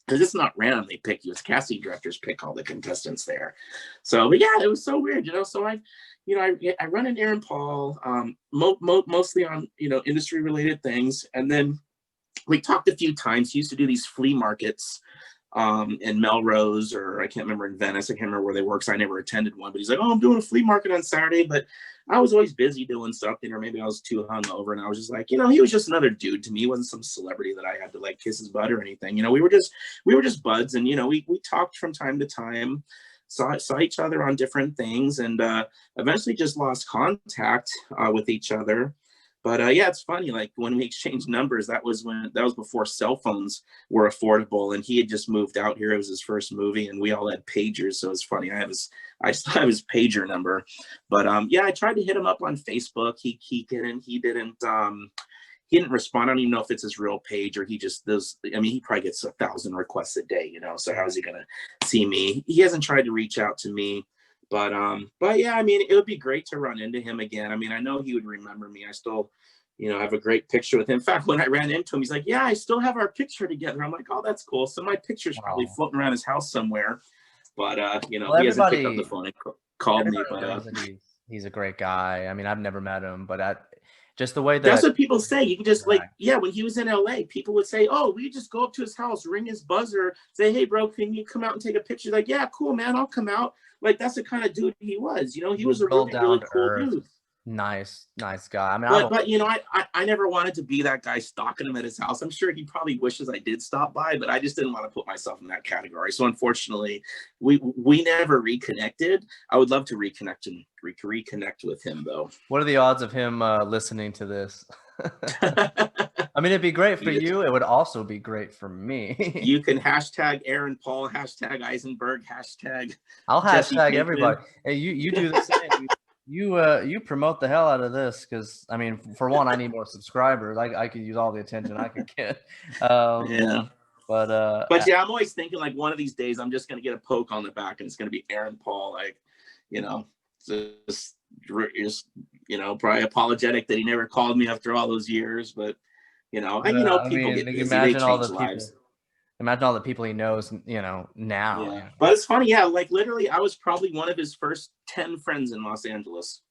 Speaker 2: because it's not randomly picked you. It's casting directors pick all the contestants there. So, but yeah, it was so weird, So I run an Aaron Paul, mostly on, industry related things. And then we talked a few times. He used to do these flea markets in Melrose, or I can't remember, in Venice. I can't remember where they were because I never attended one. But he's like, oh, I'm doing a flea market on Saturday. But I was always busy doing something, or maybe I was too hungover. And I was just like, he was just another dude to me. He wasn't some celebrity that I had to like kiss his butt or anything. We were just buds. And, we talked from time to time, saw each other on different things, and eventually just lost contact with each other. But yeah, it's funny. Like when we exchanged numbers, that was before cell phones were affordable, and he had just moved out here. It was his first movie, and we all had pagers. So it's funny. I still have his pager number. But yeah, I tried to hit him up on Facebook. He didn't respond. I don't even know if it's his real page or he just does. I mean, he probably gets 1,000 requests a day, So how is he gonna see me? He hasn't tried to reach out to me. But yeah, I mean, it would be great to run into him again. I mean, I know he would remember me. I still, have a great picture with him. In fact, when I ran into him, he's like, yeah, I still have our picture together. I'm like, oh, that's cool. So my picture's probably floating around his house somewhere. But
Speaker 1: Well,
Speaker 2: he hasn't picked up the phone and called me. But
Speaker 1: knows that he's a great guy. I mean, I've never met him, but just the way
Speaker 2: that's
Speaker 1: that
Speaker 2: what people say. You can just like, yeah, when he was in LA, people would say, oh, we just go up to his house, ring his buzzer, say, hey, bro, can you come out and take a picture? Like, yeah, cool, man, I'll come out. Like, that's the kind of dude he was. He was a
Speaker 1: real
Speaker 2: really,
Speaker 1: down
Speaker 2: really
Speaker 1: to
Speaker 2: cool
Speaker 1: earth,
Speaker 2: dude.
Speaker 1: nice guy. I mean,
Speaker 2: But I never wanted to be that guy stalking him at his house. I'm sure he probably wishes I did stop by, but I just didn't want to put myself in that category. So unfortunately, we never reconnected. I would love to reconnect with him though.
Speaker 1: What are the odds of him listening to this? I mean, it'd be great for you. It would also be great for me.
Speaker 2: You can hashtag Aaron Paul, hashtag Eisenberg, hashtag.
Speaker 1: I'll hashtag everybody. Hey, you do the same. You promote the hell out of this because I mean, for one, I need more subscribers. I could use all the attention I could get.
Speaker 2: Yeah.
Speaker 1: But
Speaker 2: yeah, I'm always thinking like one of these days I'm just gonna get a poke on the back and it's gonna be Aaron Paul, like, just probably apologetic that he never called me after all those years, but people get busy, they change lives.
Speaker 1: Imagine all the people he knows, now.
Speaker 2: Yeah. But it's funny, yeah, like literally I was probably one of his first 10 friends in Los Angeles.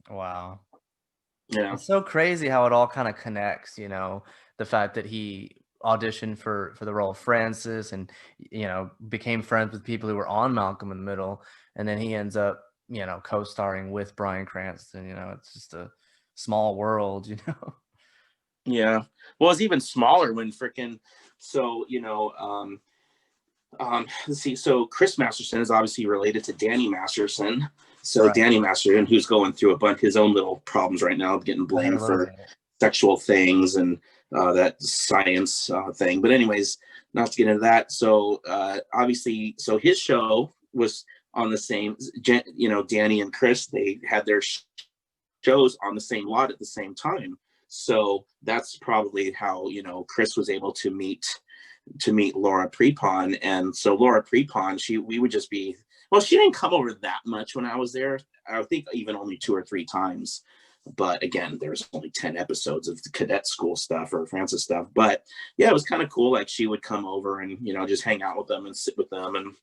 Speaker 1: Wow.
Speaker 2: Yeah.
Speaker 1: It's so crazy how it all kind of connects, the fact that he auditioned for the role of Francis and, became friends with people who were on Malcolm in the Middle. And then he ends up, co-starring with Bryan Cranston. It's just a small world,
Speaker 2: Yeah. Well, it's even smaller when freaking, so, let's see. So Chris Masterson is obviously related to Danny Masterson. So right. Danny Masterson, who's going through a bunch his own little problems right now, getting blamed for sexual things and that science thing. But anyways, not to get into that. So obviously, so his show was on the same, Danny and Chris, they had their shows on the same lot at the same time. So that's probably how, Chris was able to meet Laura Prepon. And so Laura Prepon, we would just be, well, she didn't come over that much when I was there. I think even only 2 or 3 times. But again, there's only 10 episodes of the cadet school stuff or Francis stuff. But yeah, it was kind of cool. Like she would come over and, just hang out with them and sit with them and,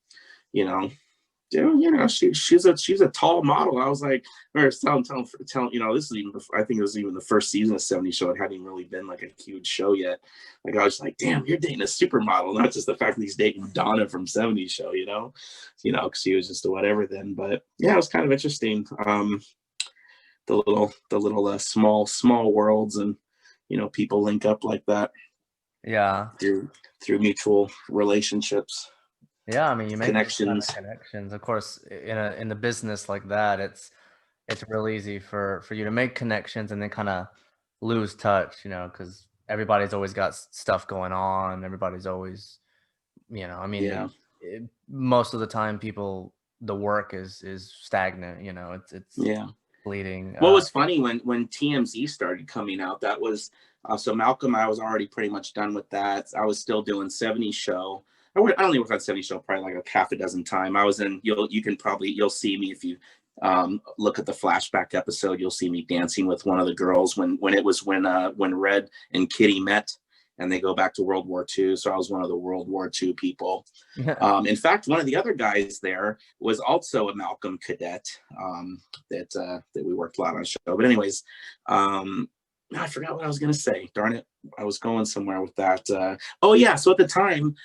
Speaker 2: she's a tall model. I was like, or telling, this is even before, I think it was even the first season of 70 Show. It hadn't even really been like a huge show yet. Like I was like, damn, you're dating a supermodel, not just the fact that he's dating Donna from 70 Show, because he was just a whatever then. But yeah, it was kind of interesting. The little small worlds and people link up like that.
Speaker 1: Yeah,
Speaker 2: through mutual relationships.
Speaker 1: Yeah, I mean, you make those kind of
Speaker 2: connections.
Speaker 1: connections. Of course, in the business like that, it's real easy for you to make connections and then kind of lose touch, because everybody's always got stuff going on. Everybody's always, I mean,
Speaker 2: Yeah.
Speaker 1: most of the time, the work is stagnant. It's
Speaker 2: Yeah.
Speaker 1: bleeding.
Speaker 2: What was funny when TMZ started coming out, that was so Malcolm, I was already pretty much done with that. I was still doing 70 show. I only worked on 70 show probably like a half a dozen time. I was in, you'll see me if you look at the flashback episode, you'll see me dancing with one of the girls when Red and Kitty met and they go back to World War II. So I was one of the World War II people. In fact, one of the other guys there was also a Malcolm cadet that we worked a lot on the show. But anyways, I forgot what I was going to say. Darn it. I was going somewhere with that. Oh, yeah. So at the time,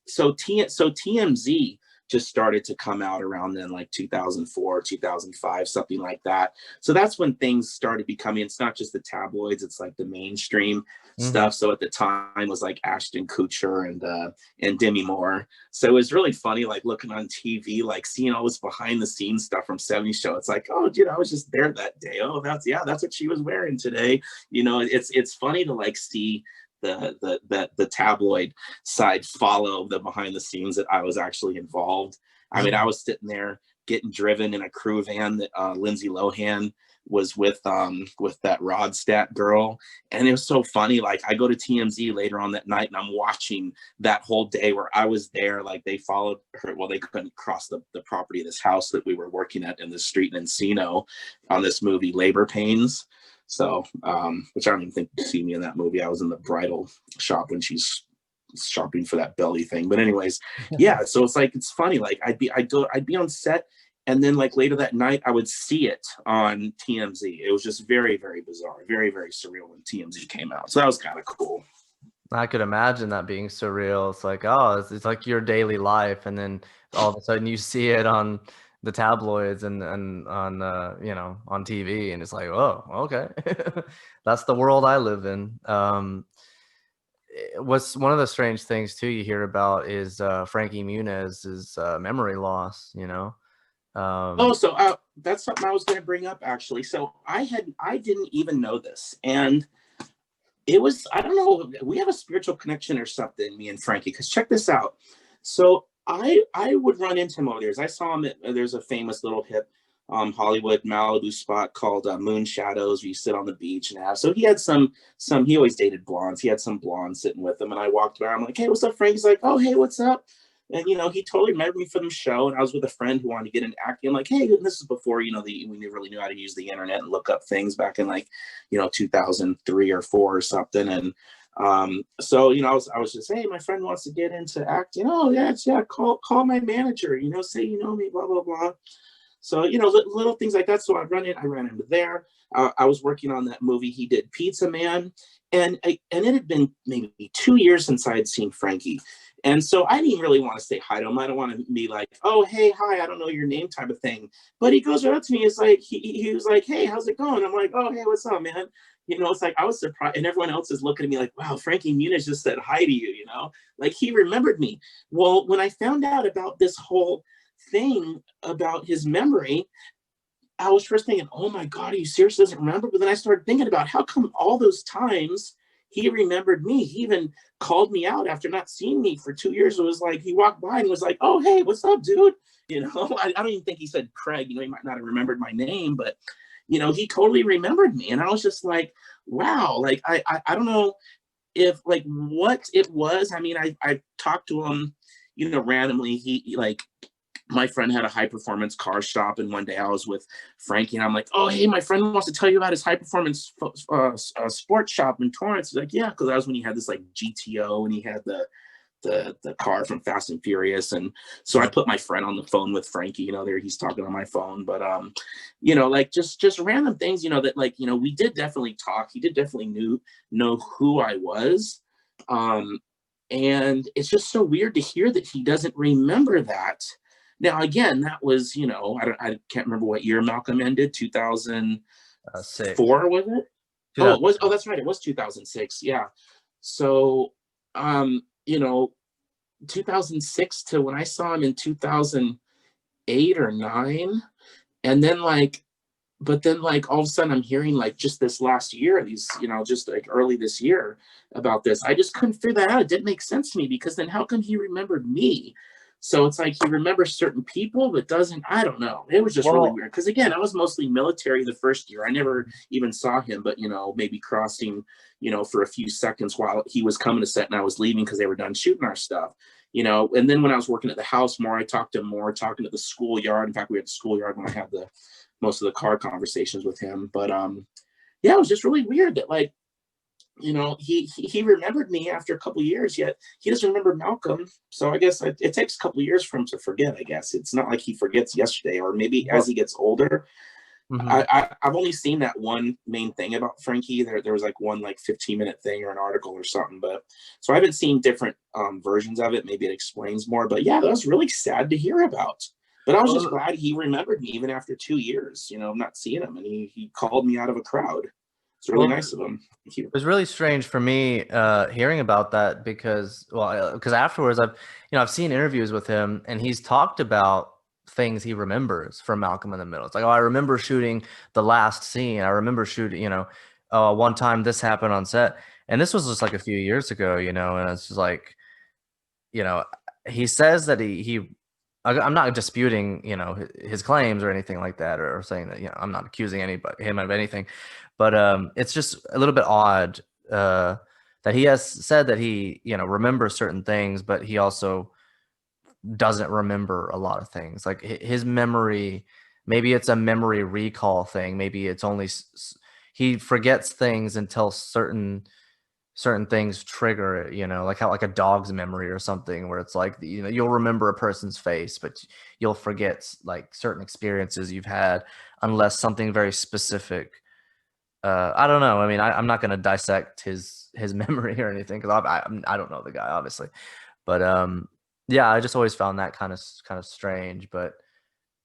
Speaker 2: so TMZ just started to come out around then, like 2004, 2005, something like that. So that's when things started becoming, it's not just the tabloids, it's like the mainstream stuff. So at the time was like Ashton Kutcher and Demi Moore. So it was really funny, like looking on TV, like seeing all this behind the scenes stuff from 70 show. It's like, oh, dude, I was just there that day. Oh, that's what she was wearing today. It's funny to like see the tabloid side follow the behind the scenes that I was actually involved. I mean, I was sitting there getting driven in a crew van that Lindsay Lohan was with that Rodstat girl, and it was so funny. Like I go to TMZ later on that night and I'm watching that whole day where I was there. Like they followed her. Well, they couldn't cross the property of this house that we were working at in the street in Encino on this movie Labor Pains. So, which I don't even think you see me in that movie. I was in the bridal shop when she's shopping for that belly thing. But anyways, yeah. So it's like, it's funny. Like I'd be on set, and then like later that night, I would see it on TMZ. It was just very, very bizarre, very, very surreal when TMZ came out. So that was kind of cool.
Speaker 1: I could imagine that being surreal. It's like, oh, it's like your daily life, and then all of a sudden you see it on the tabloids and on on TV, and it's like, oh, okay, that's the world I live in. What's one of the strange things too you hear about is Frankie Muniz's memory loss.
Speaker 2: Oh, so that's something I was going to bring up actually. So I didn't even know this, and it was, I don't know, we have a spiritual connection or something, me and Frankie, because check this out. So I would run into him over there. I saw him there's a famous little hip Hollywood Malibu spot called Moon Shadows, where you sit on the beach and have. So he had he always dated blondes. He had some blondes sitting with him, and I walked by. I'm like, hey, what's up, Frank? He's like, oh, hey, what's up? And he totally remembered me from the show. And I was with a friend who wanted to get into acting. I'm like, hey, this is before we really knew how to use the internet and look up things back in like 2003 or 4 or something. And so I was just, hey, my friend wants to get into acting. Oh yeah, call my manager. Say me, blah blah blah. So little things like that. So I ran into there. I was working on that movie he did, Pizza Man, and it had been maybe 2 years since I had seen Frankie. And so I didn't really want to say hi to him. I don't want to be like, oh, hey, hi, I don't know your name type of thing. But he goes right up to me. It's like, he was like, hey, how's it going? I'm like, oh, hey, what's up, man? It's like, I was surprised. And everyone else is looking at me like, wow, Frankie Muniz just said hi to you, like he remembered me. Well, when I found out about this whole thing about his memory, I was first thinking, oh my God, he seriously doesn't remember? But then I started thinking about how come all those times he remembered me. He even called me out after not seeing me for 2 years. It was like, he walked by and was like, oh, hey, what's up, dude? I don't even think he said Craig, he might not have remembered my name, but he totally remembered me. And I was just like, wow, like, I don't know if like what it was. I mean, I talked to him, randomly. He like, my friend had a high performance car shop, and one day I was with Frankie, and I'm like, oh, hey, my friend wants to tell you about his high performance sports shop in Torrance. He's like, yeah, because that was when he had this like GTO, and he had the car from Fast and Furious. And so I put my friend on the phone with Frankie, there he's talking on my phone. But like just random things, that like, we did definitely talk. He did definitely know who I was. And it's just so weird to hear that he doesn't remember that. Now, again, that was, I can't remember what year Malcolm ended, 2004, was it? Oh, it was. Oh, that's right. It was 2006. Yeah. So, 2006 to when I saw him in 2008 or 9. And then but then all of a sudden I'm hearing just this last year, these, just early this year about this. I just couldn't figure that out. It didn't make sense to me, because then how come he remembered me? So it's like he remembers certain people, but doesn't, I don't know. It was just really
Speaker 1: Well,
Speaker 2: weird. Because again, I was mostly military the first year. I never even saw him, but maybe crossing, for a few seconds while he was coming to set and I was leaving because they were done shooting our stuff. And then when I was working at the house more, I talked to him more, talking to the schoolyard. In fact, we had the schoolyard when I had most of the car conversations with him. But yeah, it was just really weird that he remembered me after a couple of years, yet he doesn't remember Malcolm. So I guess it takes a couple of years for him to forget. I guess it's not like he forgets yesterday, or maybe as he gets older.
Speaker 1: mm-hmm.
Speaker 2: I've only seen that one main thing about Frankie. There was one 15-minute thing or an article or something, but so I haven't seen different versions of it. Maybe it explains more, but yeah, that was really sad to hear about. But I was just glad he remembered me even after 2 years, of not seeing him, and he called me out of a crowd. It's really nice of him. Thank you.
Speaker 1: It was really strange for me hearing about that because afterwards I've seen interviews with him, and he's talked about things he remembers from Malcolm in the Middle. It's like, oh, I remember shooting the last scene. I remember shooting, one time this happened on set, and this was just like a few years ago, and it's just like, he says that I'm not disputing, his claims or anything like that, or saying that, I'm not accusing him of anything, but it's just a little bit odd that he has said that he, remembers certain things, but he also doesn't remember a lot of things. Like his memory, maybe it's a memory recall thing. Maybe it's only he forgets things until certain things trigger it, like how like a dog's memory or something, where it's like, you'll remember a person's face, but you'll forget like certain experiences you've had unless something very specific. I don't know. I mean, I'm not going to dissect his memory or anything, because I don't know the guy, obviously, but yeah, I just always found that kind of strange. But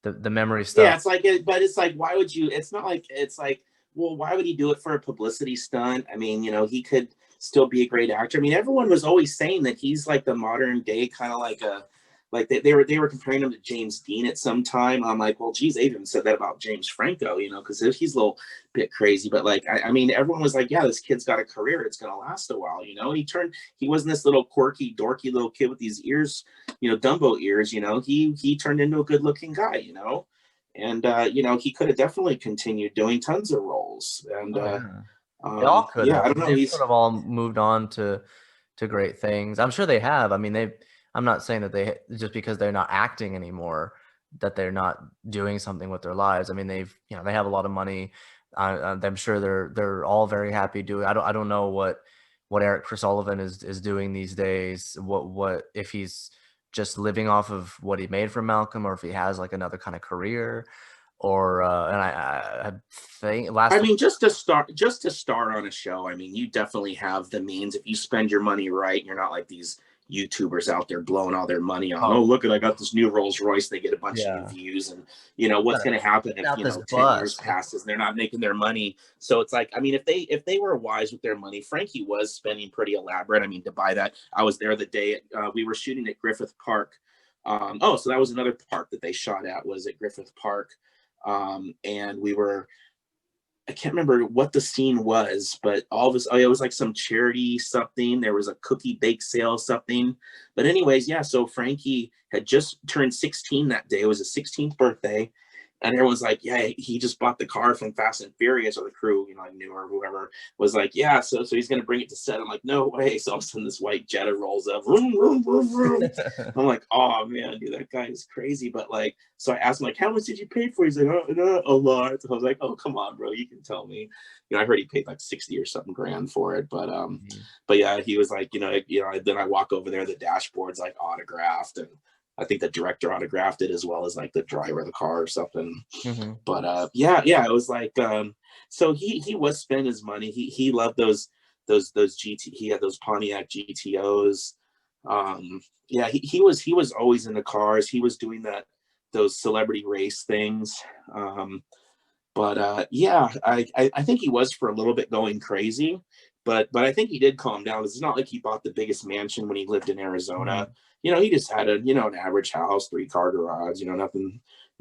Speaker 1: the memory
Speaker 2: Yeah,
Speaker 1: stuff.
Speaker 2: but it's like, why would you? It's not like it's like, well, why would he do it for a publicity stunt? I mean, he could still be a great actor. I mean, everyone was always saying that he's like the modern day kind of like they were comparing him to James Dean at some time. I'm like, well, geez, they even said that about James Franco, because he's a little bit crazy. But I mean, everyone was like, yeah, this kid's got a career. It's gonna last a while. He wasn't this little quirky, dorky little kid with these ears, Dumbo ears. He turned into a good looking guy. And he could have definitely continued doing tons of roles. And
Speaker 1: Oh, yeah. They all could
Speaker 2: yeah,
Speaker 1: have.
Speaker 2: I
Speaker 1: I
Speaker 2: don't
Speaker 1: mean,
Speaker 2: know.
Speaker 1: they could have all moved on to great things. I'm sure they have. I mean, I'm not saying that they, just because they're not acting anymore, that they're not doing something with their lives. I mean, they have a lot of money. I'm sure they're all very happy doing. I don't know what Eric Sullivan is doing these days. What if he's just living off of what he made from Malcolm, or if he has like another kind of career, or and I think
Speaker 2: I
Speaker 1: last.
Speaker 2: mean, just to start on a show, I mean, you definitely have the means if you spend your money right. You're not like these YouTubers out there blowing all their money on,
Speaker 1: Oh,
Speaker 2: oh, look at, I got this new Rolls Royce. They get a bunch of new
Speaker 1: yeah.
Speaker 2: views. And what's going to happen if,
Speaker 1: Out this
Speaker 2: 10 years
Speaker 1: bus.
Speaker 2: passes and they're not making their money. So it's like, I mean, if they were wise with their money, Frankie was spending pretty elaborate. I mean, to buy that, I was there the day we were shooting at Griffith Park. So that was another park that they shot at, was at Griffith Park. And I can't remember what the scene was, but all of us, it was like some charity something. There was a cookie bake sale something. But anyways, yeah, so Frankie had just turned 16 that day. It was his 16th birthday. And everyone's like, yeah, he just bought the car from Fast and Furious, or the crew, I knew, or whoever was like, yeah, so he's going to bring it to set. I'm like, no way. So all of a sudden this white Jetta rolls up. Vroom, vroom, vroom, vroom. I'm like, oh man, dude, that guy is crazy. But so I asked him, like, how much did you pay for it? He's like, oh, no, a lot. So I was like, oh, come on, bro, you can tell me. I heard he paid like 60 or something grand for it. But yeah, he was like, then I walk over there, the dashboard's like autographed, and I think the director autographed it, as well as like the driver of the car or something.
Speaker 1: Mm-hmm.
Speaker 2: But yeah, it was like, so he was spending his money. He loved those GT. He had those Pontiac GTOs. Yeah, he was always in the cars. He was doing those celebrity race things. But yeah, I think he was for a little bit going crazy. but I think he did calm down. It's not like he bought the biggest mansion when he lived in Arizona.
Speaker 1: Mhm.
Speaker 2: He just had an average house, 3-car garage,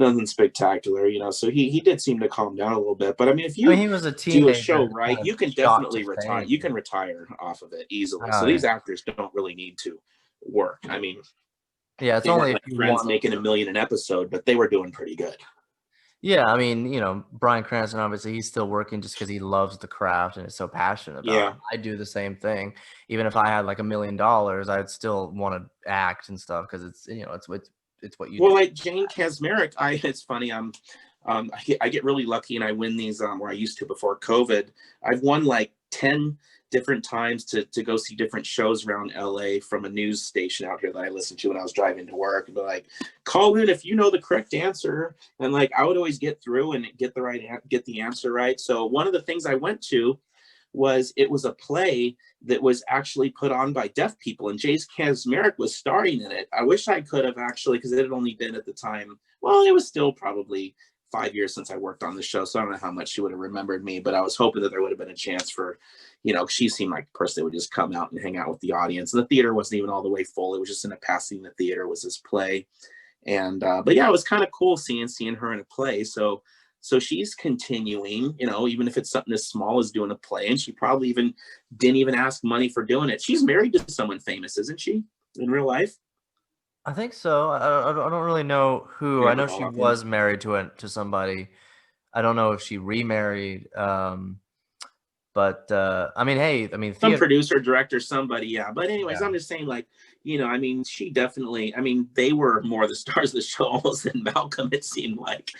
Speaker 2: nothing spectacular, so he did seem to calm down a little bit. But I mean, if
Speaker 1: I mean,
Speaker 2: you
Speaker 1: he was a
Speaker 2: do a
Speaker 1: teenager
Speaker 2: show
Speaker 1: who
Speaker 2: right,
Speaker 1: kind of
Speaker 2: you can
Speaker 1: shot to
Speaker 2: definitely retire.
Speaker 1: fame.
Speaker 2: You can retire off of it easily. So
Speaker 1: Oh, yeah.
Speaker 2: these actors don't really need to work. I mean,
Speaker 1: Yeah, it's
Speaker 2: they
Speaker 1: only
Speaker 2: weren't
Speaker 1: if
Speaker 2: like
Speaker 1: you
Speaker 2: Friends
Speaker 1: want.
Speaker 2: making $1 million an episode, but they were doing pretty good.
Speaker 1: Yeah, I mean, Bryan Cranston, obviously, he's still working just because he loves the craft and is so passionate about it.
Speaker 2: Yeah.
Speaker 1: I do the same thing. Even if I had like $1 million, I'd still want to act and stuff because it's what you do.
Speaker 2: Well, like Jane Kasmerick, it's funny. I get really lucky and I win these where I used to before COVID. I've won like 10 different times to go see different shows around LA from a news station out here that I listened to when I was driving to work. And be like, call in if you know the correct answer. And like I would always get through and get the answer right. So one of the things I went to it was a play that was actually put on by deaf people, and Jace Kasmerick was starring in it. I wish I could have actually, because it had only been at the time, well, it was still probably 5 years since I worked on the show, so I don't know how much she would have remembered me, but I was hoping that there would have been a chance for, she seemed like a person that would just come out and hang out with the audience. And the theater wasn't even all the way full. It was just in a passing the theater was this play. And but yeah, it was kind of cool seeing her in a play. So she's continuing, even if it's something as small as doing a play, and she probably even didn't even ask money for doing it. She's married to someone famous, isn't she, in real life?
Speaker 1: I think so. I don't really know who. I
Speaker 2: Remember
Speaker 1: know
Speaker 2: it all
Speaker 1: she
Speaker 2: offhand.
Speaker 1: was married to somebody. I don't know if she remarried. But I mean, hey, I mean,
Speaker 2: Some
Speaker 1: theater.
Speaker 2: producer, director, somebody, yeah. But anyways,
Speaker 1: Yeah.
Speaker 2: I'm just saying, like, I mean, she definitely, I mean, they were more the stars of the show almost than Malcolm, it seemed like.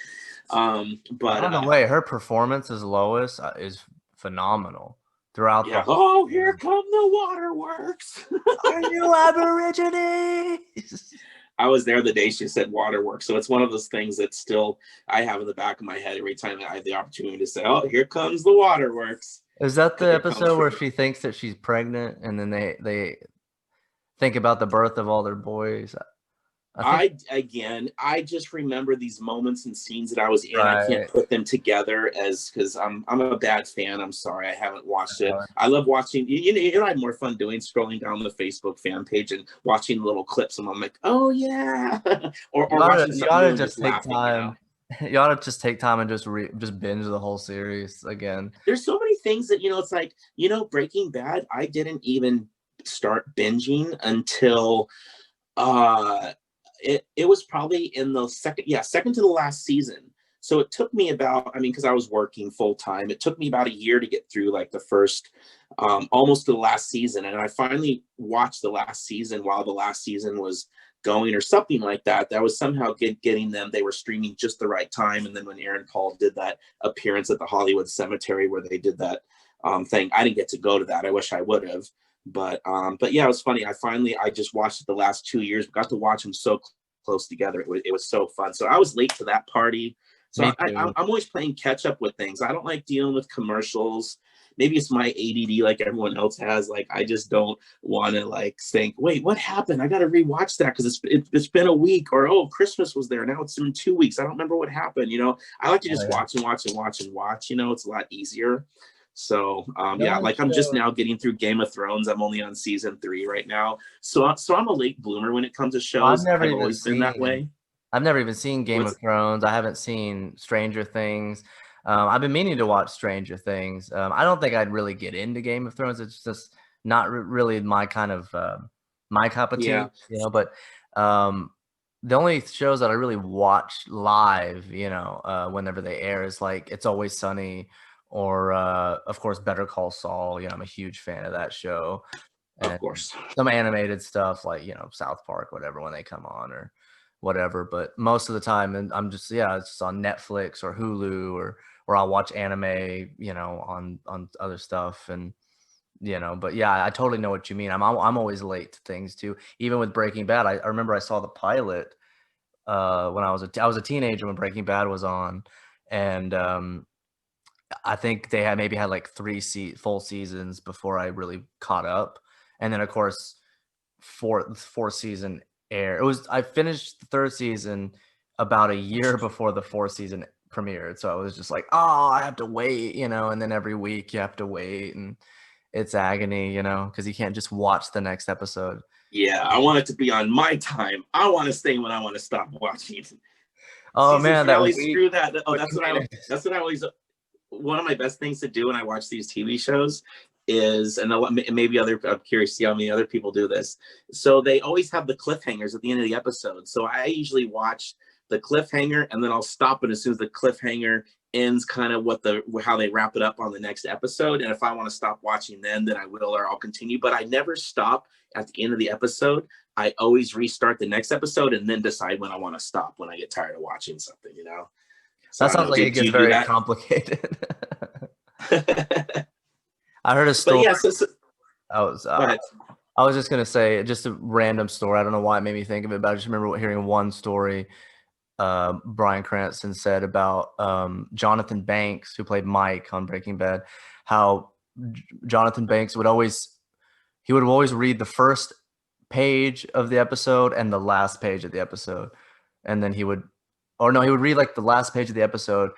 Speaker 2: But
Speaker 1: By the way, her performance as Lois is phenomenal throughout the
Speaker 2: yeah.
Speaker 1: whole
Speaker 2: Oh, here
Speaker 1: series.
Speaker 2: come the waterworks.
Speaker 1: Are you Aborigines?
Speaker 2: I was there the day she said waterworks. So it's one of those things that still I have in the back of my head every time I have the opportunity to say, oh, here comes the waterworks.
Speaker 1: Is that the
Speaker 2: Because it comes
Speaker 1: episode where
Speaker 2: from,
Speaker 1: she thinks that she's pregnant and then they think about the birth of all their boys? I think
Speaker 2: I just remember these moments and scenes that I was in. I can't
Speaker 1: right.
Speaker 2: put them together as because I'm a bad fan. I'm sorry, I haven't watched it. I love watching. I have more fun doing scrolling down the Facebook fan page and watching little clips, and I'm like, oh yeah, or watching
Speaker 1: You
Speaker 2: something
Speaker 1: ought
Speaker 2: new
Speaker 1: to
Speaker 2: and
Speaker 1: just
Speaker 2: just
Speaker 1: take
Speaker 2: laughing.
Speaker 1: time. You ought to just take time and just binge the whole series again.
Speaker 2: There's so many things that it's like Breaking Bad. I didn't even start binging until uh it was probably in the second to the last season. So it took me about, I mean, because I was working full time, it took me about a year to get through like the first almost to the last season. And I finally watched the last season while the last season was going or something like that. That was somehow getting them, they were streaming just the right time. And then when Aaron Paul did that appearance at the Hollywood Cemetery where they did that thing, I didn't get to go to that. I wish I would have. But yeah, it was funny. I just watched it the last 2 years. We got to watch them so close together. It was so fun. So I was late to that party. So
Speaker 1: Me too.
Speaker 2: I'm always playing catch up with things. I don't like dealing with commercials. Maybe it's my ADD like everyone else has. Like I just don't want to like think, wait, what happened? I got to rewatch that because it's been a week, or oh, Christmas was there. Now it's in 2 weeks. I don't remember what happened. I like to
Speaker 1: Oh,
Speaker 2: just
Speaker 1: yeah.
Speaker 2: watch and watch and watch and watch. It's a lot easier. So
Speaker 1: The
Speaker 2: yeah,
Speaker 1: only
Speaker 2: like I'm just
Speaker 1: show
Speaker 2: now getting through Game of Thrones. I'm only on season 3 right now. So I'm a late bloomer when it comes to
Speaker 1: I've
Speaker 2: shows.
Speaker 1: never
Speaker 2: I've
Speaker 1: even
Speaker 2: always been that
Speaker 1: seen
Speaker 2: way.
Speaker 1: I've never even seen Game
Speaker 2: What's
Speaker 1: of Thrones. I haven't seen Stranger Things. I've been meaning to watch Stranger Things. I don't think I'd really get into Game of Thrones. It's just not really my kind of my cup of
Speaker 2: yeah.
Speaker 1: tea, But um, the only shows that I really watch live, whenever they air is like It's Always Sunny or of course Better Call Saul. I'm a huge fan of that show,
Speaker 2: Of
Speaker 1: and
Speaker 2: course.
Speaker 1: some animated stuff like South Park, whatever, when they come on or whatever. But most of the time, and I'm just it's just on Netflix or Hulu or I'll watch anime, on other stuff and But yeah, I totally know what you mean. I'm always late to things too. Even with Breaking Bad, I remember I saw the pilot when I was a teenager when Breaking Bad was on, and I think they maybe had like full seasons before I really caught up, and then of course fourth season air. I finished the third season about a year before the fourth season premiered, so I was just like, oh, I have to wait, and then every week you have to wait, and it's agony, you know, because you can't just watch the next episode.
Speaker 2: Yeah, I want it to be on my time. I want to stay when I want to stop watching.
Speaker 1: Oh
Speaker 2: Season
Speaker 1: man, that
Speaker 2: finale,
Speaker 1: week.
Speaker 2: screw that. Oh,
Speaker 1: What
Speaker 2: that's what I.
Speaker 1: committed?
Speaker 2: That's what I always. One of my best things to do when I watch these TV shows is, and maybe other. I'm curious to see how many other people do this. So they always have the cliffhangers at the end of the episode. So I usually watch the cliffhanger, and then I'll stop it as soon as the cliffhanger ends, kind of how they wrap it up on the next episode. And if I want to stop watching, then I will, or I'll continue. But I never stop at the end of the episode. I always restart the next episode and then decide when I want to stop when I get tired of watching something, you know? So
Speaker 1: That
Speaker 2: I don't
Speaker 1: sounds
Speaker 2: know.
Speaker 1: like it
Speaker 2: Do
Speaker 1: gets
Speaker 2: you do
Speaker 1: very
Speaker 2: that?
Speaker 1: complicated. I heard a
Speaker 2: But
Speaker 1: story.
Speaker 2: yeah,
Speaker 1: I was
Speaker 2: go ahead.
Speaker 1: I was just gonna say just a random story. I don't know why it made me think of it, but I just remember hearing one story Bryan Cranston said about Jonathan Banks, who played Mike on Breaking Bad, how Jonathan Banks would always read the first page of the episode and the last page of the episode, and then he would read like the last page of the episode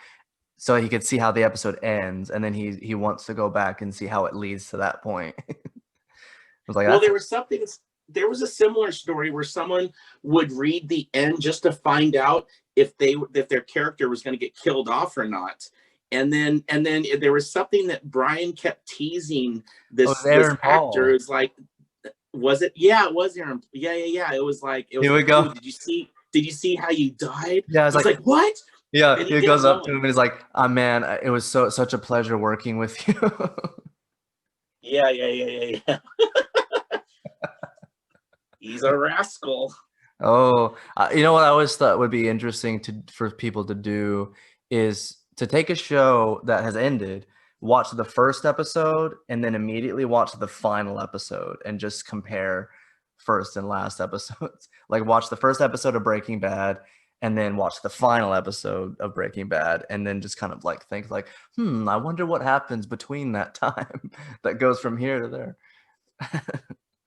Speaker 1: so he could see how the episode ends, and then he wants to go back and see how it leads to that point. I was like,
Speaker 2: Well,
Speaker 1: that's
Speaker 2: there was a similar story where someone would read the end just to find out if their character was going to get killed off or not. And then there was something that Brian kept teasing this
Speaker 1: Aaron
Speaker 2: actor.
Speaker 1: Paul.
Speaker 2: Is like, was it? Yeah, it was Aaron. Yeah. It was like,
Speaker 1: Here we go.
Speaker 2: dude, did you see how you died?
Speaker 1: Yeah, it's
Speaker 2: He's like, what?
Speaker 1: yeah,
Speaker 2: And
Speaker 1: he
Speaker 2: kept
Speaker 1: goes up to
Speaker 2: going.
Speaker 1: him and he's like, "Ah, man, it was such a pleasure working with you."
Speaker 2: Yeah. He's a rascal.
Speaker 1: Oh, you know what I always thought would be interesting for people to do is to take a show that has ended, watch the first episode, and then immediately watch the final episode and just compare first and last episodes. Like watch the first episode of Breaking Bad and then watch the final episode of Breaking Bad and then just kind of like think like, I wonder what happens between that time that goes from here to there.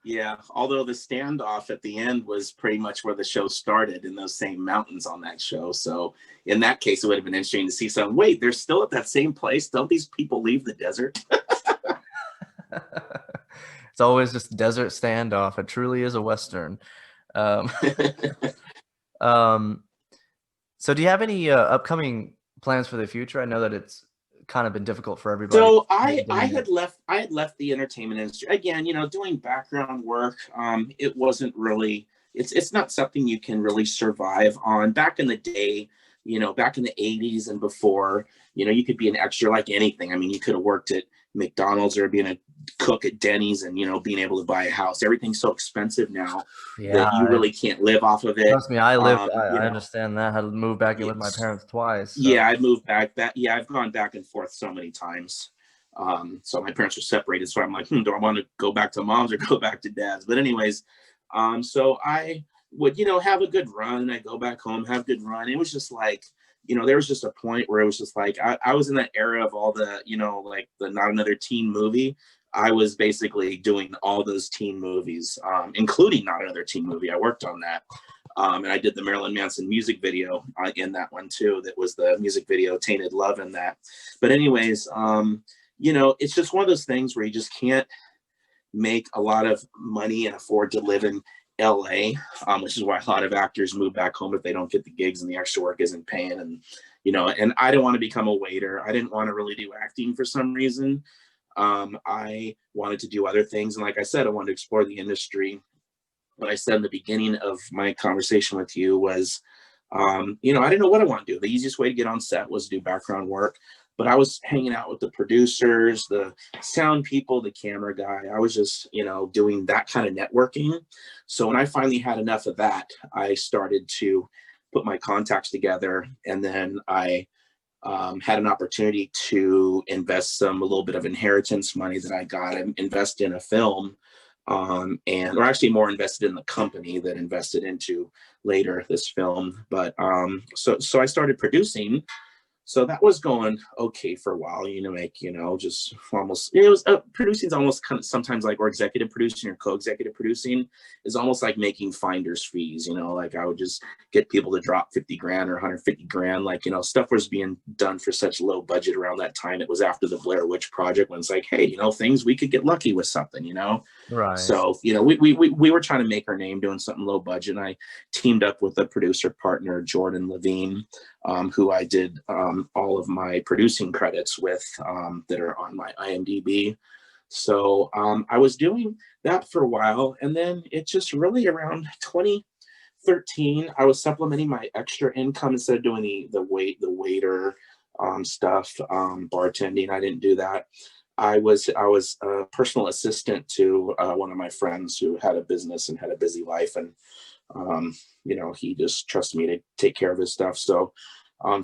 Speaker 2: Yeah, although the standoff at the end was pretty much where the show started, in those same mountains on that show. So in that case, it would have been interesting to see some. Wait, they're still at that same place? Don't these people leave the desert?
Speaker 1: It's always just desert standoff. It truly is a Western. Um, um, so do you have any upcoming plans for the future? I know that it's kind of been difficult for everybody.
Speaker 2: So I had left the entertainment industry again. Doing background work. It wasn't really. It's not something you can really survive on. Back in the day, back in the 80s and before, you could be an extra like anything. I mean, you could have worked at McDonald's or being a cook at Denny's and being able to buy a house. Everything's so expensive now that you really can't live off of it.
Speaker 1: Trust me, I understand that. I had to move back in with my parents twice. So.
Speaker 2: Yeah, I moved back. Yeah, I've gone back and forth so many times. So my parents are separated, so I'm like, do I want to go back to mom's or go back to dad's? But anyways, so I would, have a good run. I go back home, have a good run. It was just like, there was just a point where it was just like, I was in that era of all the, like the Not Another Teen Movie. I was basically doing all those teen movies, including Not Another Teen Movie. I worked on that. And I did the Marilyn Manson music video in that one too. That was the music video Tainted Love in that. But anyways, it's just one of those things where you just can't make a lot of money and afford to live in LA, which is why a lot of actors move back home if they don't get the gigs and the extra work isn't paying. And, and I didn't want to become a waiter. I didn't want to really do acting for some reason. I wanted to do other things. And like I said, I wanted to explore the industry. What I said in the beginning of my conversation with you was, I didn't know what I want to do. The easiest way to get on set was to do background work, but I was hanging out with the producers, the sound people, the camera guy. I was just, doing that kind of networking. So when I finally had enough of that, I started to put my contacts together, and then I had an opportunity to invest a little bit of inheritance money that I got and invest in a film, or actually more invested in the company that invested into later this film. But so I started producing So that was going okay for a while, just almost, it was producing is almost kind of sometimes like, or executive producing or co-executive producing is almost like making finder's fees, like I would just get people to drop 50 grand or 150 grand. Like, stuff was being done for such low budget around that time. It was after the Blair Witch Project when it's like, hey, things, we could get lucky with something,
Speaker 1: Right.
Speaker 2: So, we were trying to make our name doing something low budget. And I teamed up with a producer partner, Jordan Levine, who I did all of my producing credits with that are on my IMDb. So I was doing that for a while. And then it just really around 2013, I was supplementing my extra income instead of doing the waiter stuff, bartending. I didn't do that. I was a personal assistant to one of my friends who had a business and had a busy life, and he just trusted me to take care of his stuff. So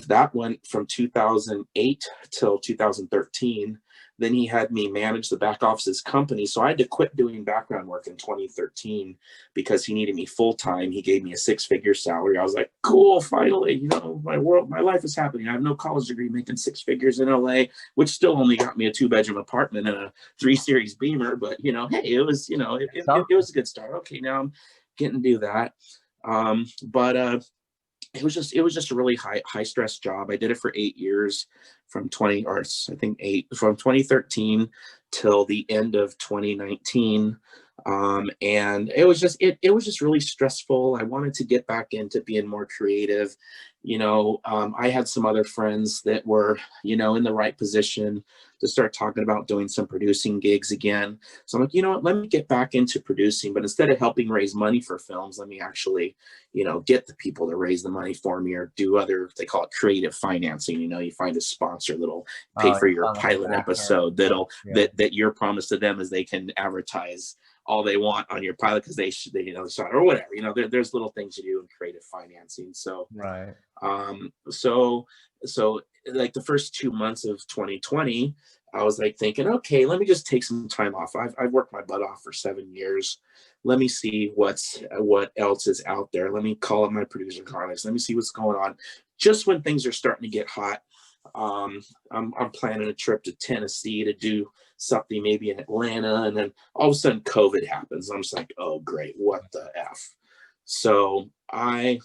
Speaker 2: that went from 2008 till 2013. Then he had me manage the back office's company. So I had to quit doing background work in 2013 because he needed me full time. He gave me a 6-figure salary. I was like, cool, finally, my life is happening. I have no college degree, making 6 figures in LA, which still only got me a 2-bedroom apartment and a 3 Series Beamer. But, hey, it was, it was a good start. Okay, now I'm getting to do that. But it was just a really high stress job. I did it for 8 years from 2013 till the end of 2019. And it was just really stressful. I wanted to get back into being more creative. I had some other friends that were, in the right position to start talking about doing some producing gigs again. So I'm like, what, let me get back into producing, but instead of helping raise money for films, let me actually, get the people to raise the money for me or do they call it creative financing. You find a sponsor that'll pay for your pilot episode that your promise to them is they can advertise all they want on your pilot because they shot or whatever. There's little things you do in creative financing. So
Speaker 1: Right.
Speaker 2: So like the first 2 months of 2020, I was like thinking, okay, let me just take some time off. I've worked my butt off for 7 years. Let me see what else is out there. Let me call up my producer contacts. Let me see what's going on. Just when things are starting to get hot, I'm planning a trip to Tennessee to do something maybe in Atlanta, and then all of a sudden COVID happens. I'm just like, oh great, what the F? So I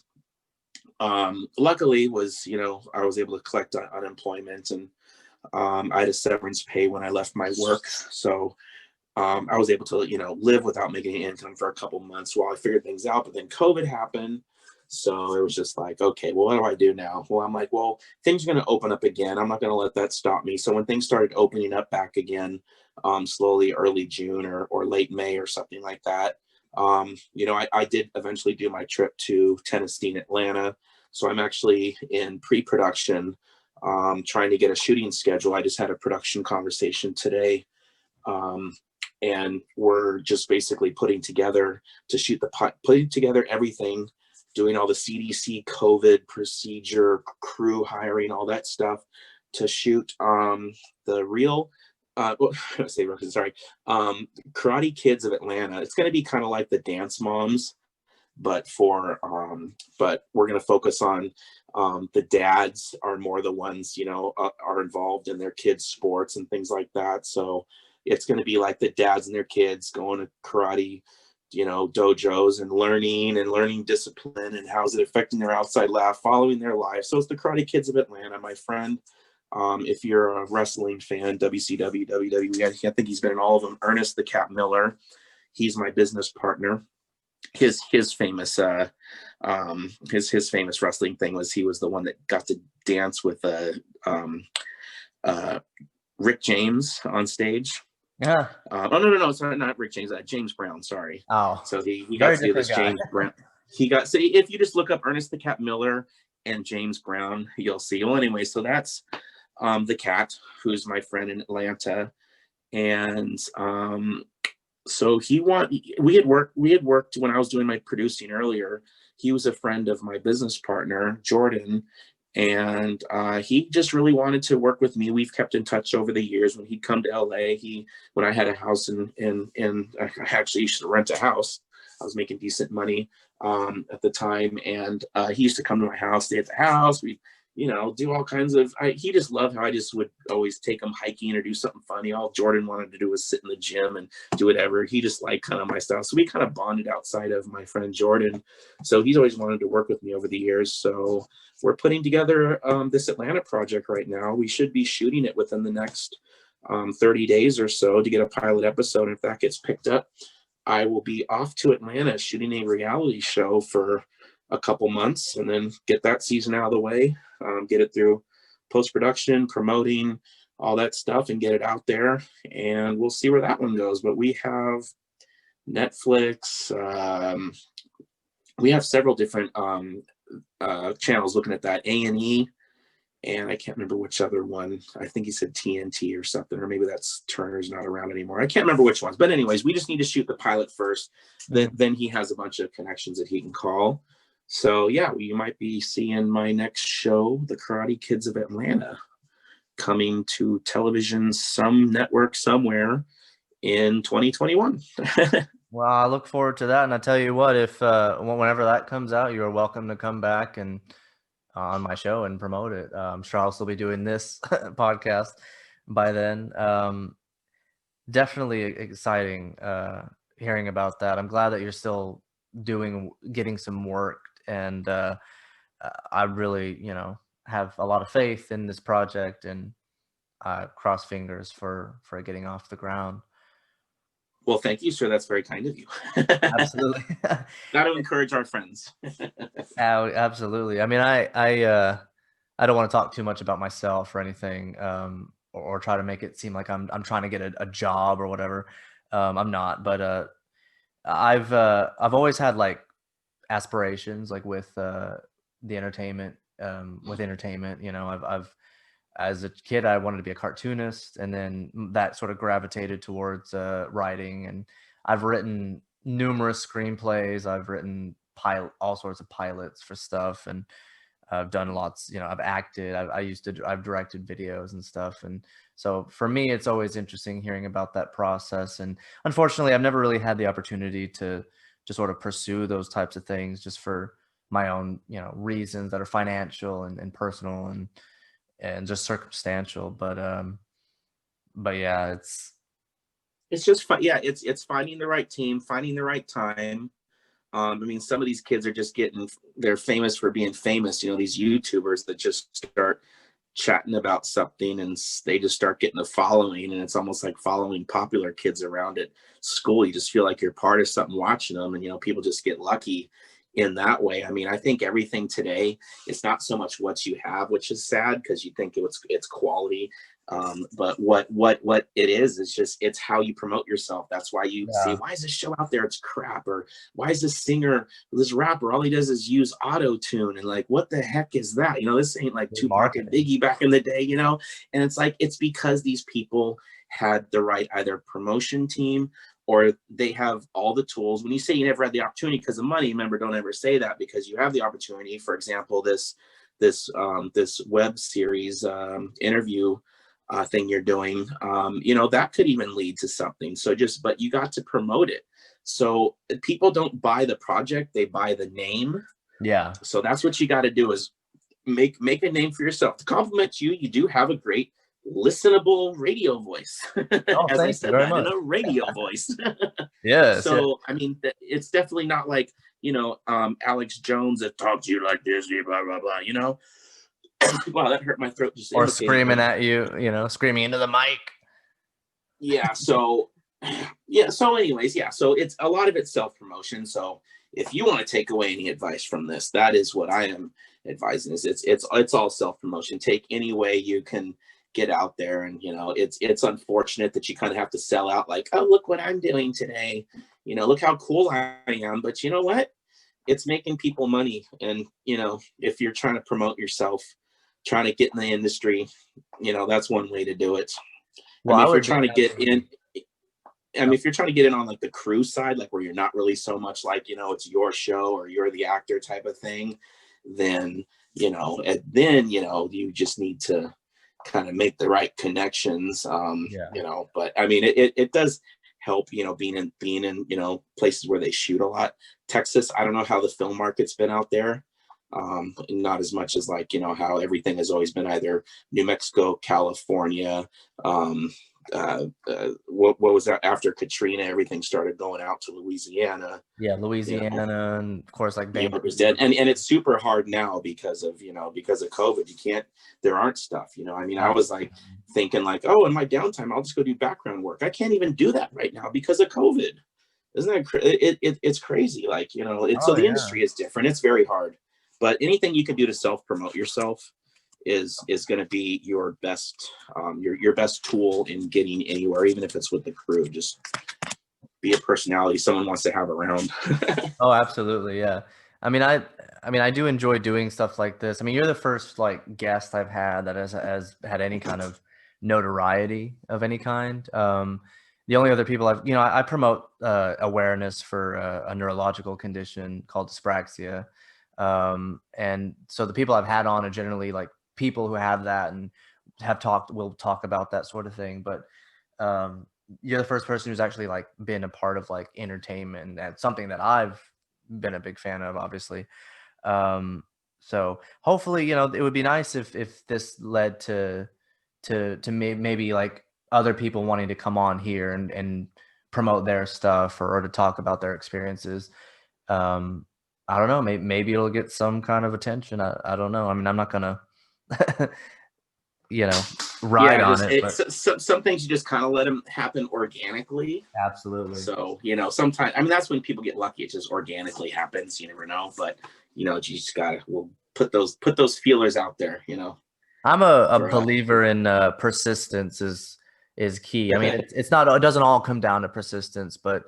Speaker 2: luckily was, I was able to collect unemployment, and I had a severance pay when I left my work. So I was able to, live without making any income for a couple months while I figured things out. But then COVID happened. So it was just like, okay, well, what do I do now? Well, I'm like, well, things are going to open up again. I'm not going to let that stop me. So when things started opening up back again, slowly early June or late May or something like that, I did eventually do my trip to Tennessee and Atlanta. So I'm actually in pre-production, trying to get a shooting schedule. I just had a production conversation today. And we're just basically putting together everything, doing all the CDC COVID procedure, crew hiring, all that stuff to shoot the real Karate Kids of Atlanta. It's going to be kind of like the Dance Moms, but but we're going to focus on the dads are more the ones, are involved in their kids' sports and things like that. So it's going to be like the dads and their kids going to karate, dojos and learning discipline and how's it affecting their outside life, following their life. So it's the Karate Kids of Atlanta. My friend, if you're a wrestling fan, WCW, WWE, I think he's been in all of them. Ernest the Cat Miller, he's my business partner. His famous his famous wrestling thing was he was the one that got to dance with Rick James on stage.
Speaker 1: Yeah.
Speaker 2: No, it's not Rick James. James Brown. Sorry.
Speaker 1: Oh.
Speaker 2: So he got to do this. James Brown. So if you just look up Ernest the Cat Miller and James Brown, you'll see. Well, anyway, so that's the cat, who's my friend in Atlanta, and so we had worked when I was doing my producing earlier. He was a friend of my business partner, Jordan, and he just really wanted to work with me. We've kept in touch over the years. When he'd come to LA, when I had a house in I actually used to rent a house. I was making decent money at the time, and he used to come to my house, stay at the house. We'd do all kinds of, he just loved how I just would always take him hiking or do something funny. All Jordan wanted to do was sit in the gym and do whatever. He just liked kind of my style. So we kind of bonded outside of my friend Jordan. So he's always wanted to work with me over the years. So we're putting together this Atlanta project right now. We should be shooting it within the next 30 days or so to get a pilot episode. If that gets picked up, I will be off to Atlanta shooting a reality show for a couple months and then get that season out of the way, get it through post-production, promoting, all that stuff, and get it out there. And we'll see where that one goes. But we have Netflix. We have several different channels looking at that. A&E, and I can't remember which other one. I think he said TNT or something, or maybe that's Turner's not around anymore. I can't remember which ones. But anyways, we just need to shoot the pilot first. Then he has a bunch of connections that he can call. So yeah, you might be seeing my next show, The Karate Kids of Atlanta, coming to television, some network somewhere in 2021.
Speaker 1: Well, I look forward to that, and I tell you what, if whenever that comes out, you're welcome to come back and on my show and promote it. I'm sure I'll still be doing this podcast by then. Definitely exciting hearing about that. I'm glad that you're still getting some work, and I really, have a lot of faith in this project, and cross fingers for it getting off the ground.
Speaker 2: Well, thank you, sir. That's very kind of you.
Speaker 1: Absolutely.
Speaker 2: Got to encourage our friends.
Speaker 1: Absolutely. I mean, I don't want to talk too much about myself or anything, or try to make it seem like I'm trying to get a job or whatever. I'm not, but I've always had like aspirations, like with the entertainment, with entertainment. I've as a kid, I wanted to be a cartoonist, and then that sort of gravitated towards writing. And I've written numerous screenplays. I've written all sorts of pilots for stuff, and I've done lots. I've acted. I've directed videos and stuff. And so for me, it's always interesting hearing about that process. And unfortunately, I've never really had the opportunity to sort of pursue those types of things, just for my own reasons that are financial and personal and just circumstantial. But yeah,
Speaker 2: it's just fun. Yeah, it's finding the right team, finding the right time. I mean, some of these kids are just they're famous for being famous. These YouTubers that just start chatting about something and they just start getting a following, and it's almost like following popular kids around at school. You just feel like you're part of something watching them, and people just get lucky in that way. I mean, I think everything today, it's not so much what you have, which is sad because you think it's quality. But what it is just, it's how you promote yourself. That's why you see, why is this show out there? It's crap. Or why is this singer, this rapper, all he does is use auto tune, and like, what the heck is that? This ain't like Tupac and Biggie back in the day, and it's like, it's because these people had the right either promotion team, or they have all the tools. When you say you never had the opportunity because of money, remember, don't ever say that, because you have the opportunity. For example, this web series interview thing you're doing, that could even lead to something. So but you got to promote it. So people don't buy the project, they buy the name.
Speaker 1: Yeah.
Speaker 2: So that's what you got to do, is make a name for yourself. To compliment you, you do have a great listenable radio voice.
Speaker 1: Oh,
Speaker 2: as I said that
Speaker 1: much.
Speaker 2: in a radio voice.
Speaker 1: Yes.
Speaker 2: So
Speaker 1: yeah.
Speaker 2: I mean, it's definitely not like Alex Jones that talks to you like this, blah blah blah. Wow, that hurt my throat just
Speaker 1: or screaming at you, screaming into the mic.
Speaker 2: Yeah. So anyways, so it's a lot of it's self-promotion. So if you want to take away any advice from this, that is what I am advising, is it's all self-promotion. Take any way you can get out there. And it's unfortunate that you kind of have to sell out, like, oh, look what I'm doing today, look how cool I am. But you know what, it's making people money. And if you're trying to promote yourself, trying to get in the industry, that's one way to do it.
Speaker 1: Well,
Speaker 2: if you're trying to get in, if you're trying to get in on like the crew side, like where you're not really so much like, it's your show or you're the actor type of thing, then, you just need to kind of make the right connections. But I mean, it does help, being in, places where they shoot a lot. Texas, I don't know how the film market's been out there. Not as much as like, how everything has always been either New Mexico, California. What was that after Katrina? Everything started going out to Louisiana.
Speaker 1: Yeah,
Speaker 2: You know,
Speaker 1: Louisiana, and of course like
Speaker 2: New York was dead,
Speaker 1: Vancouver.
Speaker 2: and it's super hard now because of because of COVID. You can't, there aren't stuff. I mean, I was like
Speaker 1: Absolutely.
Speaker 2: thinking like, oh, in my downtime, I'll just go do background work. I can't even do that right now because of COVID. Isn't that it's crazy? Like, so
Speaker 1: Oh
Speaker 2: the
Speaker 1: yeah.
Speaker 2: industry is different. It's very hard, but anything you can do to self promote yourself is going to be your best your best tool in getting anywhere, even if it's with the crew. Just be a personality someone wants to have around.
Speaker 1: Oh, absolutely. Yeah. I mean, I do enjoy doing stuff like this. I mean, you're the first like guest I've had that has had any kind of notoriety of any kind. The only other people I promote awareness for a neurological condition called dyspraxia. And so the people I've had on are generally like people who have that and will talk about that sort of thing. But um, you're the first person who's actually like been a part of like entertainment, and that's something that I've been a big fan of, obviously. Um, so hopefully, it would be nice if this led to maybe like other people wanting to come on here and promote their stuff, or to talk about their experiences. Um, I don't know, maybe it'll get some kind of attention. I don't know. I mean, I'm not gonna you know ride
Speaker 2: Yeah,
Speaker 1: on
Speaker 2: just
Speaker 1: it, but
Speaker 2: some things you just kind of let them happen organically.
Speaker 1: absolutely.
Speaker 2: So, sometimes, I mean, that's when people get lucky. It just organically happens. You never know, but you just gotta, we'll put those feelers out there.
Speaker 1: I'm a
Speaker 2: For
Speaker 1: believer in persistence is key. I mean, it's not, it doesn't all come down to persistence, but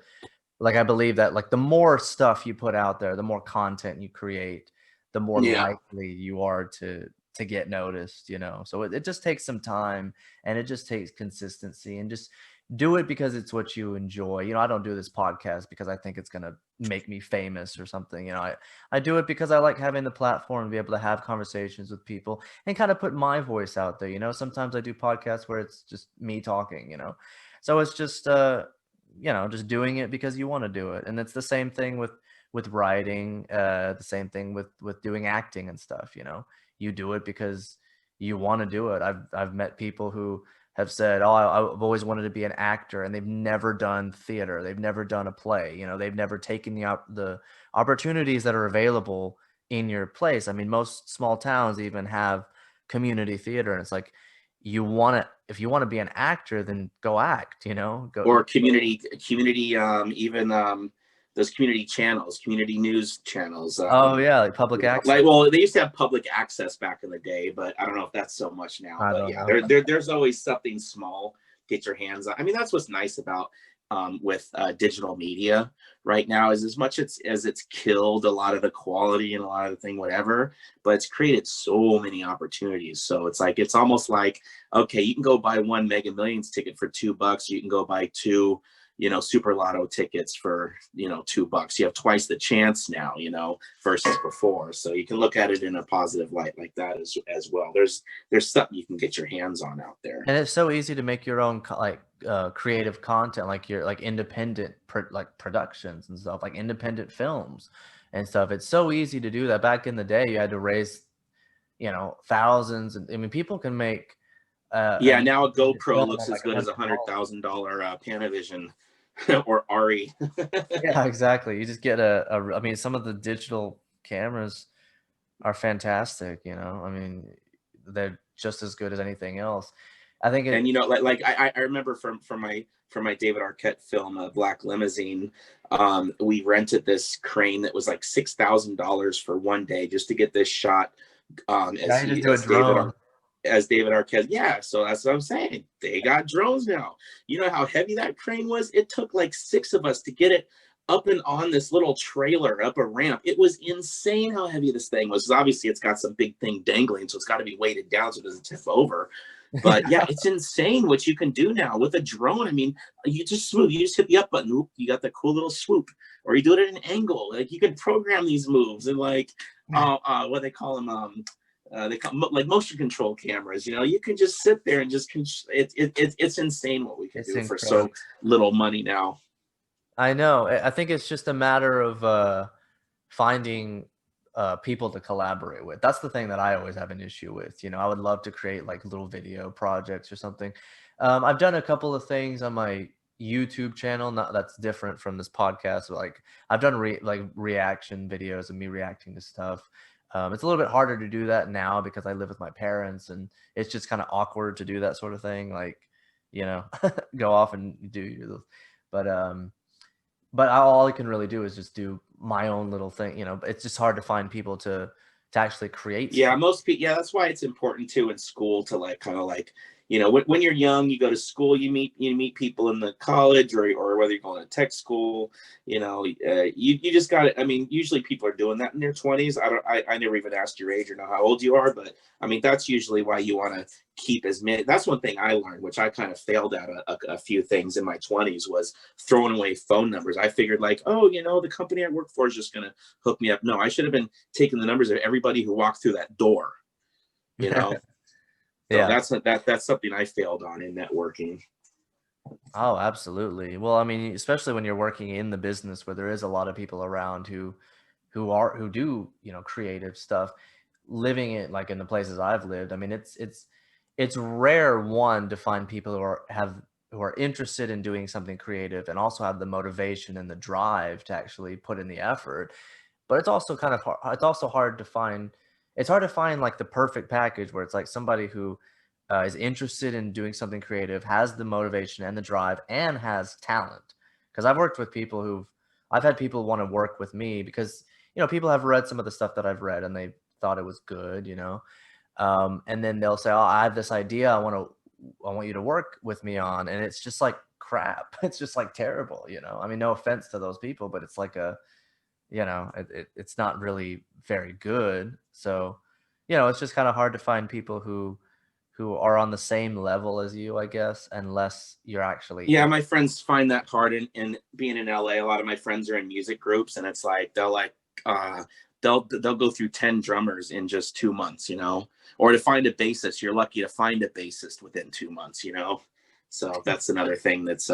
Speaker 1: like I believe that like the more stuff you put out there, the more content you create, the more
Speaker 2: yeah,
Speaker 1: likely you are to get noticed, So it just takes some time, and it just takes consistency, and just do it because it's what you enjoy. I don't do this podcast because I think it's gonna make me famous or something. I do it because I like having the platform to be able to have conversations with people and kind of put my voice out there. Sometimes I do podcasts where it's just me talking. So it's just just doing it because you want to do it. And it's the same thing with writing, the same thing with doing acting and stuff. You do it because you want to do it. I've met people who have said, oh, I've always wanted to be an actor, and they've never done theater, they've never done a play, they've never taken the opportunities that are available in your place. I mean, most small towns even have community theater, and it's like, if you want to be an actor, then go act,
Speaker 2: or community, even those community channels, community news channels.
Speaker 1: Oh yeah, like public access.
Speaker 2: Like, well, they used to have public access back in the day, but I don't know if that's so much now.
Speaker 1: I
Speaker 2: But
Speaker 1: don't
Speaker 2: yeah,
Speaker 1: know.
Speaker 2: there's always something small get your hands on. I mean, that's what's nice about with digital media right now, is as much as it's killed a lot of the quality and a lot of the thing, whatever, but it's created so many opportunities. So it's like, it's almost like, okay, you can go buy one Mega Millions ticket for $2. You can go buy two Super Lotto tickets for $2. You have twice the chance now, versus before. So you can look at it in a positive light like that as well. There's something you can get your hands on out there.
Speaker 1: And it's so easy to make your own creative content, like your like independent like productions and stuff, like independent films and stuff. It's so easy to do that. Back in the day, you had to raise thousands, and I mean, people can make
Speaker 2: Yeah,
Speaker 1: an
Speaker 2: now a
Speaker 1: independent
Speaker 2: GoPro
Speaker 1: film on
Speaker 2: looks as
Speaker 1: like
Speaker 2: good as
Speaker 1: $100.
Speaker 2: $100,000 Panavision or Ari.
Speaker 1: Yeah, exactly. You just get I mean, some of the digital cameras are fantastic. I mean, they're just as good as anything else. I think
Speaker 2: And
Speaker 1: it.
Speaker 2: like I remember from my David Arquette film, Black Limousine, we rented this crane that was like $6,000 for one day just to get this shot.
Speaker 1: Now
Speaker 2: As
Speaker 1: you just
Speaker 2: he
Speaker 1: do a drone.
Speaker 2: as David Arquette. Yeah, so that's what I'm saying. They got drones now. You know how heavy that crane was? It took like six of us to get it up and on this little trailer up a ramp. It was insane how heavy this thing was. Because obviously it's got some big thing dangling, so it's got to be weighted down so it doesn't tip over. But yeah, it's insane what you can do now with a drone. I mean, you just smooth. You just hit the up button. Oop, you got the cool little swoop, or you do it at an angle. Like, you can program these moves, and like, what they call them, they call like motion control cameras. You can just sit there and just it's insane what we can
Speaker 1: It's
Speaker 2: do for
Speaker 1: incredible.
Speaker 2: so little money now.
Speaker 1: I know. I think it's just a matter of finding people to collaborate with. That's the thing that I always have an issue with. You know, I would love to create like little video projects or something. I've done a couple of things on my YouTube channel, not that's different from this podcast. Like I've done like reaction videos of me reacting to stuff. It's a little bit harder to do that now because I live with my parents, and it's just kind of awkward to do that sort of thing. Like, you know, go off and do your, but all I can really do is just do my own little thing. You know, it's just hard to find people to actually create
Speaker 2: Yeah,
Speaker 1: stuff.
Speaker 2: most people. Yeah, that's why it's important too in school to like kind of like, when you're young, you go to school, you meet people in the college, or whether you're going to tech school, you just got to. I mean, usually people are doing that in their 20s. I never even asked your age or know how old you are, but I mean that's usually why you want to keep as many. That's one thing I learned, which I kind of failed at a few things in my 20s, was throwing away phone numbers. I figured like, oh, the company I work for is just gonna hook me up. No, I should have been taking the numbers of everybody who walked through that door. You know, so
Speaker 1: Yeah.
Speaker 2: that's something I failed on in networking.
Speaker 1: Oh, absolutely. Well, I mean, especially when you're working in the business where there is a lot of people around who do, creative stuff, living it like in the places I've lived. I mean, it's rare, one, to find people who are interested in doing something creative and also have the motivation and the drive to actually put in the effort. But it's also kind of hard, it's also hard to find. It's hard to find like the perfect package where it's like somebody who is interested in doing something creative, has the motivation and the drive, and has talent. Because I've had people want to work with me because people have read some of the stuff that I've read and they thought it was good, and then they'll say, "Oh, I have this idea. I want you to work with me on," and it's just like crap. It's just like terrible. I mean, no offense to those people, but it's like it's not really very good. So, it's just kind of hard to find people who are on the same level as you, I guess, unless you're actually
Speaker 2: Yeah,
Speaker 1: in.
Speaker 2: my friends find that hard, in being in LA. A lot of my friends are in music groups, and it's like they'll go through 10 drummers in just 2 months, or to find a bassist, you're lucky to find a bassist within 2 months. So that's another thing that's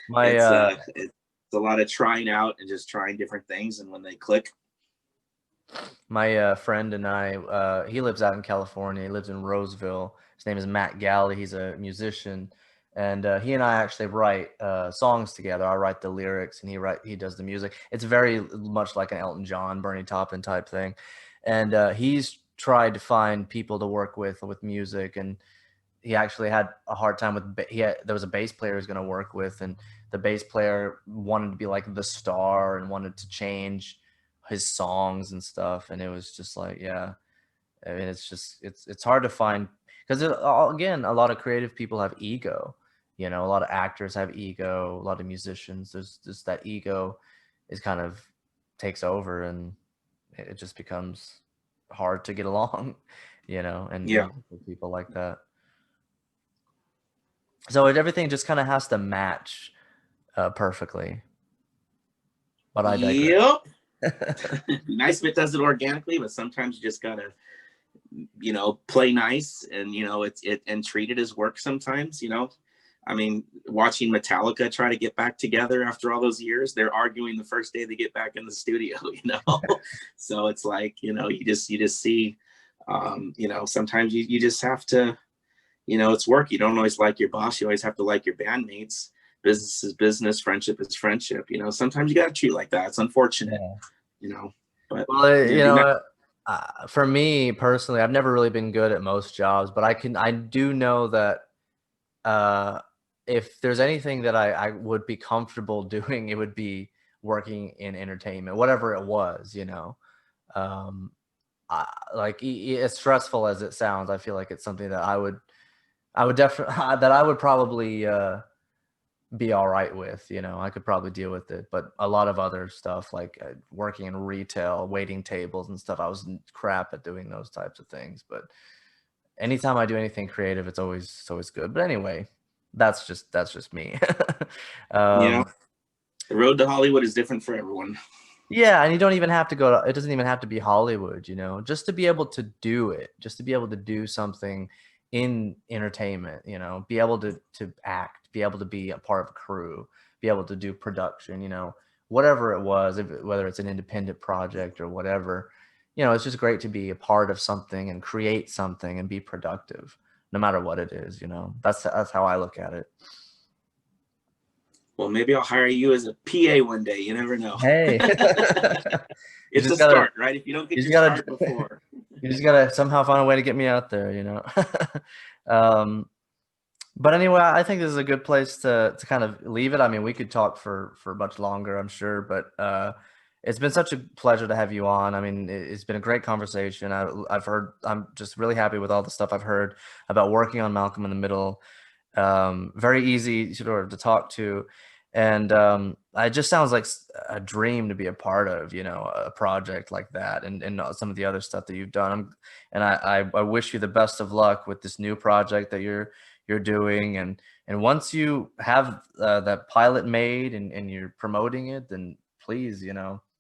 Speaker 1: My
Speaker 2: it's a lot of trying out and just trying different things, and when they click.
Speaker 1: friend and I, he lives out in California. He lives in Roseville. His name is Matt Galley. He's a musician, and he and I actually write songs together. I write the lyrics, and he does the music. It's very much like an Elton John, Bernie Taupin type thing, and he's tried to find people to work with music, and he actually had a hard time with there was a bass player he was going to work with, and the bass player wanted to be like the star and wanted to change his songs and stuff, and it was just like, yeah, I mean, it's hard to find because again, a lot of creative people have ego. A lot of actors have ego, a lot of musicians, there's just that ego is kind of takes over, and it just becomes hard to get along,
Speaker 2: Yeah.
Speaker 1: and with people like that. So everything just kind of has to match perfectly. But I digress.
Speaker 2: Yep. Nice if it does it organically, but sometimes you just gotta, play nice, and and treat it as work sometimes. I mean, watching Metallica try to get back together after all those years, they're arguing the first day they get back in the studio. So it's like, you just see, sometimes you just have to, it's work. You don't always like your boss. You always have to like your bandmates. Business is business. Friendship is friendship. Sometimes you got to treat like that. It's unfortunate,
Speaker 1: Yeah.
Speaker 2: but
Speaker 1: Well,
Speaker 2: be nice.
Speaker 1: for me personally, I've never really been good at most jobs, but I do know that uh, if there's anything that I would be comfortable doing, it would be working in entertainment, whatever it was. Um, like as stressful as it sounds, I feel like it's something that I would definitely that I would probably be all right with. I could probably deal with it, but a lot of other stuff like working in retail, waiting tables and stuff, I was crap at doing those types of things. But anytime I do anything creative, it's always good. But anyway, that's just me.
Speaker 2: You know,
Speaker 1: um,
Speaker 2: the road to Hollywood is different for everyone.
Speaker 1: yeah, and you don't even have to it doesn't even have to be Hollywood, just to be able to do it, just to be able to do something in entertainment, be able to act, be able to be a part of a crew, be able to do production, whatever it was, whether it's an independent project or whatever, it's just great to be a part of something and create something and be productive, no matter what it is. That's how I look at it.
Speaker 2: Well, maybe I'll hire you as a PA one day. You never know.
Speaker 1: Hey,
Speaker 2: It's a start, right? If you don't get your start before,
Speaker 1: you just gotta somehow find a way to get me out there. But anyway, I think this is a good place to kind of leave it. I mean, we could talk for much longer, I'm sure, but it's been such a pleasure to have you on. I mean, it's been a great conversation. I'm just really happy with all the stuff I've heard about working on Malcolm in the Middle. Very easy sort of to talk to, and it just sounds like a dream to be a part of, a project like that, and some of the other stuff that you've done. I wish you the best of luck with this new project that you're doing, and once you have that pilot made and you're promoting it, then please,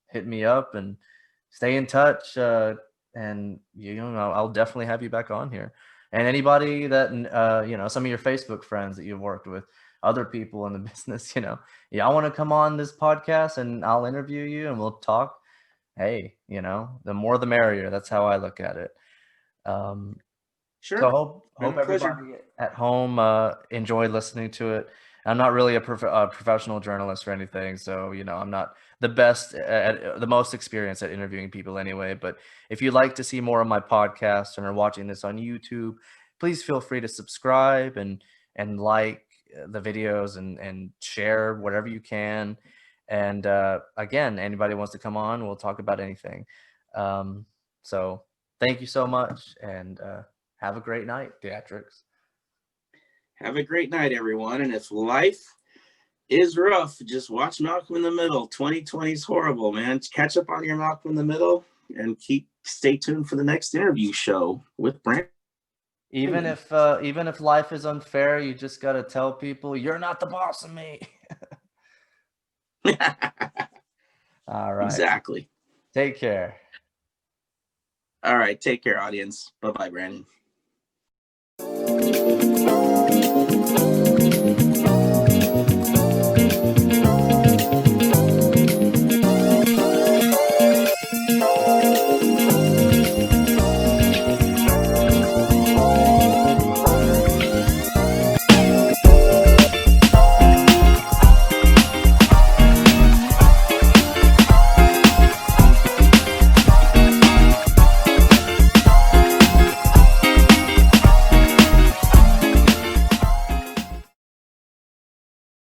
Speaker 1: hit me up and stay in touch, and I'll definitely have you back on here. And anybody that some of your Facebook friends that you've worked with, other people in the business, I want to come on this podcast and I'll interview you and we'll talk. Hey, the more the merrier. That's how I look at it.
Speaker 2: sure.
Speaker 1: So hope everybody at home enjoyed listening to it. I'm not really a professional journalist or anything, so I'm not the best at the most experienced at interviewing people anyway. But if you'd like to see more of my podcast and are watching this on YouTube, please feel free to subscribe and like the videos and share whatever you can. And again, anybody wants to come on, we'll talk about anything. So thank you so much, and have a great night, Theatrics.
Speaker 2: Have a great night, everyone. And if life is rough, just watch Malcolm in the Middle. 2020 is horrible, man. Catch up on your Malcolm in the Middle and stay tuned for the next interview show with Brandon.
Speaker 1: Even if life is unfair, you just gotta tell people you're not the boss of me. All right.
Speaker 2: Exactly.
Speaker 1: Take care.
Speaker 2: All right. Take care, audience. Bye-bye, Brandon.